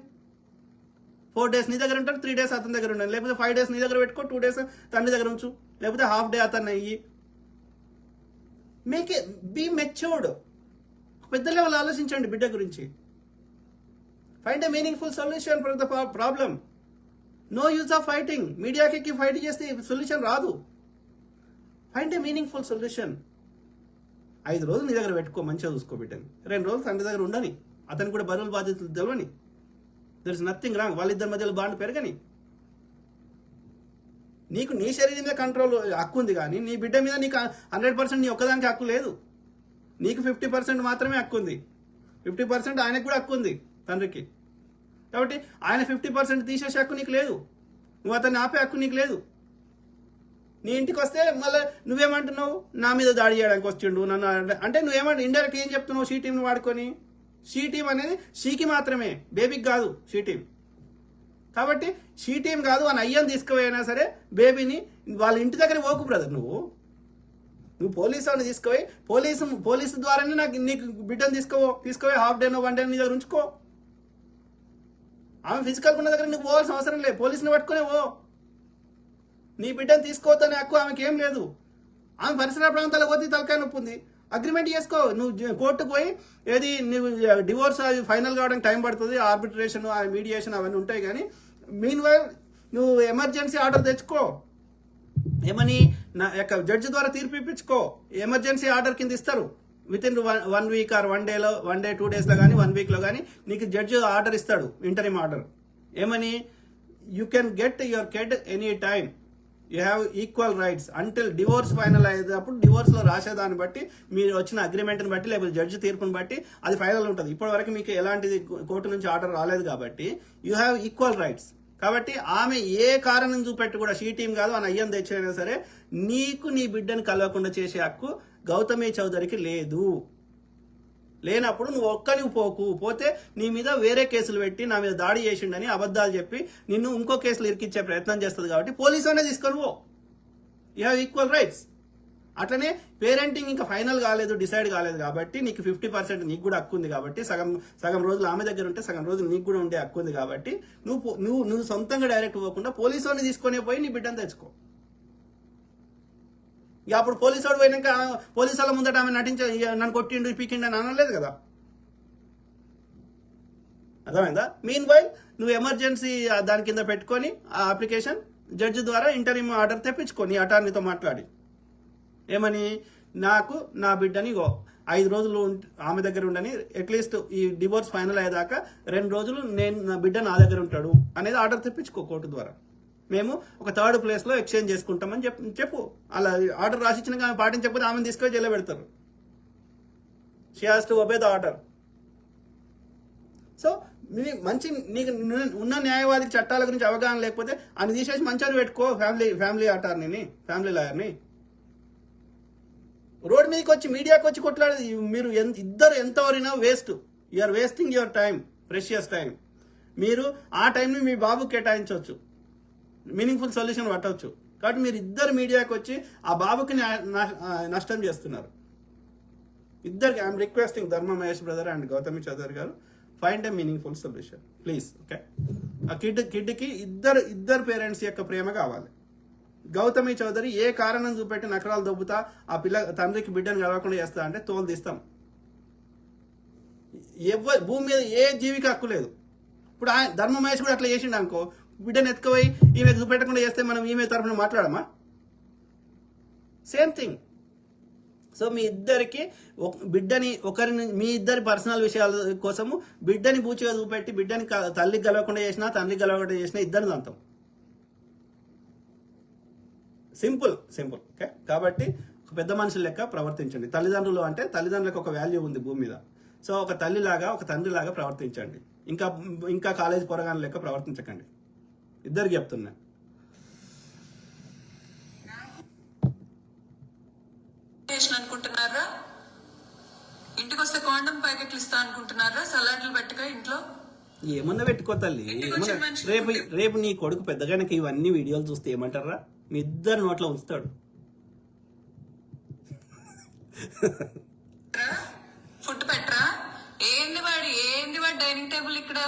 4 days నీ దగ్గర ఉంటాడు, 3 days అతని దగ్గర ఉండండి. లేకపోతే 5 days నీ దగ్గర పెట్టుకో, 2 days తండ్రి దగ్గర ఉంచు. లేకపోతే హాఫ్ డే అతన్ని అయ్యి మేక్ బీ మెచ్యూర్డ్. పెద్ద లెవెల్ ఆలోచించండి బిడ్డ గురించి. Find a meaningful solution for the problem. No use of fighting. మీడియాకి ఫైట్ చేస్తే సొల్యూషన్ రాదు. Find a meaningful solution. 5 రోజులు నీ దగ్గర పెట్టుకో, మంచిగా చూసుకో బిడ్డని. 2 రోజులు తండ్రి దగ్గర ఉండని, అతనికి కూడా బరువుల బాధ్యతలు తెలియని. There is nothing wrong. వాళ్ళిద్దరి మధ్యలో బాండ్ పెరగని. నీకు నీ శరీరం మీద కంట్రోల్ హక్కు ఉంది, కానీ నీ బిడ్డ మీద నీకు 100% నీ ఒక్కదానికి హక్కు లేదు. నీకు 50% మాత్రమే హక్కు ఉంది. 50% ఆయనకు కూడా హక్కు ఉంది, తండ్రికి. కాబట్టి ఆయన 50% తీసేసే హక్కు నీకు లేదు. నువ్వు అతన్ని ఆపే హక్కు నీకు లేదు. నీ ఇంటికి వస్తే మళ్ళీ నువ్వేమంటున్నావు, నా మీద దాడి చేయడానికి వచ్చిండు నన్ను అంటే నువ్వేమంటే ఇండైరెక్ట్ ఏం చెప్తున్నావు, షీ టీంని వాడుకొని. షీ టీం అనేది షీకి మాత్రమే, బేబీకి కాదు షీ టీం. కాబట్టి షీ టీం కాదు అని అయ్యని తీసుకుపోయినా సరే బేబీని వాళ్ళ ఇంటి దగ్గర పోకు బ్రదర్. నువ్వు పోలీసు వాళ్ళని తీసుకుపోయి పోలీసు ద్వారానే నీకు బిడ్డను తీసుకుపోయి హాఫ్ డేనో 1 డే నీ దగ్గర ఉంచుకో. ఆమె ఫిజికల్ ఉన్న దగ్గర నువ్వు పోవాల్సిన అవసరం లేదు. పోలీసుని పట్టుకునే నీ బిడ్డను తీసుకోవద్దనే హక్కు ఆమెకి ఏం లేదు. ఆమె పరిసర ప్రాంతాలకు పోతే తలకాయ నొప్పి ఉంది, అగ్రిమెంట్ చేసుకో. నువ్వు కోర్టుకు పోయి ఏది నువ్వు డివోర్స్ అది ఫైనల్ కావడానికి టైం పడుతుంది, ఆర్బిట్రేషన్ మీడియేషన్ అవన్నీ ఉంటాయి. కానీ మీన్ వైల్ నువ్వు ఎమర్జెన్సీ ఆర్డర్ తెచ్చుకో. ఏమని నా యొక్క జడ్జి ద్వారా తీర్పు ఇప్పించుకో. ఎమర్జెన్సీ ఆర్డర్ కింద ఇస్తారు. విత్ ఇన్ 1 వీక్ ఆర్ 1 డేలో 1 డే 2 డేస్లో కానీ 1 వీక్లో కానీ నీకు జడ్జి ఆర్డర్ ఇస్తాడు, ఇంటరిమ్ ఆర్డర్. ఏమని, you can get your kid any time, you have equal rights until divorce final అయ్యేటప్పుడు. డివోర్స్లో రాసేదాన్ని బట్టి, మీరు వచ్చిన అగ్రిమెంట్ని బట్టి, లేకపోతే జడ్జి తీర్పుని బట్టి అది ఫైనల్ ఉంటుంది. ఇప్పటి వరకు మీకు ఎలాంటిది కోర్టు నుంచి ఆర్డర్ రాలేదు కాబట్టి యూ హ్యావ్ ఈక్వల్ రైట్స్. కాబట్టి ఆమె ఏ కారణం చూపెట్టి కూడా షీ టీం కాదు అని అయ్యం తెచ్చైనా సరే నీకు నీ బిడ్డను కలవకుండా చేసే హక్కు గౌతమి చౌదరికి లేదు. లేనప్పుడు నువ్వు పోతే నీ మీద వేరే కేసులు పెట్టి నా మీద దాడి చేసిండని అబద్ధాలు చెప్పి నిన్ను ఇంకో కేసులు ఇరికిచ్చే ప్రయత్నం చేస్తుంది. కాబట్టి పోలీసు అనే తీసుకొని పో. You have equal rights. అట్లనే పేరెంటింగ్ ఇంకా ఫైనల్ కాలేదు, డిసైడ్ కాలేదు కాబట్టి నీకు 50% నీకు కూడా హక్కు ఉంది. కాబట్టి సగం రోజులు ఆమె దగ్గర ఉంటే సగం రోజులు నీకు కూడా ఉండే హక్కు ఉంది. కాబట్టి నువ్వు సొంతంగా డైరెక్ట్ పోకుండా పోలీసు వాడిని తీసుకొని పోయి నీ బిడ్డను తెచ్చుకో. ఇక అప్పుడు పోలీసు వాడు పోయినాక పోలీసు వాళ్ళ ముందట ఆమె నన్ను కొట్టిండు పీకిండు అని అనలేదు కదా. అర్థమైందా? మీన్ వైల్ నువ్వు ఎమర్జెన్సీ దాని కింద పెట్టుకొని ఆ అప్లికేషన్ జడ్జి ద్వారా ఇంటరిమ్ ఆర్డర్ తెప్పించుకో నీ అటార్నీతో మాట్లాడి. ఏమని, నాకు నా బిడ్డని 5 రోజులు ఆమె దగ్గర ఉండని, అట్లీస్ట్ ఈ డివోర్స్ ఫైనల్ అయ్యేదాకా 2 రోజులు నా బిడ్డ నా దగ్గర ఉంటాడు అనేది ఆర్డర్ తెప్పించుకో కోర్టు ద్వారా. మేము ఒక 3rd ప్లేస్లో ఎక్స్చేంజ్ చేసుకుంటామని చెప్పు. అలా ఆర్డర్ రాసిచ్చినాక ఆమె పాటించకపోతే ఆమెను తీసుకొని జైల్లో పెడతారు. She has to obey the order. So నీకు ఉన్న న్యాయవాదికి చట్టాల గురించి అవగాహన లేకపోతే అని తీసేసి మంచిగా పెట్టుకో ఫ్యామిలీ అటార్నీని, ఫ్యామిలీ లాయర్ని. రోడ్ మీదకి వచ్చి మీడియాకి వచ్చి కొట్లాడేది మీరు ఇద్దరు ఎంతవరైనా waste. You're wasting your time, precious time. మీరు ఆ టైంని మీ బాబుకి కేటాయించవచ్చు, మీనింగ్ఫుల్ సొల్యూషన్ పట్టవచ్చు. కాబట్టి మీరు ఇద్దరు మీడియాకి వచ్చి ఆ బాబుకి నష్టం చేస్తున్నారు. ఇద్దరికి ఐఎమ్ రిక్వెస్టింగ్ ధర్మ మహేష్ బ్రదర్ అండ్ గౌతమి చౌదరి గారు, find a meaningful solution please. Okay, ఆ కిడ్కి ఇద్దరు పేరెంట్స్ యొక్క ప్రేమ కావాలి. గౌతమి చౌదరి ఏ కారణం చూపెట్టి నకరాలు దొబ్బుతా ఆ తండ్రికి బిడ్డను గెలవకుండా చేస్తా అంటే తోలు తీస్తాం. భూమి మీద ఏ జీవికి హక్కు లేదు. ఇప్పుడు ధర్మ మహేష్ కూడా అట్లా చేసిండు అనుకో, బిడ్డను ఎత్తుకుపోయి ఈమె చూపెట్టకుండా చేస్తే మనం ఈమె తరఫున మాట్లాడమా? Same thing. సో మీ ఇద్దరికి మీ ఇద్దరి పర్సనల్ విషయాల కోసము బిడ్డని బూచిగా చూపెట్టి బిడ్డని తల్లికి గెలవకుండా చేసినా తండ్రికి గెలవకుండా చేసినా ఇద్దరిని అంతం. సింపుల్. ఓకే, కాబట్టి ఒక పెద్ద మనుషుల లెక్క ప్రవర్తించండి. తల్లిదండ్రులు అంటే తల్లిదండ్రులకు ఒక వాల్యూ ఉంది భూమి మీద. సో ఒక తల్లిలాగా ఒక తండ్రిలాగా ప్రవర్తించండి. ఇంకా కాలేజ్ పొరగాని లెక్క ప్రవర్తించకండి. ఇద్దరికి చెప్తున్నా. అనుకుంటున్నారా? ఇంటికి వస్తే కాండం ప్యాకెట్లు ఇస్తా అనుకుంటున్నారా? సలాడ్లు పెట్టక ఇంట్లో ఏమన్నా పెట్టుకో తల్లి. రేపు నీ కొడుకు పెద్దగానికి ఇవన్నీ వీడియోలు చూస్తే ఏమంటారా? మీ ఇద్దరు నోట్లో ఉంచుతాడు. ఫుడ్ పెట్టరా? ఏంది వాడి డైనింగ్ టేబుల్ ఇక్కడ?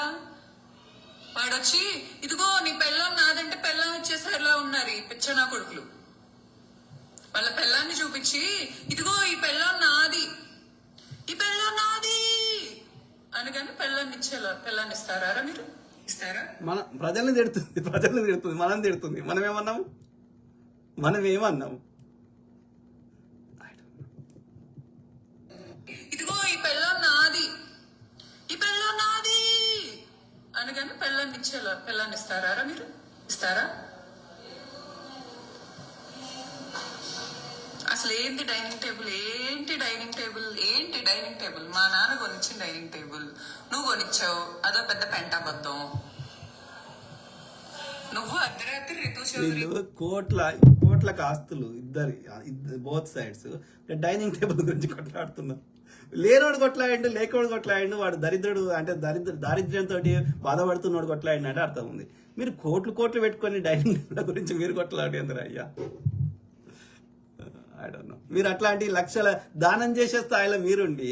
వాడు వచ్చి ఇదిగో నీ పెళ్ళం నాదంటే పెళ్ళం వచ్చేసరిలా ఉన్నారు ఈ పిచ్చనా కొడుకులు. వాళ్ళ పెళ్ళాన్ని చూపించి ఇదిగో ఈ పెళ్ళం నాది అని కానీ పెళ్ళాన్ని ఇస్తారా మీరు? ఇస్తారా? మన ప్రజల్ని తిడుతుంది మనం ఏమన్నాము? ఇదిగో ఈ పెళ్ళం నాది అనగానే పెళ్ళాన్ని ఇచ్చేలా పెళ్ళాన్ని ఇస్తారా మీరు? ఇస్తారా? అసలు ఏంటి డైనింగ్ టేబుల్? ఏంటి డైనింగ్ టేబుల్? మా నాన్న కొనిచ్చిన డైనింగ్ టేబుల్ నువ్వు కొనిచ్చావు, అదో పెద్ద పెంటాబద్ధం. నువ్వు అర్ధరాత్రి రితు చౌదరి వీళ్ళు కోట్లకు ఆస్తులు ఇద్దరు బోత్ సైడ్స్ డైనింగ్ టేబుల్ గురించి కొట్లాడుతున్నారు. లేనోడు కొట్లాడిండు, లేకోడు కొట్లాడిండు, వాడు దరిద్రుడు అంటే దారిద్ర్యంతో బాధపడుతున్నాడు కొట్లాడిండు అంటే అర్థం ఉంది. మీరు కోట్లు పెట్టుకొని డైనింగ్ టేబుల్ గురించి మీరు కొట్లాడేందురు అయ్యా? I don't no. మీరు అట్లాంటి లక్షల దానం చేసే స్థాయిలో మీరుండి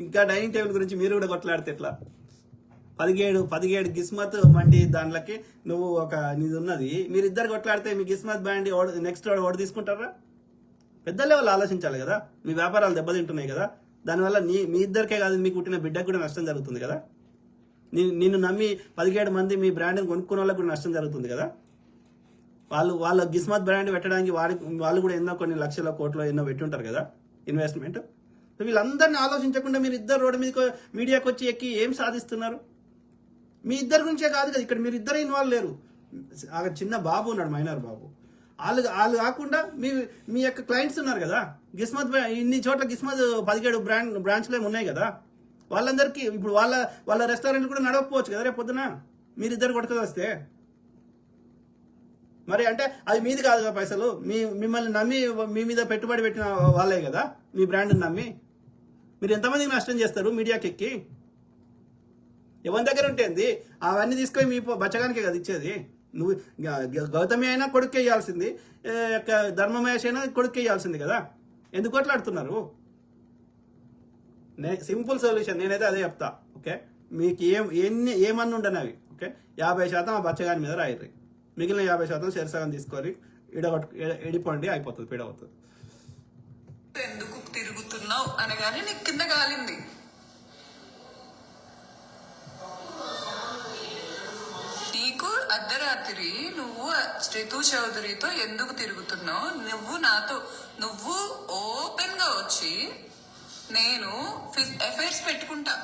ఇంకా డైనింగ్ టేబుల్ గురించి మీరు కూడా కొట్లాడితే ఎట్లా? 17 గిస్మత్ బండి దాంట్లోకి నువ్వు ఒక నీది ఉన్నది, మీరిద్దరు కొట్లాడితే మీ గిస్మత్ బండి నెక్స్ట్ ఓడి తీసుకుంటారా? పెద్ద లెవెల్ ఆలోచించాలి కదా. మీ వ్యాపారాలు దెబ్బతింటున్నాయి కదా, దానివల్ల మీ ఇద్దరికే కాదు మీకు పుట్టిన బిడ్డకు కూడా నష్టం జరుగుతుంది కదా. నిన్ను నమ్మి 17 మంది మీ బ్రాండ్ని కొనుక్కునే వాళ్ళకి కూడా నష్టం జరుగుతుంది కదా. వాళ్ళ గిస్మత్ బ్రాండ్ పెట్టడానికి వాళ్ళు కూడా ఎన్నో కొన్ని లక్షల కోట్లు ఎన్నో పెట్టి ఉంటారు కదా ఇన్వెస్ట్మెంట్. వీళ్ళందరినీ ఆలోచించకుండా మీరు ఇద్దరు రోడ్డు మీద మీడియాకి వచ్చి ఎక్కి ఏం సాధిస్తున్నారు? మీ ఇద్దరి గురించే కాదు కదా, ఇక్కడ మీరు ఇద్దరు ఇన్వాల్వ్ లేరు. చిన్న బాబు ఉన్నాడు, మైనర్ బాబు. వాళ్ళు కాకుండా మీ యొక్క క్లయింట్స్ ఉన్నారు కదా, గిస్మత్ ఇన్ని చోట్ల గిస్మత్ 17 బ్రాంచ్లు ఏమి ఉన్నాయి కదా. వాళ్ళందరికీ ఇప్పుడు వాళ్ళ రెస్టారెంట్ కూడా నడవకపోవచ్చు కదా రేపు పొద్దున మీరిద్దరు కొట్టుకొస్తే. మరి అంటే అది మీది కాదు కదా పైసలు, మిమ్మల్ని నమ్మి మీ మీద పెట్టుబడి పెట్టిన వాళ్ళే కదా, మీ బ్రాండ్ని నమ్మి. మీరు ఎంతమందికి నష్టం చేస్తారు మీడియాకి ఎక్కి? ఎవరి దగ్గర ఉంటుంది అవన్నీ తీసుకొని మీ బచ్చగానికే కదా ఇచ్చేది. నువ్వు గౌతమి అయినా కొడుకు వేయాల్సింది, ధర్మమేష్ అయినా కొడుకు వేయాల్సింది కదా. ఎందుకు కొట్లాడుతున్నారు? సింపుల్ సొల్యూషన్ నేనైతే అదే చెప్తా. ఓకే, మీకు ఏమన్నా ఉండను అవి. ఓకే, 50% ఆ బచ్చగాని మీద రాయిర్రి, మిగిలిన 50% శరసగం తీసుకొని ఎడిపోండి, అయిపోతుంది, పీడవుతుంది. ఎందుకు తిరుగుతున్నావు అనగానే నీకు కింద గాలింది. నీకు అర్ధరాత్రి నువ్వు శ్రీతు చౌదరితో ఎందుకు తిరుగుతున్నావు? నువ్వు ఓపెన్ గా వచ్చి నేను అఫైర్స్ పెట్టుకుంటా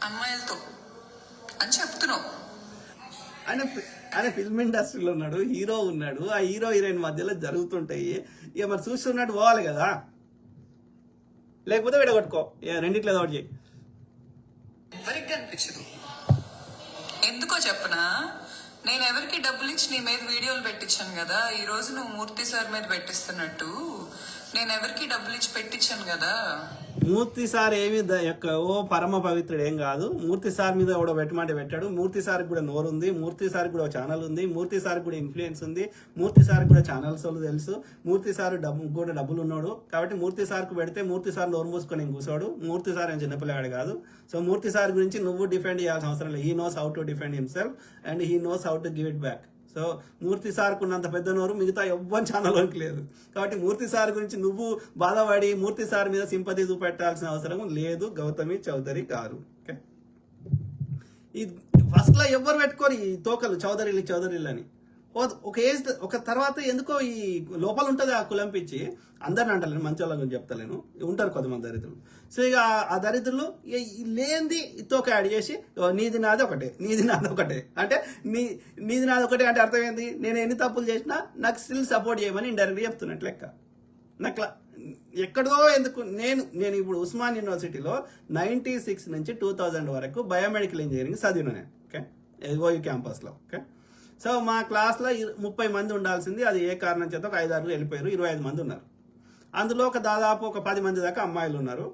అమ్మాయిలతో అని చెప్తున్నావు. ఆయన ఫిల్మ్ ఇండస్ట్రీలో ఉన్నాడు, హీరో ఉన్నాడు. ఆ హీరో హీరోయిన్ మధ్యలో జరుగుతుంటాయి. ఇక మరి చూస్తున్నట్టు పోవాలి కదా, లేకపోతే విడగొట్టుకో, రెండిట్లో ఒకటి చేయి. ఎవరికి కనిపించదు. ఎందుకో చెప్పనా, నేను ఎవరికి డబ్బులు ఇచ్చి నీ మీద వీడియోలు పెట్టించాను కదా. ఈ రోజు నువ్వు మూర్తి సార్ మీద పెట్టిస్తున్నట్టు నేను ఎవరికి డబ్బులు ఇచ్చి పెట్టించాను కదా. మూర్తి సార్ ఏమి ఓ పరమ పవిత్రుడు ఏం కాదు. మూర్తి సార్ మీద కూడా పెట్టమంటే పెట్టాడు. మూర్తి సార్కి కూడా నోరు ఉంది, మూర్తి సార్కి కూడా ఛానల్ ఉంది, మూర్తి సార్కి కూడా ఇన్ఫ్లుయెన్స్ ఉంది, మూర్తి సార్కి కూడా ఛానల్స్ తెలుసు, మూర్తి సార్ కూడా డబ్బులు ఉన్నాడు. కాబట్టి మూర్తి సార్కు పెడితే మూర్తి సార్ నోరు మూసుకొని కూర్చోడు. మూర్తి సార్ ఏం చిన్నపిల్లగాడు కాదు. సో మూర్తి సార్ గురించి నువ్వు డిఫెండ్ చేయాల్సిన అవసరం లేదు. He knows how to defend himself and he knows how to give it back. So Murthy సార్కు ఉన్నంత పెద్ద నోరు మిగతా ఎవ్వరి ఛానల్లోకి లేదు. కాబట్టి మూర్తి సార్ గురించి నువ్వు బాధపడి మూర్తి సార్ మీద సింపతి చూపెట్టాల్సిన అవసరం లేదు గౌతమి చౌదరి గారు. ఓకే, ఈ ఫస్ట్ లో ఎవ్వరు పెట్టుకోరు ఈ తోకలు చౌదరిలు అని. ఒక తర్వాత ఎందుకో ఈ లోపల ఉంటుంది ఆ కులం పిచ్చి. అందరిని అంటలేను, మంచి వాళ్ళ గురించి చెప్తలేను, ఉంటారు కొంతమంది దరిద్రులు. సో ఇక ఆ దరిద్రులు లేనిది తోక యాడ్ చేసి నీది నాది ఒకటే అంటే నీది నాది ఒకటే అంటే అర్థం ఏంది? నేను ఎన్ని తప్పులు చేసినా నాకు స్టిల్ సపోర్ట్ చేయమని ఇండైరెక్ట్గా చెప్తున్నట్టు లెక్క. నాకు ఎక్కడో ఎందుకు నేను ఇప్పుడు ఉస్మాన్ యూనివర్సిటీలో 96 నుంచి 2000 వరకు బయోమెడికల్ ఇంజనీరింగ్ చదివినా నేను. ఓకే, ఓయూ క్యాంపస్లో. ఓకే, సో మా క్లాస్లో 30 మంది ఉండాల్సింది, అది ఏ కారణం చేత ఒక 5-6 వెళ్ళిపోయారు, 25 మంది ఉన్నారు. అందులో దాదాపు ఒక 10 మంది దాకా అమ్మాయిలు ఉన్నారు,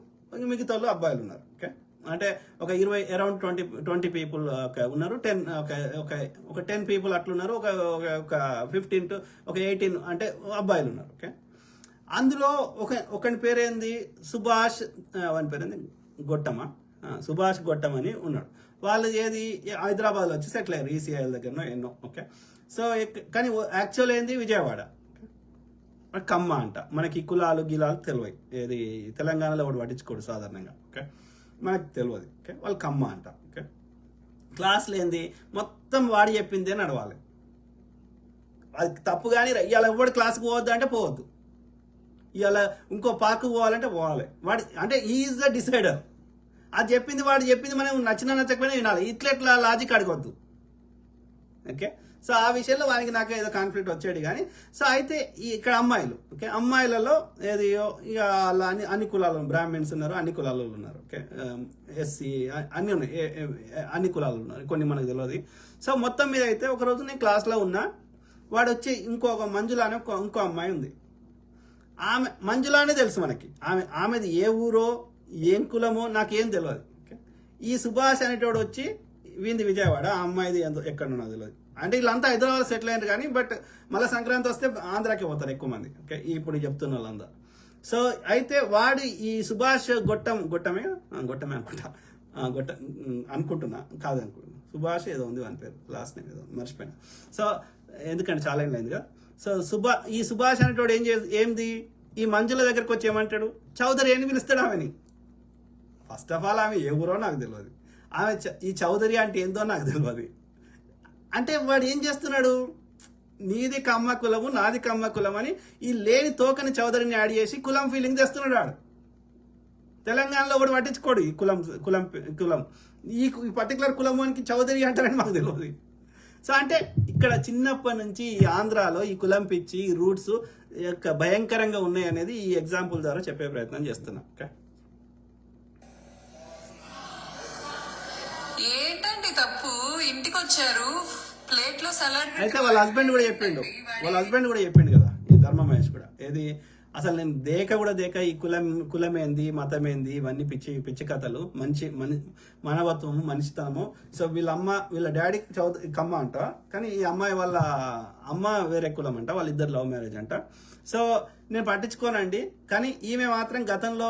మిగతా అబ్బాయిలు ఉన్నారు. ఓకే, అంటే ఒక 20 20 పీపుల్ ఉన్నారు. 10 పీపుల్ అట్లున్నారు. ఒక 15 to 18 అంటే అబ్బాయిలు ఉన్నారు. ఓకే, అందులో ఒకని పేరేంది సుభాష్, వాని పేరేంది సుభాష్ గొట్టం అని ఉన్నాడు. వాళ్ళు హైదరాబాద్లో వచ్చి సెటిల్ అయ్యారు, ఈసీఐఎల్ దగ్గరనో ఎన్నో. ఓకే, సో కానీ యాక్చువల్ ఏంది విజయవాడ, కమ్మ అంట. మనకి కులాలు గిలాలు తెలియదు, ఏది తెలంగాణలో ఒకటి పట్టించుకోడు సాధారణంగా. ఓకే, మనకు తెలియదు. ఓకే, వాళ్ళు కమ్మ అంట. ఓకే, క్లాస్లో ఏంది మొత్తం వాడు చెప్పిందే నడవాలి. అది తప్పు. కానీ ఇవాళ ఎవడు క్లాస్కి పోవద్దు అంటే పోవద్దు, ఇవాళ ఇంకో పార్కు పోవాలంటే పోవాలి. వాడు అంటే ఈజ్ ద డిసైడర్. అది చెప్పింది వాడు చెప్పింది మనం నచ్చకపోయినా వినాలి. ఇట్లా లాజిక్ అడగొద్దు. ఓకే, సో ఆ విషయంలో వానికి నాకు ఏదో కాన్ఫ్లిక్ట్ వచ్చేది. కానీ సో అయితే ఇక్కడ అమ్మాయిలు, ఓకే, అమ్మాయిలలో ఏది ఇక అన్ని కులాలు, బ్రాహ్మిన్స్ ఉన్నారు, అన్ని కులాలు ఉన్నారు, ఓకే, ఎస్సీ అన్ని ఉన్నాయి, అన్ని కులాలు ఉన్నారు, కొన్ని మనకు తెలియదు. సో మొత్తం మీద అయితే ఒకరోజు నేను క్లాస్లో ఉన్నా, వాడు వచ్చి ఇంకొక మంజుల అనే ఇంకో అమ్మాయి ఉంది. ఆమె మంజులానే తెలుసు మనకి, ఆమెది ఏ ఊరో ఏం కులమో నాకేం తెలియదు. ఓకే, ఈ సుభాష్ అనేటోడు వచ్చి వీంది విజయవాడ, ఆ అమ్మాయిది ఎక్కడ ఉన్నదో తెలియదు. అంటే వీళ్ళంతా హైదరాబాద్ సెటిల్ అయ్యారు. కానీ బట్ మళ్ళీ సంక్రాంతి వస్తే ఆంధ్రాకి పోతారు ఎక్కువ మంది. ఓకే, ఇప్పుడు చెప్తున్న వాళ్ళందరూ. సో అయితే వాడు ఈ సుభాష్ గొట్టమే అనుకుంటున్నా, కాదనుకుంటున్నా, సుభాష్ ఏదో ఉంది వాని పేరు, లాస్ట్ నేమ్ ఏదో మర్చిపోయినా. సో ఎందుకంటే చాలా ఏం లేదు కదా. సో ఈ సుభాష్ అనేటోడు ఏంది ఈ మంజుల దగ్గరకు వచ్చి ఏమంటాడు, చౌదరి అని పిలుస్తాడు ఆమెని. ఫస్ట్ ఆఫ్ ఆల్ ఆమె ఏ ఊరో నాకు తెలియదు, ఆమె ఈ చౌదరి అంటే ఏందో నాకు తెలియదు. అంటే వాడు ఏం చేస్తున్నాడు, నీది కమ్మ కులము నాది కమ్మ కులం అని ఈ లేని తోకని చౌదరిని యాడ్ చేసి కులం ఫీలింగ్ తెస్తున్నాడు వాడు. తెలంగాణలో వాడు పట్టించుకోడు ఈ కులం ఈ పర్టికులర్ కులమానికి చౌదరి అంటారని మాకు తెలియదు. సో అంటే ఇక్కడ చిన్నప్పటి నుంచి ఈ ఆంధ్రాలో ఈ కులం పిచ్చి, ఈ రూట్స్ యొక్క భయంకరంగా ఉన్నాయి అనేది ఈ ఎగ్జాంపుల్ ద్వారా చెప్పే ప్రయత్నం చేస్తున్నా. ఓకే, ఏంటండి తప్పు? ఇంటికి వచ్చారు, ప్లేట్ లో సలాడ్ అయితే వాళ్ళ హస్బెండ్ కూడా చెప్పిండు కదా, ఈ ధర్మ మహేష్ కూడా, ఏది అసలు నేను దేక ఈ కులమేంది మతమేంది ఇవన్నీ పిచ్చి కథలు, మానవత్వము మనిషితనము. సో వీళ్ళ డాడీ కమ్మ అంట, కానీ ఈ అమ్మాయి వాళ్ళ అమ్మ వేరే కులం అంట, వాళ్ళిద్దరు లవ్ మ్యారేజ్ అంట. సో నేను పట్టించుకోనండి, కానీ ఈమె మాత్రం గతంలో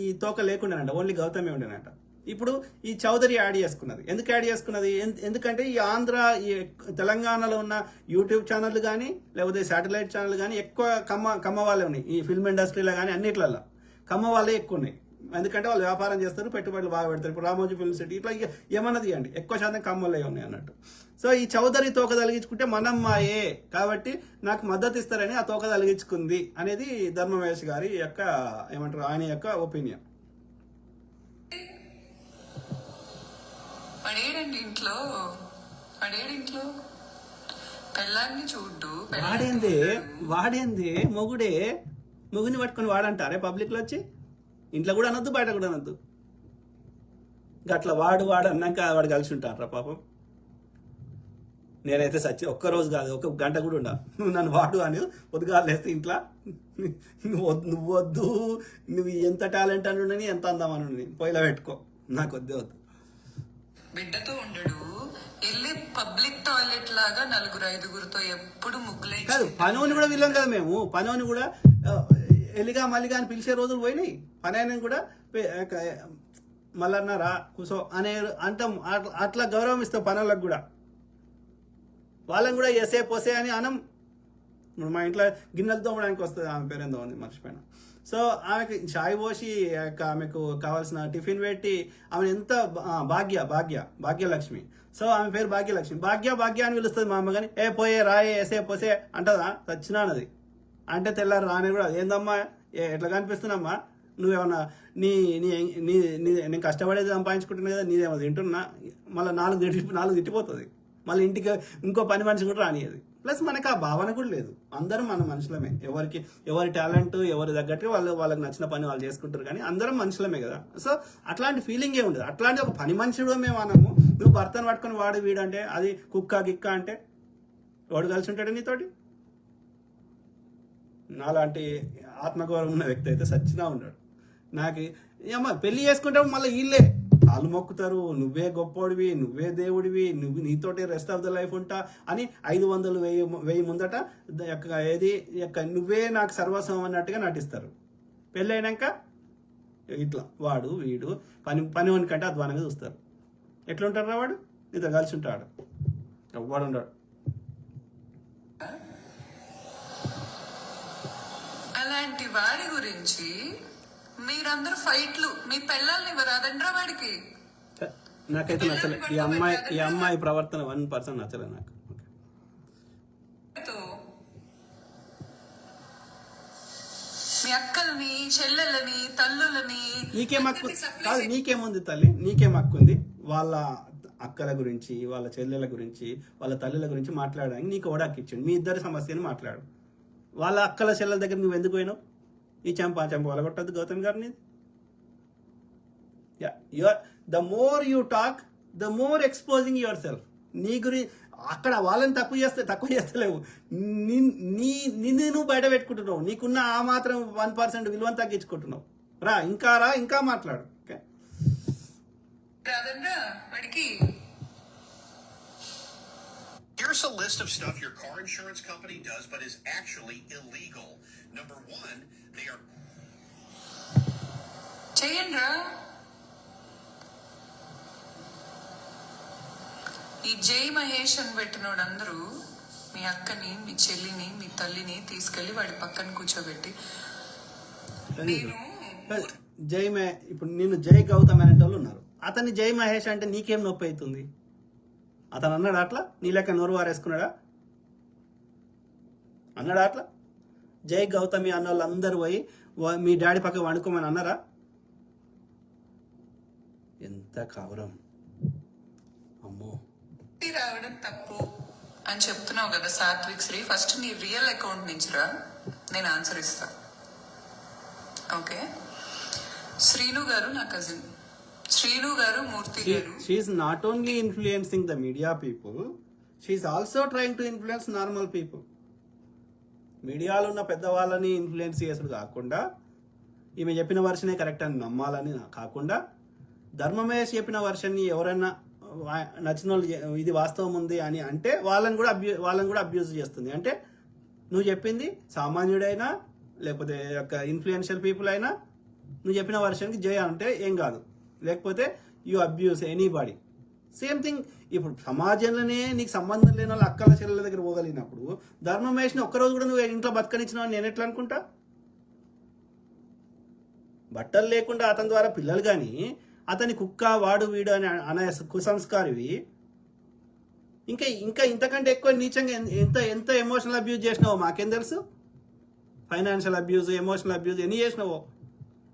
ఈ తోక లేకుండానంట, ఓన్లీ గౌతమే ఉండేనంట. ఇప్పుడు ఈ చౌదరి యాడ్ చేసుకున్నది. ఎందుకు యాడ్ చేసుకున్నది? ఎందుకంటే ఈ ఆంధ్ర, ఈ తెలంగాణలో ఉన్న యూట్యూబ్ ఛానళ్ళు కానీ లేకపోతే శాటిలైట్ ఛానల్ కానీ ఎక్కువ కమ్మ వాళ్ళే ఉన్నాయి. ఈ ఫిల్మ్ ఇండస్ట్రీలో కానీ అన్నిట్లలో కమ్మ వాళ్ళే ఎక్కువ ఉన్నాయి. ఎందుకంటే వాళ్ళు వ్యాపారం చేస్తారు, పెట్టుబడులు బాగా పెడతారు. ఇప్పుడు రామోజీ ఫిల్మ్ సిటీ ఇట్లా ఏమన్నది అండి, ఎక్కువ శాతం కమ్మలే ఉన్నాయి అన్నట్టు. సో ఈ చౌదరి తోక తలిగించుకుంటే మనమ్మాయే కాబట్టి నాకు మద్దతు ఇస్తారని ఆ తోక తలిగించుకుంది అనేది ధర్మమహేష్ గారి యొక్క ఏమంటారు, ఆయన యొక్క ఒపీనియన్. పడేడండి ఇంట్లో పెళ్ళాన్ని చూడ్డు. వాడేంది మొగుని పట్టుకొని వాడంటారే పబ్లిక్ లో వచ్చి, ఇంట్లో కూడా అనొద్దు బయట కూడా అనొద్దు. గట్ల వాడు అన్నాక వాడు కలిసి ఉంటారా పాపం. నేనైతే ఒక్కరోజు కాదు, ఒక గంట కూడా ఉండా, నువ్వు నన్ను వాడు అని పొద్దుగా లేస్తే ఇంట్లో నువ్వు వద్దు, నువ్వు ఎంత టాలెంట్ అని ఉండని ఎంత అందమని పొయ్యిలో పెట్టుకో, నాకు వద్దు. బిడ్డతో ఉండడు, వెళ్ళి పబ్లిక్ టాయిలెట్ లాగా 4-5 ఎప్పుడు ముగ్గులే కాదు. పనోని కూడా వీళ్ళం కదా మేము, పనోని కూడా ఎలిగా మల్లిగా అని పిలిచే రోజులు పోయినాయి. పని కూడా మళ్ళన్నారా కూసో అనే అంటాం, అట్లా గౌరవం ఇస్తాం పనులకు కూడా. వాళ్ళని కూడా ఎసే పోసే అని అనం. మా ఇంట్లో గిన్నెలు తోమడానికి వస్తుంది, ఆమె పేరు ఎంతో ఉంది మర్చిపోయినా. సో ఆమెకి చాయ్ పోసి ఆమెకు కావాల్సిన టిఫిన్ పెట్టి ఆమె ఎంత భాగ్యలక్ష్మి. సో ఆమె పేరు భాగ్యలక్ష్మి. భాగ్య అని పిలుస్తుంది మా అమ్మ. కానీ పోయే రాయే ఎసే పోసే అంటదా, చచ్చినానది అంటే తెల్లారు రాని కూడా ఏందమ్మా ఎట్లా కనిపిస్తున్నామ్మా, నువ్వేమన్నా నేను కష్టపడేది సంపాదించుకుంటున్నా కదా, నీదేమో తింటున్నా, మళ్ళీ 4 తిట్టిపోతుంది. మళ్ళీ ఇంటికి ఇంకో పని మనిషి కూడా రానియదు. ప్లస్ మనకు ఆ భావన కూడా లేదు. అందరం మన మనుషులమే, ఎవరి టాలెంట్ ఎవరి తగ్గట్టు వాళ్ళకి నచ్చిన పని వాళ్ళు చేసుకుంటారు, కానీ అందరం మనుషులమే కదా. సో అట్లాంటి ఫీలింగే ఉండదు. అట్లాంటి ఒక పని మనుషుడు మేము అనము. నువ్వు భర్తను పట్టుకొని వాడు వీడంటే అది కుక్క గిక్క అంటే వాడు కలిసి ఉంటాడు నీతోటి. నాలాంటి ఆత్మగౌరవం ఉన్న వ్యక్తి అయితే సచ్చినా ఉన్నాడు. నాకు ఏమో పెళ్లి చేసుకుంటే మళ్ళీ వీళ్ళే కాళ్ళు మొక్కుతారు, నువ్వే గొప్పోడివి, నువ్వే దేవుడివి, నీతోటి రెస్ట్ ఆఫ్ ద లైఫ్ ఉంటా అని 500-1000 ముందట నువ్వే నాకు సర్వస్వం అన్నట్టుగా నటిస్తారు. పెళ్ళైనాక ఇట్లా వాడు వీడు పని కంటే అధ్వానంగా చూస్తారు. ఎట్లుంటారా వాడు, నీతో కలిసి ఉంటాడు, వాడు ఉంటాడు. అలాంటి వాడి గురించి మీరందరూ ఫైట్లు, మీ పెళ్ళాలని రాదండ్రా వాడికి. నాకైతే నచ్చలేదు ఈ అమ్మాయి ప్రవర్తన 1% నచ్చలేదు నాకు. మీ అక్కల్ని చెల్లెలని తల్లులని నీకేం హక్కు కాదు, నీకేముంది తల్లి, నీకేం హక్కు ఉంది వాళ్ళ అక్కల గురించి, వాళ్ళ చెల్లెల గురించి, వాళ్ళ తల్లుల గురించి మాట్లాడడానికి నీకు ఓడాకి ఇచ్చిండు. మీ ఇద్దరి సమస్యని మాట్లాడు. వాళ్ళ అక్కల చెల్లెల దగ్గర నువ్వు ఎందుకు పోయినావు? ఈ చెంప వలగొట్టద్దు గౌతమ్ గారిని. The more you talk the more exposing your self. నీ గురించి అక్కడ వాళ్ళని తక్కువ చేస్తలేవు, నిన్ను నువ్వు బయట పెట్టుకుంటున్నావు. నీకున్న ఆ మాత్రం 1% విలువను తగ్గించుకుంటున్నావు. ఇంకా మాట్లాడు. ఓకే, రాదండ్రా వాడికి. Here's a list of stuff your car insurance company does but is actually illegal. Number 1, they are... చెయ్యండ్రా. ఈ జై మహేష్ అని పెట్టినోడు అందరూ మీ అక్కని, మీ చెల్లిని, మీ తల్లిని తీసుకెళ్లి వాడి పక్కన కూర్చోబెట్టి ఇప్పుడు నేను జై గౌతమ్ అనేటోళ్ళు ఉన్నారు. అతన్ని జై మహేష్ అంటే నీకేం నొప్పి అవుతుంది? అతను అన్నాడు అట్లా? నీ లెక్క నోరు వారేసుకున్నాడా? అన్నాడా అట్లా? జై గౌతమి అన్న వాళ్ళందరూ పోయి మీ డాడీ పక్క వండుకోమని అన్నారా? ఎంత కవరం అమ్మో. రావడం తప్పు అని చెప్తున్నావు కదా సాత్విక్ శ్రీ. ఫస్ట్ నీ రియల్ అకౌంట్ నుంచి రా, నేను ఆన్సర్ ఇస్తా. ఓకే, శ్రీను గారు నా కజిన్. శ్రీను గారు, మూర్తి గారు. She's not only influencing the media people, she's also trying to influence normal people. మీడియాలో ఉన్న పెద్దవాళ్ళని ఇన్ఫ్లుయెన్స్ చేసుడు కాకుండా, ఈమె చెప్పిన వర్షనే కరెక్ట్ అని నమ్మాలని కాకుండా, ధర్మమేష్ చెప్పిన వర్షన్ని ఎవరైనా నచ్చిన వాళ్ళు ఇది వాస్తవం ఉంది అని అంటే వాళ్ళని కూడా అబ్యూజ్ చేస్తుంది. అంటే నువ్వు చెప్పింది సామాన్యుడైనా లేకపోతే ఇన్ఫ్లుయెన్షియల్ పీపుల్ అయినా నువ్వు చెప్పిన వర్షన్కి జయ అంటే ఏం కాదు, లేకపోతే you abuse anybody. Same thing ఇప్పుడు సమాజంలోనే నీకు సంబంధం లేని వాళ్ళ అక్కల చెల్లెల దగ్గర పోగలిగినప్పుడు ధర్మమేష్ని ఒక్కరోజు కూడా నువ్వు ఇంట్లో బతకనిచ్చినావు నేను ఎట్లా అనుకుంటా? బట్టలు లేకుండా అతని ద్వారా పిల్లలు కానీ అతని కుక్క వాడు వీడు అని అనే కుసంస్కారివి ఇంకా ఇంతకంటే ఎక్కువ నీచంగా ఎంత ఎమోషనల్ అబ్యూజ్ చేసినావో మాకేం తెలుసు. ఫైనాన్షియల్ అబ్యూజ్, ఎమోషనల్ అబ్యూజ్ ఎన్ని చేసినావో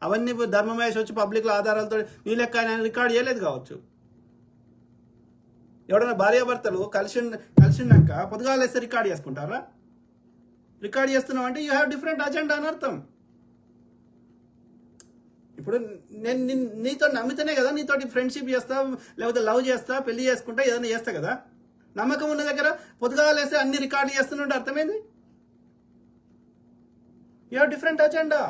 అవన్నీ ధర్మమేష్ వచ్చి పబ్లిక్లో ఆధారాలతో నీ లెక్క ఆయన రికార్డ్ చేయలేదు కావచ్చు. ఎవడన్నా భార్యాభర్తలు కలిసిండాక పొద్దుగాలు వేస్తే రికార్డ్ చేసుకుంటారా? రికార్డ్ చేస్తున్నావు అంటే యూ హ్యావ్ డిఫరెంట్ అజెండా అని అర్థం. ఇప్పుడు నేను నీతో నమ్మితేనే కదా నీతోటి ఫ్రెండ్షిప్ చేస్తా, లేకపోతే లవ్ చేస్తా, పెళ్లి చేసుకుంటా, ఏదైనా చేస్తా కదా. నమ్మకం ఉన్న దగ్గర పొద్దుగాలు వేస్తే అన్ని రికార్డు చేస్తున్నట్టు అర్థమైంది. You have different agenda.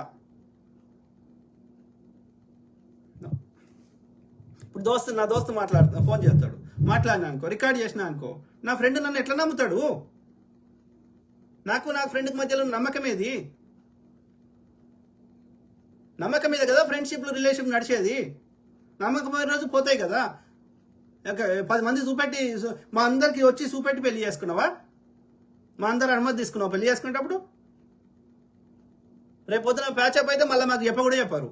ఇప్పుడు నా దోస్తు ఫోన్ చేస్తాడు, మాట్లాడినా అనుకో, రికార్డ్ చేసినా అనుకో, నా ఫ్రెండ్ నన్ను ఎట్లా నమ్ముతాడు? నాకు ఫ్రెండ్కి మధ్యలో నమ్మకమేది. నమ్మకం మీద కదా ఫ్రెండ్షిప్ రిలేషన్ నడిచేది. నమ్మకమైన రోజు పోతాయి కదా. 10 మంది చూపెట్టి మా అందరికి వచ్చి చూపెట్టి పెళ్లి చేసుకున్నావా? మా అందరు అనుమతి తీసుకున్నావు పెళ్లి చేసుకునేటప్పుడు? రేపు పొద్దున ప్యాచప్ అయితే మళ్ళీ మాకు కూడా చెప్పారు.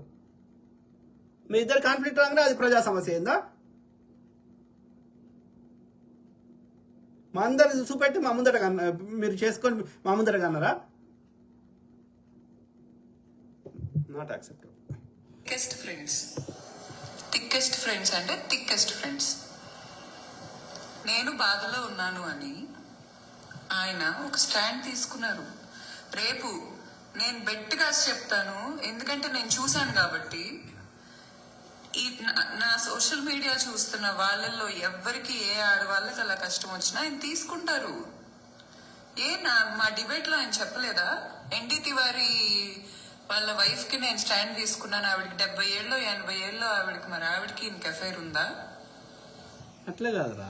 మీ ఇద్దరు కాన్ఫ్లిక్ట్ రాగానే అది ప్రజా సమస్య ఏందా? మా అందరు చూపెట్టి మా ముందట మీరు చేసుకొని మా ముందట అన్నారా? Not acceptable. థిక్కెస్ట్ ఫ్రెండ్స్ అంటే థిక్కెస్ట్ ఫ్రెండ్స్. నేను బాధలో ఉన్నాను అని ఆయన ఒక స్టాండ్ తీసుకున్నారు. రేపు నేను బెట్ కాసి చెప్తాను, ఎందుకంటే నేను చూశాను కాబట్టి. నా సోషల్ మీడియా చూస్తున్న వాళ్ళల్లో ఎవరికి ఏ ఆడవాళ్ళకి అలా కష్టం వచ్చినా ఆయన తీసుకుంటారు. మా డిబేట్ లో ఆయన చెప్పలేదా? ఎన్టీ తివారీ వాళ్ళ వైఫ్ కి నేను స్టాండ్ తీసుకున్నాను, ఆవిడకి 70 ఏళ్ళు 80 ఏళ్ళు ఆవిడకి, మరి ఆవిడకి ఇంక అఫైర్ ఉందా? అట్లే కాదురా,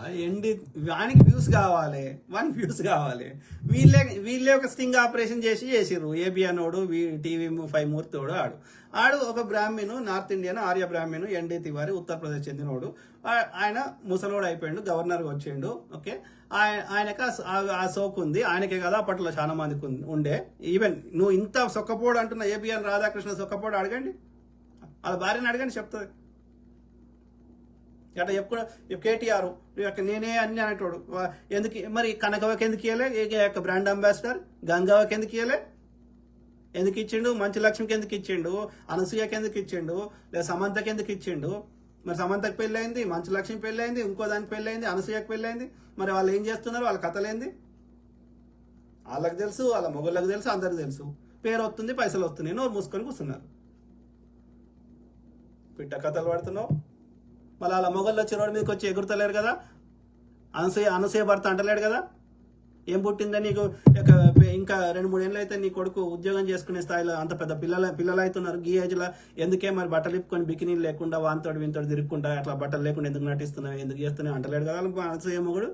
వానికి వ్యూస్ కావాలి, వీళ్ళే ఒక స్టింగ్ ఆపరేషన్ చేసిర్రు. ఏబి అనోడు, TV5 మూర్తోడు, ఆడు ఒక బ్రాహ్మణు, నార్త్ ఇండియన్ ఆర్య బ్రాహ్మణు, ఎన్డీ తివారీ ఉత్తరప్రదేశ్ చెందినోడు. ఆయన ముసలోడు అయిపోయిండు, గవర్నర్గా వచ్చిండు. ఓకే, ఆయనకు ఆ సోకు ఉంది, ఆయనకే కదా అప్పట్లో చాలా మందికి ఉండే. ఈవెన్ నువ్వు ఇంత సొక్కపోడు అంటున్న ఏబిఎన్ రాధాకృష్ణ సొక్కపోడు అడగండి, వాళ్ళ భార్యని అడగండి చెప్తుంది. అట్లా చెప్పుకో కేటీఆర్ నేనే అన్ని అనేటోడు ఎందుకు మరి కనకవకి ఎందుకు ఇవ్వలే యొక్క బ్రాండ్ అంబాసిడర్ గంగావకి ఎందుకు ఇవ్వలే ఎందుకు ఇచ్చిండు మంచు లక్ష్మికి ఎందుకు ఇచ్చిండు అనసూయకి ఎందుకు ఇచ్చిండు లేదా సమంతకి ఎందుకు ఇచ్చిండు మరి సమంతకి పెళ్ళైంది మంచు లక్ష్మి పెళ్ళైంది ఇంకో దానికి పెళ్ళైంది అనసూయకి పెళ్ళైంది మరి వాళ్ళు ఏం చేస్తున్నారు వాళ్ళ కథలేంది వాళ్ళకి తెలుసు వాళ్ళ మొగుళ్ళకి తెలుసు అందరికి తెలుసు పేరు వస్తుంది పైసలు వస్తున్నాయి నోరు మూసుకొని కూర్చున్నారు పిట్ట కథలు పడుతున్నావు మళ్ళీ వాళ్ళ మొగళ్ళు వచ్చి రోడ్డు మీదకి వచ్చి ఎగురుతలేరు కదా అనసూయ భర్త అంటలేడు కదా ఏం పుట్టిందా నీకు ఇంకా 2-3 ఏళ్ళు అయితే నీ కొడుకు ఉద్యోగం చేసుకునే స్థాయిలో అంత పెద్ద పిల్లలు అవుతున్నారు ఈ ఏజ్లో ఎందుకే మరి బట్టలు ఇప్పుకొని బికినీలు లేకుండా వాంతోడు వింతోడు తిరుక్కుంటా అట్లా బట్టలు లేకుండా ఎందుకు నటిస్తున్నావు ఎందుకు చేస్తున్నావు అంటలేడు కదా అనసూయ మొగుడు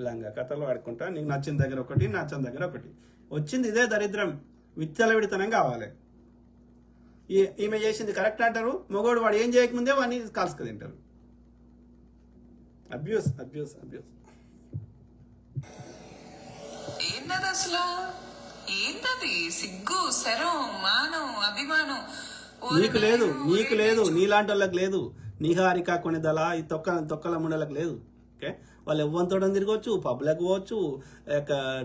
లంగా కథలు ఆడుకుంటా నీకు నచ్చిన దగ్గర ఒకటి నచ్చని దగ్గర ఒకటి వచ్చింది ఇదే దరిద్రం విచ్చలవిడితనం కావాలి ఈమె చేసింది కరెక్ట్ అంటారు మొగోడు వాడు ఏం చేయకముందే వాడిని కాల్చుకు తింటారు అబ్యూస్ అబ్యూస్ అబ్యూస్ ఏంటది అసలు ఏంటది సిగ్గు శరం మానం అభిమానం నీకు లేదు నీలాంటి వాళ్ళకి లేదు నిహారిక కొనిదల ఈ తొక్కల ముండలకు లేదు ఓకే వాళ్ళు ఎవ్వంతోడం తిరగవచ్చు పబ్లకు పోవచ్చు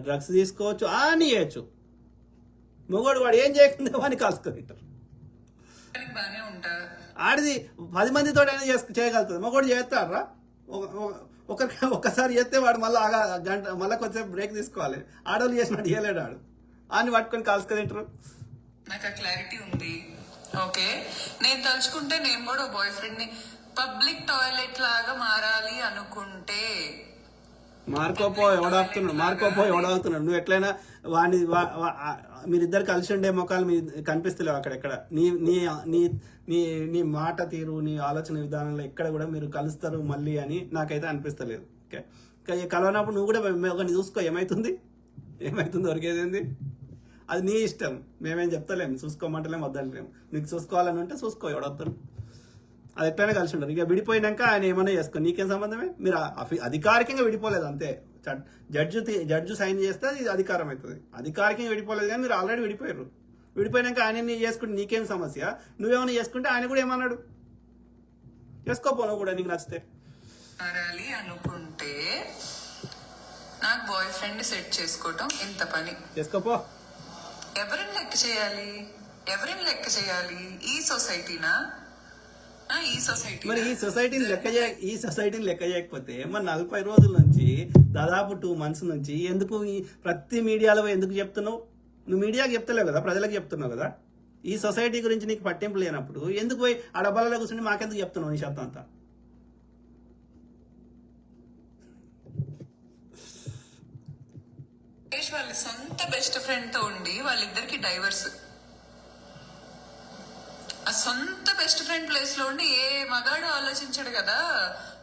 డ్రగ్స్ తీసుకోవచ్చు అని చేయొచ్చు మొగోడు వాడు ఏం చేయకుండా వాడిని కాల్చుకు తింటారు బానే ఉంటారు ఆడిది 10 మందితో చేయగలుగుతుంది మొగోడు చేస్తారా ఒక్కసారి చేస్తే వాడు మళ్ళీ గంట మళ్ళీ కొంచెంసేపు బ్రేక్ తీసుకోవాలి ఆడవాళ్ళు చేసినట్టు చేయలేడు ఆడు అని పట్టుకొని కాల్చుకు తింటారు నాకు ఆ క్లారిటీ ఉంది ఓకే నేను తలుచుకుంటే నేను కూడా బాయ్ ఫ్రెండ్ ని పబ్లిక్ టాయిలెట్ లాగా మారాలి అనుకుంటే మార్కోపో ఎవడాగుతున్నాడు నువ్వు ఎట్లయినా వాడిని మీరిద్దరు కలిసి ఉండే ముఖాలు మీ కనిపిస్తలేవు అక్కడెక్కడ నీ నీ నీ నీ నీ మాట తీరు నీ ఆలోచన విధానంలో ఎక్కడ కూడా మీరు కలుస్తారు మళ్ళీ అని నాకైతే అనిపిస్తలేదు ఓకే కలవనప్పుడు నువ్వు కూడా ఒకరిని చూసుకో ఏమవుతుంది దొరికేది అది నీ ఇష్టం మేమేం చెప్తలేము చూసుకోమంటలేము వద్దలేము నీకు చూసుకోవాలని ఉంటే చూసుకో ఎవడొస్తాడు అది ఎట్లయినా కలిసి ఉంటారు ఇక విడిపోయినాక ఆయన ఏమైనా చేసుకో నీకేం సంబంధమే మీరు అధికారికంగా విడిపోలేదు అంతే జడ్జి సైన్ చేస్తే అది అధికారం అవుతుంది అధికారికంగా విడిపోలేదు కానీ మీరు ఆల్రెడీ విడిపోయారు విడిపోయినాక ఆయన చేసుకుంటే నీకేం సమస్య నువ్వేమైనా చేసుకుంటే ఆయన కూడా ఏమన్నాడు చేసుకోపో నువ్వు కూడా నీకు నచ్చితే మారాలి అనుకుంటే నాకు బాయ్ ఫ్రెండ్ సెట్ చేసుకోవటం ఇంత పని చేసుకోపో ఎవరిని లెక్క చేయాలి ఈ సొసైటీనా ఈ సొసైటీ మరి ఈ సొసైటీని లెక్క చేయకపోతే మరి 40 రోజుల నుంచి దాదాపు 2 months నుంచి ఎందుకు ప్రతి మీడియాలో ఎందుకు చెప్తున్నావు నువ్వు మీడియాకి చెప్తలేవు కదా ప్రజలకు చెప్తున్నావు కదా ఈ సొసైటీ గురించి నీకు పట్టింపు లేనప్పుడు ఎందుకు పోయి ఆ డబ్బాలలో కూర్చుని మాకెందుకు చెప్తున్నావు నీ శబ్దం అంతా వాళ్ళ సొంత బెస్ట్ ఫ్రెండ్ తో ఉండి వాళ్ళిద్దరికి డైవర్స్ ఆ సొంత బెస్ట్ ఫ్రెండ్ ప్లేస్ లో ఉండి ఏ మగాడు ఆలోచించాడు కదా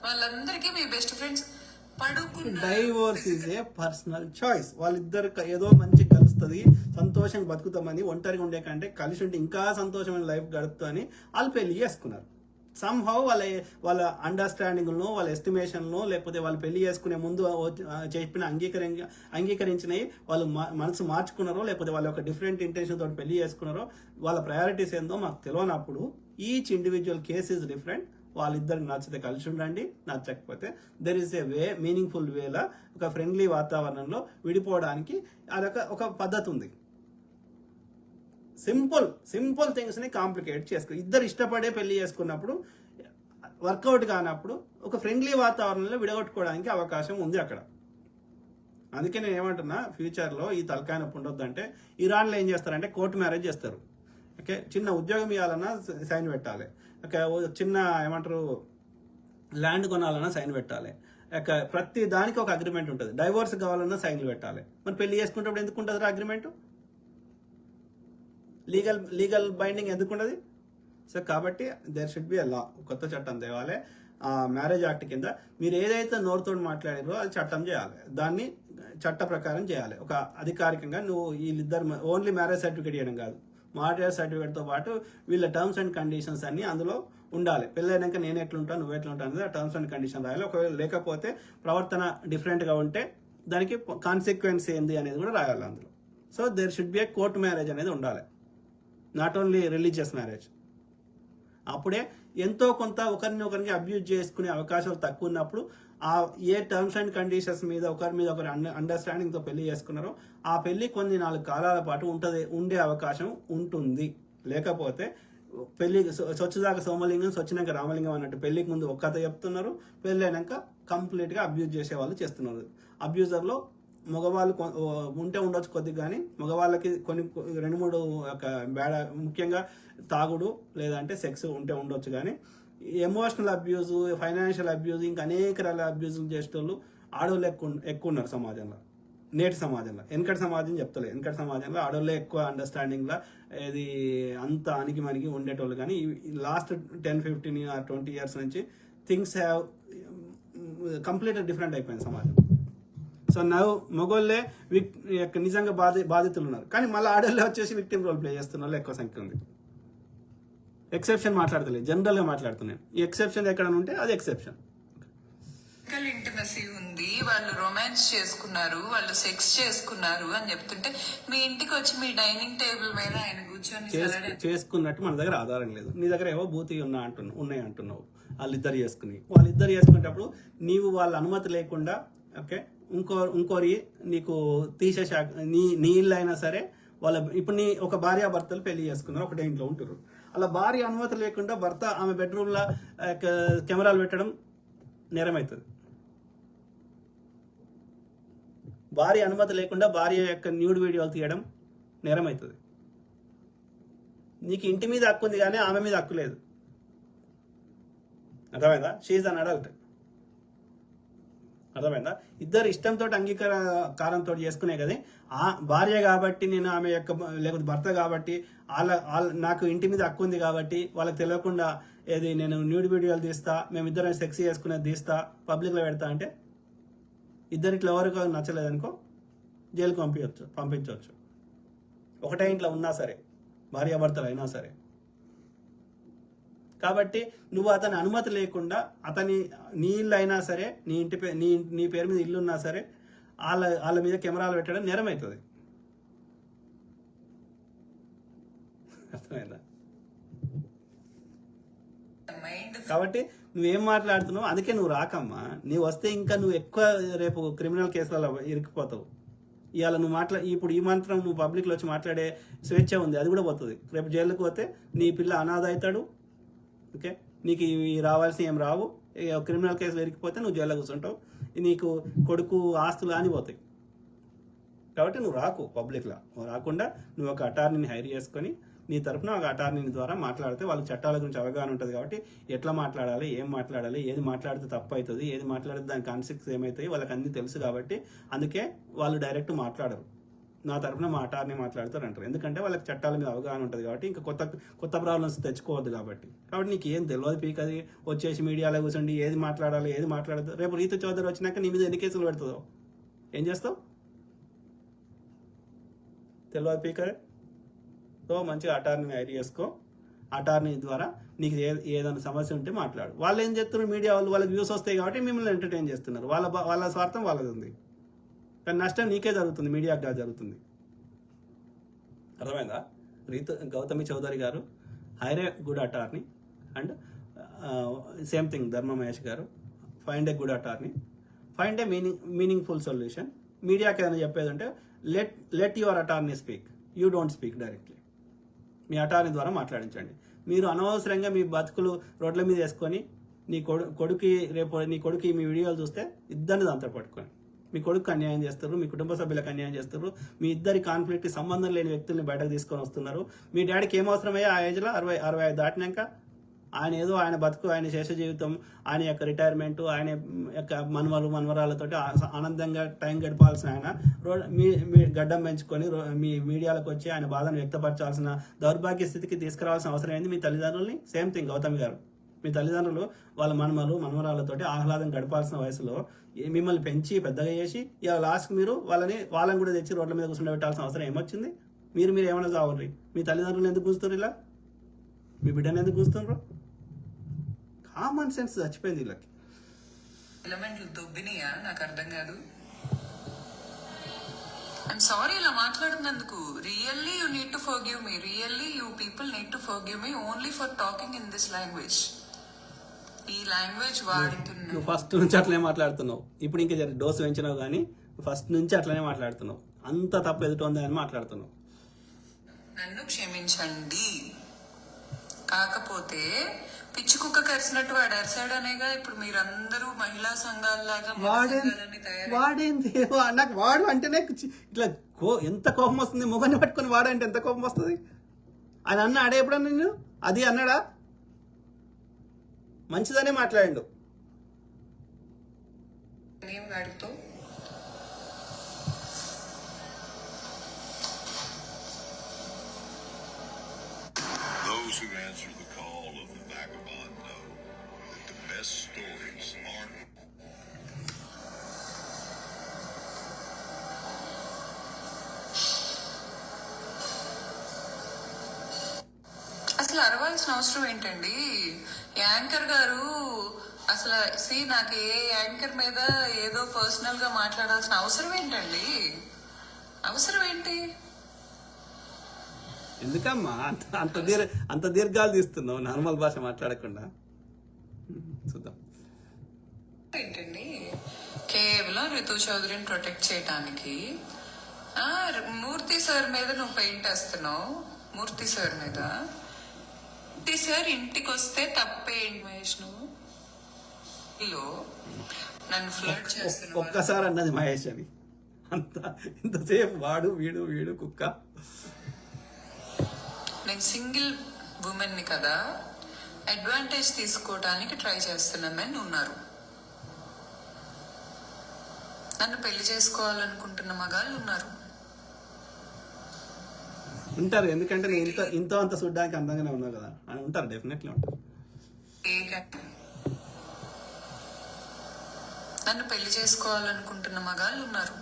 వాళ్ళందరికీ మీ best friends divorce is a personal choice వాళ్ళిద్దరు ఏదో మంచి కలుస్తుంది సంతోషంగా బతుకుతామని ఒంటరిగా ఉండే కంటే కలిసి ఉంటే ఇంకా సంతోషమైన లైఫ్ గడుపుతా అని వాళ్ళు పెళ్లి చేసుకున్నారు సమ్హౌ వాళ్ళ అండర్స్టాండింగ్లో వాళ్ళ ఎస్టిమేషన్లో లేకపోతే వాళ్ళు పెళ్లి చేసుకునే ముందు చెప్పిన అంగీకరించినవి వాళ్ళు మనసు మార్చుకున్నారో లేకపోతే వాళ్ళ ఒక డిఫరెంట్ ఇంటెన్షన్ తోటి పెళ్లి చేసుకున్నారో వాళ్ళ ప్రయారిటీస్ ఏందో మాకు తెలియనప్పుడు each individual case is different వాళ్ళిద్దరికి నచ్చితే కలిసి ఉండండి నచ్చకపోతే there is a way meaningful వేలా ఒక ఫ్రెండ్లీ వాతావరణంలో విడిపోవడానికి అదొక ఒక పద్ధతి ఉంది సింపుల్ థింగ్స్ని కాంప్లికేట్ చేసుకో ఇద్దరు ఇష్టపడే పెళ్లి చేసుకున్నప్పుడు వర్కౌట్ కానప్పుడు ఒక ఫ్రెండ్లీ వాతావరణంలో విడగొట్టుకోవడానికి అవకాశం ఉంది అక్కడ అందుకే నేను ఏమంటున్నా ఫ్యూచర్లో ఈ తలకాయ నొప్పి ఉండొద్దంటే ఇరాన్లో ఏం చేస్తారంటే కోర్టు మ్యారేజ్ చేస్తారు ఓకే చిన్న ఉద్యోగం ఇవ్వాలన్నా సైన్ పెట్టాలి ఓకే చిన్న ఏమంటారు ల్యాండ్ కొనాలన్నా సైన్ పెట్టాలి ప్రతి దానికి ఒక అగ్రిమెంట్ ఉంటుంది డైవోర్స్ కావాలన్నా సైన్లు పెట్టాలి మరి పెళ్లి చేసుకునేటప్పుడు ఎందుకు ఉంటుంది అగ్రిమెంట్ లీగల్ బైండింగ్ ఎందుకు ఉండదు సో కాబట్టి దేర్ షుడ్ బి అ లా కొత్త చట్టం తేవాలి మ్యారేజ్ యాక్ట్ కింద మీరు ఏదైతే నోరుతో మాట్లాడారో అది చట్టం చేయాలి దాన్ని చట్ట ప్రకారం చేయాలి ఒక అధికారికంగా నువ్వు వీళ్ళిద్దరు ఓన్లీ మ్యారేజ్ సర్టిఫికేట్ ఇవ్వడం కాదు మ్యారేజ్ సర్టిఫికేట్తో పాటు వీళ్ళ టర్మ్స్ అండ్ కండిషన్స్ అన్ని అందులో ఉండాలి పెళ్ళైనాక నేను ఎట్లుంటాను నువ్వు ఎట్లుంటాను అనేది ఆ టర్మ్స్ అండ్ కండిషన్ రాయాలి ఒకవేళ లేకపోతే ప్రవర్తన డిఫరెంట్గా ఉంటే దానికి కాన్సిక్వెన్స్ ఏంది అనేది కూడా రాయాలి అందులో so there should be a court marriage అనేది ఉండాలి నాట్ ఓన్లీ రిలీజియస్ మ్యారేజ్ అప్పుడే ఎంతో కొంత ఒకరిని అబ్యూజ్ చేసుకునే అవకాశాలు తక్కువ ఉన్నప్పుడు ఆ ఏ టర్మ్స్ అండ్ కండిషన్స్ మీద ఒకరి అండర్స్టాండింగ్తో పెళ్లి చేసుకున్నారో ఆ పెళ్లి కొన్ని 4 కాలాల పాటు ఉండే అవకాశం ఉంటుంది. లేకపోతే పెళ్లి స్వచ్ఛదాకా సోమలింగం స్వచ్ఛనాక రామలింగం అన్నట్టు పెళ్లికి ముందు ఒక్క కథ చెప్తున్నారు, పెళ్లి అయినాక కంప్లీట్గా అబ్యూజ్ చేసే వాళ్ళు చేస్తున్నారు. అబ్యూజర్లో మగవాళ్ళు ఉండొచ్చు కొద్దిగా, కానీ మగవాళ్ళకి కొన్ని 2-3 ముఖ్యంగా తాగుడు లేదంటే సెక్స్ ఉండొచ్చు. కానీ ఎమోషనల్ అబ్యూజ్, ఫైనాన్షియల్ అబ్యూజ్, ఇంకా అనేక రకాల అబ్యూజ్ చేసేటోళ్ళు ఆడవాళ్ళు ఎక్కువ ఉన్నారు సమాజంలో, నేటి సమాజంలో. వెనకటి సమాజం చెప్తలేదు, వెనకటి సమాజంలో ఆడవాళ్ళే ఎక్కువ అండర్స్టాండింగ్లో ఇది అంత అణిగి ఉండేటోళ్ళు. కానీ లాస్ట్ 10-15 or 20 years నుంచి థింగ్స్ హ్యావ్ కంప్లీట్గా డిఫరెంట్ అయిపోయింది సమాజం. సో మగోళ్ళే నిజంగా బాధితులు ఉన్నారు, కానీ మళ్ళీ ఆడవాళ్ళే వచ్చేసి విక్టిమ్ రోల్ ప్లే చేస్తున్న వాళ్ళు ఎక్కువ సంఖ్య ఉంది. ఎక్సెప్షన్ మాట్లాడతలేదు, జనరల్గా మాట్లాడుతున్నాను. ఈ ఎక్సెప్షన్ ఎక్కడ ఉంటే అది ఎక్సెప్షన్. ఫిజికల్ ఇంటిమసీ ఉంది, వాళ్ళు రొమాన్స్ చేసుకున్నారు, వాళ్ళు సెక్స్ చేసుకున్నారు అని చెప్తుంటే మీ ఇంటికి వచ్చి మీ డైనింగ్ టేబుల్ మీద ఆయన కూర్చొని చేసుకున్నట్టు మన దగ్గర ఆధారం లేదు. నీ దగ్గర ఏవో బూతి ఉన్నాయి అంటున్నావు. వాళ్ళిద్దరు చేసుకునేటప్పుడు నీవు వాళ్ళ అనుమతి లేకుండా ఓకే ఇంకోరి నీకు తీసేసా నీ ఇల్లు అయినా సరే వాళ్ళ ఇప్పుడు ఒక భార్యాభర్తలు పెళ్లి చేసుకున్నారు, ఒకటే ఇంట్లో ఉంటారు. అలా భార్య అనుమతి లేకుండా భర్త ఆమె బెడ్రూమ్లో కెమెరాలు పెట్టడం నేరం అవుతుంది. భార్య అనుమతి లేకుండా భార్య యొక్క న్యూడ్ వీడియోలు తీయడం నేరం అవుతుంది. నీకు ఇంటి మీద హక్కు ఉంది కానీ ఆమె మీద హక్కు లేదు. అర్థమైందా? She's an adult. అర్థమైందా? ఇద్దరు ఇష్టంతో అంగీకారంతో చేసుకునే కదా. ఆ భార్య కాబట్టి నేను ఆమె యొక్క లేకపోతే భర్త కాబట్టి నాకు ఇంటి మీద హక్కు ఉంది కాబట్టి వాళ్ళకి తెలియకుండా ఏది నేను న్యూడ్ వీడియోలు తీస్తా, మేమిద్దరం సెక్స్ చేసుకునేది తీస్తా, పబ్లిక్లో పెడతా అంటే ఇద్దరిట్లో ఎవరికి నచ్చలేదనుకో జైలుకు పంపించవచ్చు. ఒకటే ఇంట్లో ఉన్నా సరే, భార్యాభర్తలు అయినా సరే. కాబట్టి నువ్వు అతని అనుమతి లేకుండా నీ ఇల్లు అయినా సరే, నీ పేరు మీద ఇల్లు ఉన్నా సరే వాళ్ళ మీద కెమెరాలు పెట్టడం నేరం అవుతుంది. అర్థమైందా? కాబట్టి నువ్వేం మాట్లాడుతున్నావు, అందుకే నువ్వు రాకమ్మా. నీవు వస్తే ఇంకా నువ్వు ఎక్కువ రేపు క్రిమినల్ కేసులలో ఇరికిపోతావు. ఇవాళ నువ్వు ఇప్పుడు ఈ మాత్రం నువ్వు పబ్లిక్లో వచ్చి మాట్లాడే స్వేచ్ఛ ఉంది, అది కూడా పోతుంది. రేపు జైలుకి పోతే నీ పిల్ల అనాథ అవుతాడు. ఓకే, నీకు ఇవి రావాల్సి ఏం రావు. క్రిమినల్ కేసులు ఇరికిపోతే నువ్వు జైల్లో కూర్చుంటావు, నీకు కొడుకు ఆస్తులు ఆనిపోతాయి. కాబట్టి నువ్వు రాకు పబ్లిక్లో. రాకుండా నువ్వు ఒక అటార్నీని హైర్ చేసుకొని నీ తరఫున ఒక అటార్నీ ద్వారా మాట్లాడితే వాళ్ళకి చట్టాల గురించి అవగాహన ఉంటుంది. కాబట్టి ఎట్లా మాట్లాడాలి, ఏం మాట్లాడాలి, ఏది మాట్లాడితే తప్పు అవుతుంది, ఏది మాట్లాడితే దాని కాన్సిక్వెన్సెస్ ఏమవుతాయి వాళ్ళకి అన్నీ తెలుసు. కాబట్టి అందుకే వాళ్ళు డైరెక్ట్ మాట్లాడరు, నా తరఫున మా అటార్నీ మాట్లాడతారు అంటారు. ఎందుకంటే వాళ్ళకి చట్టాల మీద అవగాహన ఉంటుంది. కాబట్టి ఇంకా కొత్త ప్రాబ్లమ్స్ తెచ్చుకోవద్దు. కాబట్టి నీకు ఏం తెలియదు పీకది వచ్చేసి మీడియాలో కూర్చోండి ఏది మాట్లాడాలి ఏది మాట్లాడదు. రేపు రీతు చౌదరి వచ్చినాక నీ మీద ఎన్ని కేసులు పెడుతుందో ఏం చేస్తావు? తెలియదు పీకరే. సో మంచిగా అటార్నీని హైర్ చేసుకో. అటార్నీ ద్వారా నీకు ఏదైనా సమస్య ఉంటే మాట్లాడు. వాళ్ళు ఏం చేస్తున్నారు, మీడియా వాళ్ళు వాళ్ళకి వ్యూస్ వస్తాయి కాబట్టి మిమ్మల్ని ఎంటర్టైన్ చేస్తున్నారు. వాళ్ళ స్వార్థం వాళ్ళది ఉంది, కానీ నష్టం నీకే జరుగుతుంది, మీడియాకి కాదు జరుగుతుంది. అర్థమైందా? గౌతమి చౌదరి గారు hire a good attorney and same thing Dharma Mahesh గారు find a good attorney, find a meaningful solution. మీడియాకి ఏదైనా చెప్పేది అంటే let your attorney speak, you don't speak directly. మీ అటార్నీ ద్వారా మాట్లాడించండి. మీరు అనవసరంగా మీ బతుకులు రోడ్ల మీద వేసుకొని నీ కొడుకు మీ వీడియోలు చూస్తే ఇద్దరిని దాంతో పట్టుకొని మీ కొడుకు అన్యాయం చేస్తారు, మీ కుటుంబ సభ్యులకు అన్యాయం చేస్తారు, మీ ఇద్దరి కాన్ఫ్లిక్ట్ సంబంధం లేని వ్యక్తుల్ని బయటకు తీసుకొని వస్తున్నారు. మీ డాడీకి ఏమవసరమయ్యా ఆ ఏజ్లో 65 దాటినాక? ఆయన బతుకు, ఆయన శేష జీవితం, ఆయన యొక్క రిటైర్మెంట్, ఆయన యొక్క మనవరాలతో ఆనందంగా టైం గడపాల్సిన ఆయన మీ గడ్డం పెంచుకొని మీ మీడియాలకు వచ్చి ఆయన బాధను వ్యక్తపరచాల్సిన దౌర్భాగ్య స్థితికి తీసుకురావాల్సిన అవసరం ఏంది మీ తల్లిదండ్రుల్ని? సేమ్ థింగ్ గౌతమి గారు, మీ తల్లిదండ్రులు వాళ్ళ మనవరాలతోటి ఆహ్లాదం గడపాల్సిన వయసులో మిమ్మల్ని పెంచి పెద్దగా చేసి ఇలా లాస్ట్కి మీరు వాళ్ళని కూడా తెచ్చి రోడ్ల మీద కూర్చుండ పెట్టాల్సిన అవసరం ఏమొచ్చింది? మీరు ఏమైనా చావండి. మీ తల్లిదండ్రులు ఎందుకు కూర్చున్నారు, ఇలా మీ బిడ్డను ఎందుకు కూర్చున్నారు? కామన్ సెన్స్ చచ్చిపోయింది వీళ్ళకి. ఎలిమెంట్లు దొబ్బినాయా? నాకు అర్థం కాదు. ఐఎమ్ సారీ ఇలా మాట్లాడుతున్నందుకు. Really you need to forgive me. Really you people need to forgive me only for talking in this language. ఈ లాంగ్వేజ్ వాడుతున్నా. నువ్వు ఫస్ట్ నుంచి అట్లనే మాట్లాడుతున్నావు. ఇప్పుడు ఇంకా డోసు పెంచినావు కానీ ఫస్ట్ నుంచి అట్లనే మాట్లాడుతున్నావు. అంత తప్పు ఎదుటోంది అని మాట్లాడుతున్నావు. నన్ను క్షమించండి. కాకపోతే పిచ్చి కుక్క కరిసినట్టు వాడు అరిసాడనేగా ఇప్పుడు మీరందరూ మహిళా సంఘాలలాగా వాడేంది నాకు వాడు అంటేనే ఇట్లా ఎంత కోపం వస్తుంది. మొగన్ని పట్టుకొని వాడంటే ఎంత కోపం వస్తుంది. ఆయన అన్న ఆడే ఎప్పుడన్నా నిన్ను అది అన్నాడా? మంచిదనే మాట్లాడిండు. నేను వాడితో Those who answer the call of the vagabond know that the best stories aren't. అసలు అరవాల్సిన అవసరం ఏంటండి? యాంకర్ గారు అసలు నాకు ఏ యాంకర్ మీద ఏదో పర్సనల్ గా మాట్లాడాల్సిన అవసరం ఏంటండి? అవసరం ఏంటి? ఎందుకమ్మా అంత దీర్ఘాలు తీస్తున్నావు నార్మల్ భాష మాట్లాడకుండా? చూద్దాం. ఏంటండి కేవలం రితు చౌదరిని ప్రొటెక్ట్ చేయడానికి మూర్తి సార్ మీద నువ్వు పెయింట్ వేస్తున్నావు. మూర్తి సార్ మీద మూర్తి సార్ ఇంటికి వస్తే తప్పేంటి మహేష్? నువ్వు నన్ను ఫ్లర్ట్ చేస్తున్నావు. ఒక్కసారి అన్నది మహేష్ అని ఇంతసేపు వాడు వీడు వీడు కుక్క. నేను సింగిల్ ఉమెన్ ని కదా, అడ్వాంటేజ్ తీసుకోవడానికి ట్రై చేస్తున్న మెన్ ఉన్నారు. నన్ను పెళ్లి చేసుకోవాలనుకుంటున్న మగాళ్ళు ఉన్నారు. ఉంటారు. ఎందుకంటే నేను ఇంత అంత చూడడానికి అందంగానే ఉన్నావు కదా అని ఉంటారు. డెఫినెట్లీ ఉంటారు. నన్ను పెళ్లి చేసుకోవాలనుకుంటున్న మగాళ్ళు ఉన్నారు.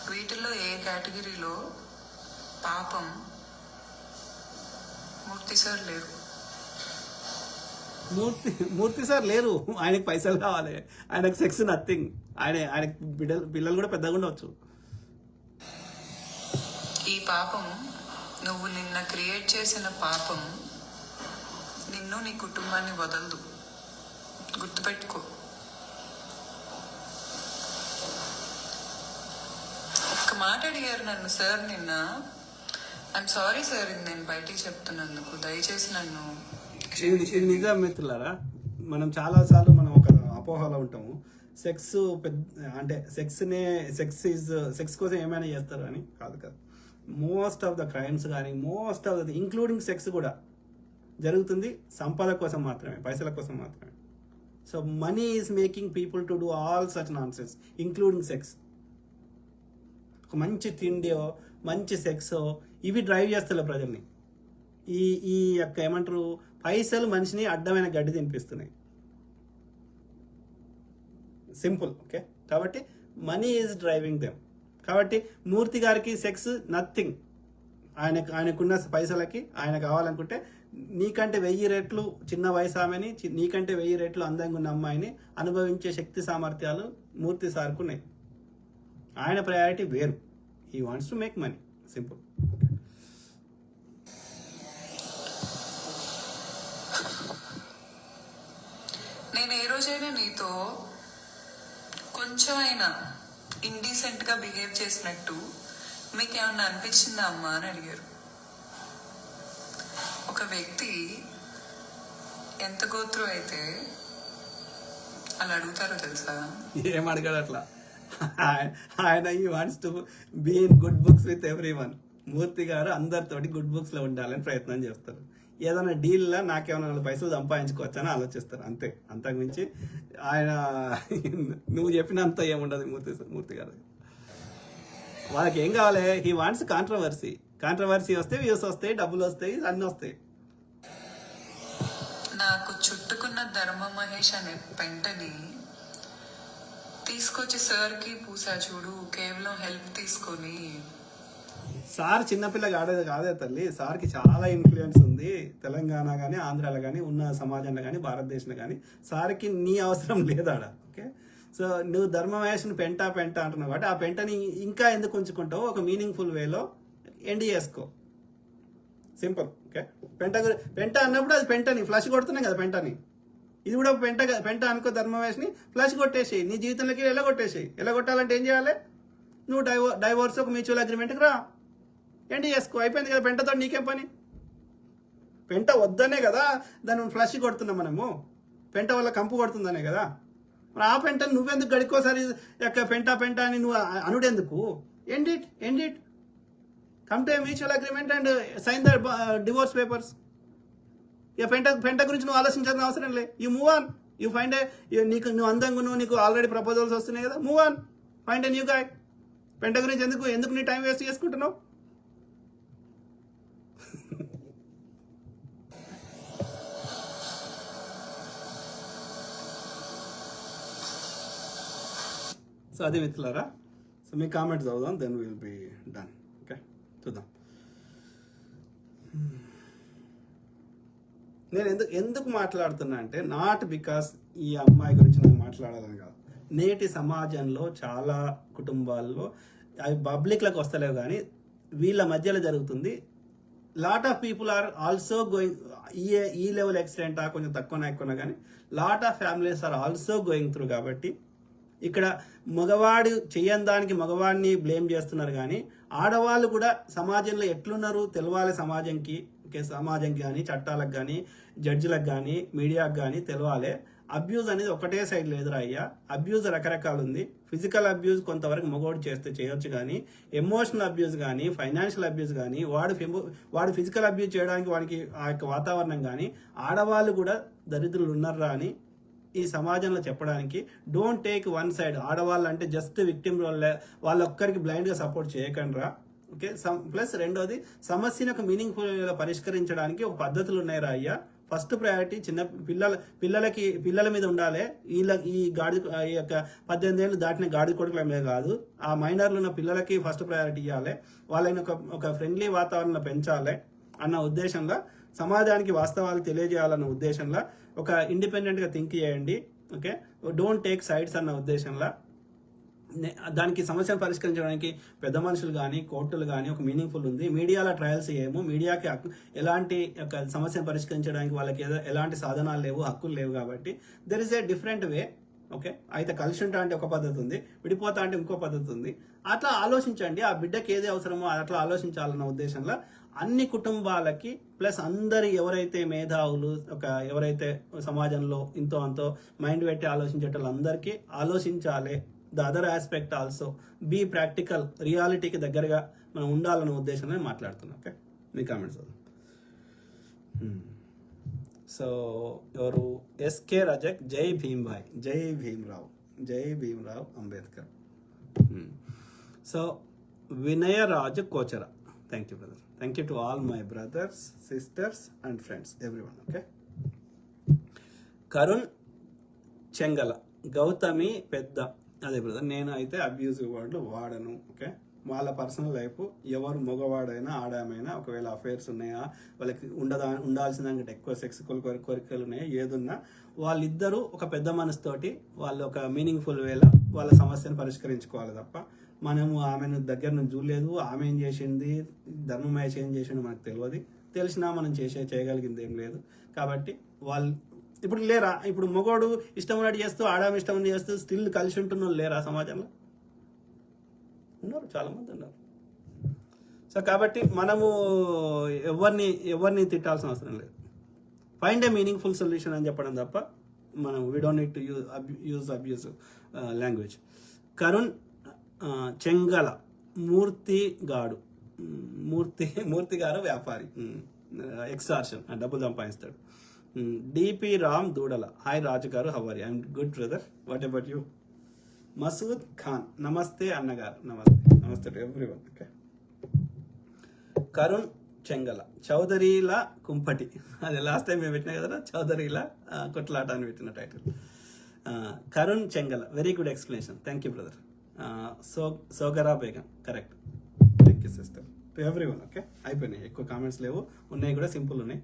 వీటిల్లో ఏ కేటగిరీలో పాపం మూర్తి సార్ లేరు. మూర్తి సార్ లేరు. ఆయనకు పైసలు కావాలి. ఆయనకు సెక్స్ నథింగ్. ఆయనకు పిల్లలు కూడా పెద్దగా ఉండవచ్చు. ఈ పాపం నువ్వు నిన్న క్రియేట్ చేసిన పాపం నిన్ను నీ కుటుంబాన్ని వదలదు. గుర్తుపెట్టుకో. ఒక్క మాట అడిగారు నన్ను సార్ నిన్న. ఐఎమ్ సారీ సార్, ఇది నేను బయటికి చెప్తున్నందుకు దయచేసి నన్ను. ఇది నిజం మిత్రులారా. మనం చాలాసార్లు మనం ఒక అపోహలో ఉంటాము. సెక్స్ అంటే సెక్స్ కోసం ఏమైనా చేస్తారు అని. కాదు కదా. మోస్ట్ ఆఫ్ ద క్రైమ్స్ కానీ most of the including sex కూడా జరుగుతుంది సంపద కోసం మాత్రమే, పైసల కోసం మాత్రమే. So money is making people to do all such non sense including sex. ఒక మంచి తిండియో మంచి సెక్సో ఇవి డ్రైవ్ చేస్తారు ప్రజల్ని. ఈ యొక్క ఏమంటారు, పైసలు మనిషిని అడ్డమైన గడ్డి తినిపిస్తున్నాయి. సింపుల్. ఓకే. కాబట్టి మనీ ఈజ్ డ్రైవింగ్ దెమ్. కాబట్టి మూర్తి గారికి సెక్స్ నథింగ్. ఆయనకున్న పైసలకి ఆయన కావాలనుకుంటే నీకంటే 1000 రెట్లు చిన్న వయసు ఆమెని, నీకంటే 1000 రెట్లు అందంగా ఉన్న అమ్మాయిని అనుభవించే శక్తి సామర్థ్యాలు మూర్తి సార్కు ఉన్నాయి. ఆయన ప్రయారిటీ వేరు. He wants to make money. Simple. నేను ఏ రోజైనా నీతో కొంచెమైనా ఇండీసెంట్ గా బిహేవ్ చేసినట్టు మీకు ఏమన్నా అనిపించిందా అమ్మా అని అడిగారు. ఒక వ్యక్తి ఎంత గోత్రం అయితే అలా అడుగుతారో తెలుసా? ఏం అడగాడు అట్లా. ఆయన ఈ wants to be in good books with everyone. Murthy garu అందరితోటి గుడ్ బుక్స్ లో ఉండాలని ప్రయత్నం చేస్తారు. ఏదైనా డీల్లో నాకేమైనా 4 పైసలు సంపాదించుకోవచ్చు అని ఆలోచిస్తారు. అంతే. అంతకుమించి ఆయన నువ్వు చెప్పినంత ఏముండదు మూర్తి గారు. వాళ్ళకి ఏం కావాలి? హీ వాంట్స్ కాంట్రవర్సీ వస్తే వ్యూస్ వస్తాయి, డబ్బులు వస్తాయి, అన్నీ వస్తాయి. నాకు చుట్టుకున్న ధర్మ మహేష్ అనే పెంటని తీసుకొచ్చి సార్కి పూసా చూడు. కేవలం హెల్ప్ తీసుకొని. సార్ చిన్నపిల్ల కాదే తల్లి. సార్కి చాలా ఇన్ఫ్లుయెన్స్ ఉంది. తెలంగాణ కానీ ఆంధ్రాలో కానీ ఉన్న సమాజంలో కానీ భారతదేశంలో కానీ. సార్కి నీ అవసరం లేదాడ. ఓకే. సో నువ్వు ధర్మమహేష్ని పెంట అంటున్నావు కాబట్టి ఆ పెంటని ఇంకా ఎందుకు ఉంచుకుంటావు, ఒక మీనింగ్ఫుల్ వేలో ఎండ్ చేసుకో. సింపుల్. ఓకే, పెంట అన్నప్పుడు అది పెంటని ఫ్లష్ కొడుతున్నాం కదా పెంటని, ఇది కూడా పెంట అనుకో ధర్మమహేష్ని ఫ్లష్ కొట్టేసేయి, నీ జీవితంలోకి ఎలా కొట్టేసేయి. ఎలా కొట్టాలంటే ఏం చేయాలి, నువ్వు డైవోర్స్ ఒక మ్యూచువల్ అగ్రిమెంట్కి రా, ఎండ్ చేసుకో, అయిపోయింది కదా. పెంటతో నీకేం పని, పెంట వద్దనే కదా దాన్ని ఫ్లష్ కొడుతున్నాం మనము, పెంట వల్ల కంపు కొడుతుందనే కదా. మరి ఆ పెంటని నువ్వెందుకు గడికోసారి పెంట అని నువ్వు అనుడెందుకు, end it come to a mutual agreement and sign the divorce papers. ఇక పెంట గురించి నువ్వు ఆలోచించాల్సిన అవసరం లే. You move on, you find a నువ్వు అందంగా నీకు ఆల్రెడీ ప్రపోజల్స్ వస్తున్నాయి కదా, move on, find a new guy. పెంట గురించి ఎందుకు నీ టైం వేస్ట్ చేసుకుంటున్నావు. సో అది మిత్రులారా, సో మీ కామెంట్స్ చదువుదాం, then will be done. Okay, చూద్దాం. నేను ఎందుకు మాట్లాడుతున్నా అంటే, నాట్ బికాస్ ఈ అమ్మాయి గురించి నేను మాట్లాడాలని కాదు. నేటి సమాజంలో చాలా కుటుంబాల్లో అవి పబ్లిక్లకు వస్తలేవు కానీ వీళ్ళ మధ్యలో జరుగుతుంది. Lot of people are also going, ఈ లెవెల్ ఎక్స్టెంట్ కొంచెం తక్కువ ఎక్కువ కానీ lot of families are also going through. కాబట్టి ఇక్కడ మగవాడు చేయని దానికి మగవాడిని బ్లేమ్ చేస్తున్నారు కానీ ఆడవాళ్ళు కూడా సమాజంలో ఎట్లున్నారు తెలవాలి సమాజంకి. సమాజంకి కానీ చట్టాలకు కానీ జడ్జిలకు కానీ మీడియాకు కానీ తెలవాలి. అబ్యూజ్ అనేది ఒకటే సైడ్ లేదురా అయ్యా, అబ్యూజ్ రకరకాలు ఉంది. ఫిజికల్ అబ్యూజ్ కొంతవరకు మగవాడు చేస్తే చేయొచ్చు కానీ ఎమోషనల్ అబ్యూజ్ కానీ ఫైనాన్షియల్ అబ్యూజ్ కానీ వాడు ఫిజికల్ అబ్యూజ్ చేయడానికి వాడికి ఆ యొక్క వాతావరణం కానీ ఆడవాళ్ళు కూడా దరిద్రులు ఉన్నారా అని ఈ సమాజంలో చెప్పడానికి డోంట్ టేక్ వన్ సైడ్. ఆడవాళ్ళు అంటే జస్ట్ విక్టిమ్ రోల్, వాళ్ళొక్కరికి బ్లైండ్గా సపోర్ట్ చేయకండి రా. ఓకే, ప్లస్ రెండోది సమస్యను ఒక మీనింగ్ఫుల్ పరిష్కరించడానికి ఒక పద్ధతులు ఉన్నాయి రా అయ్యా. ఫస్ట్ ప్రయారిటీ పిల్లల మీద ఉండాలి. ఈ యొక్క 18 ఏళ్ళు దాటిన గాడి కొడుకుల మీద కాదు, ఆ మైనర్లు ఉన్న పిల్లలకి ఫస్ట్ ప్రయారిటీ ఇవ్వాలి. వాళ్ళని ఒక ఫ్రెండ్లీ వాతావరణంలో పెంచాలి అన్న ఉద్దేశంలో, సమాజానికి వాస్తవాలు తెలియజేయాలన్న ఉద్దేశంలో ఒక ఇండిపెండెంట్గా థింక్ చేయండి. ఓకే, డోంట్ టేక్ సైడ్స్ అన్న ఉద్దేశంలో దానికి సమస్యను పరిష్కరించడానికి పెద్ద మనుషులు కానీ కోర్టులు కానీ ఒక మీనింగ్ఫుల్ ఉంది. మీడియాలో ట్రయల్స్ ఏమో, మీడియాకి ఎలాంటి సమస్యను పరిష్కరించడానికి వాళ్ళకి ఎలాంటి సాధనాలు లేవు, హక్కులు లేవు. కాబట్టి there is a different way. Okay, అయితే కలిసి ఉంటా అంటే ఒక పద్ధతి ఉంది, విడిపోతా అంటే ఇంకో పద్ధతి ఉంది. అట్లా ఆలోచించండి, ఆ బిడ్డకి ఏది అవసరమో అట్లా ఆలోచించాలన్న ఉద్దేశంలో అన్ని కుటుంబాలకి ప్లస్ అందరి ఎవరైతే మేధావులు ఎవరైతే సమాజంలో ఇంతో అంతో మైండ్ పెట్టి ఆలోచించేటోళ్ళందరికీ ఆలోచించాలి. The other aspect also be practical, రియాలిటీకి దగ్గరగా మనం ఉండాలన్న ఉద్దేశంలో మాట్లాడుతున్నాం. ఓకే, మీ కామెంట్స్. సో ఎవరు ఎస్కే రజక్, జై భీమ్ భాయ్, Jai Bhimrao Ambedkar. So Vinayaraju Kochara, thank you brother, thank you to all my brothers, sisters and friends, everyone. Okay, Karun Chengala, Gautami పెద్ద, అదే బ్రదర్, నేను అయితే అబ్యూజివ్ వర్డ్లు వాడను. ఓకే, వాళ్ళ పర్సనల్ లైఫ్, ఎవరు మగవాడైనా ఆడామైనా ఒకవేళ అఫైర్స్ ఉన్నాయా, వాళ్ళకి ఉండాల్సిన దానికంటే ఎక్కువ సెక్స్ కోరికలు ఉన్నాయా, ఏదున్నా వాళ్ళిద్దరూ ఒక పెద్ద మనసుతోటి వాళ్ళు ఒక మీనింగ్ఫుల్ వేలో వాళ్ళ సమస్యను పరిష్కరించుకోవాలి తప్ప మనము ఆమెను దగ్గర నుంచి చూడలేదు, ఆమె ఏం చేసింది, ధర్మమహేష్ ఏం చేసిండు మనకు తెలియదు, తెలిసినా మనం చేయగలిగింది ఏం లేదు. కాబట్టి వాళ్ళు ఇప్పుడు లేరా, ఇప్పుడు మగోడు ఇష్టం ఉన్నట్టు చేస్తూ ఆడాము ఇష్టం ఉన్నట్టు చేస్తూ స్టిల్ కలిసి ఉంటున్న లేరా సమాజంలో? ఉన్నారు, చాలా మంది ఉన్నారు. సో కాబట్టి మనము ఎవరిని తిట్టాల్సిన అవసరం లేదు. ఫైండ్ ఏ మీనింగ్ఫుల్ సొల్యూషన్ అని చెప్పడం తప్ప మనం we don't need to use abusive language. Karun Chengala, Murthy garu వ్యాపారి, ఎక్స్టార్షన్, డబ్బులు సంపాదిస్తాడు. డిపి రామ్ దూడల, hi Raju garu, how are you? I'm good brother, what about you? Masood Khan, నమస్తే అన్నగారు, నమస్తే to everyone. Okay, Karun Chengala, చౌదరీల కుంపటి, అది లాస్ట్ టైం మేము పెట్టినా కదా, చౌదరీల కొట్లాట అని పెట్టిన title. Karun Chengala, very good explanation, thank you brother. Sogara Begum, correct, thank you sister, to everyone. Okay, అయిపోయినాయి, ఎక్కువ కామెంట్స్ లేవు, ఉన్నాయి కూడా సింపుల్ ఉన్నాయి.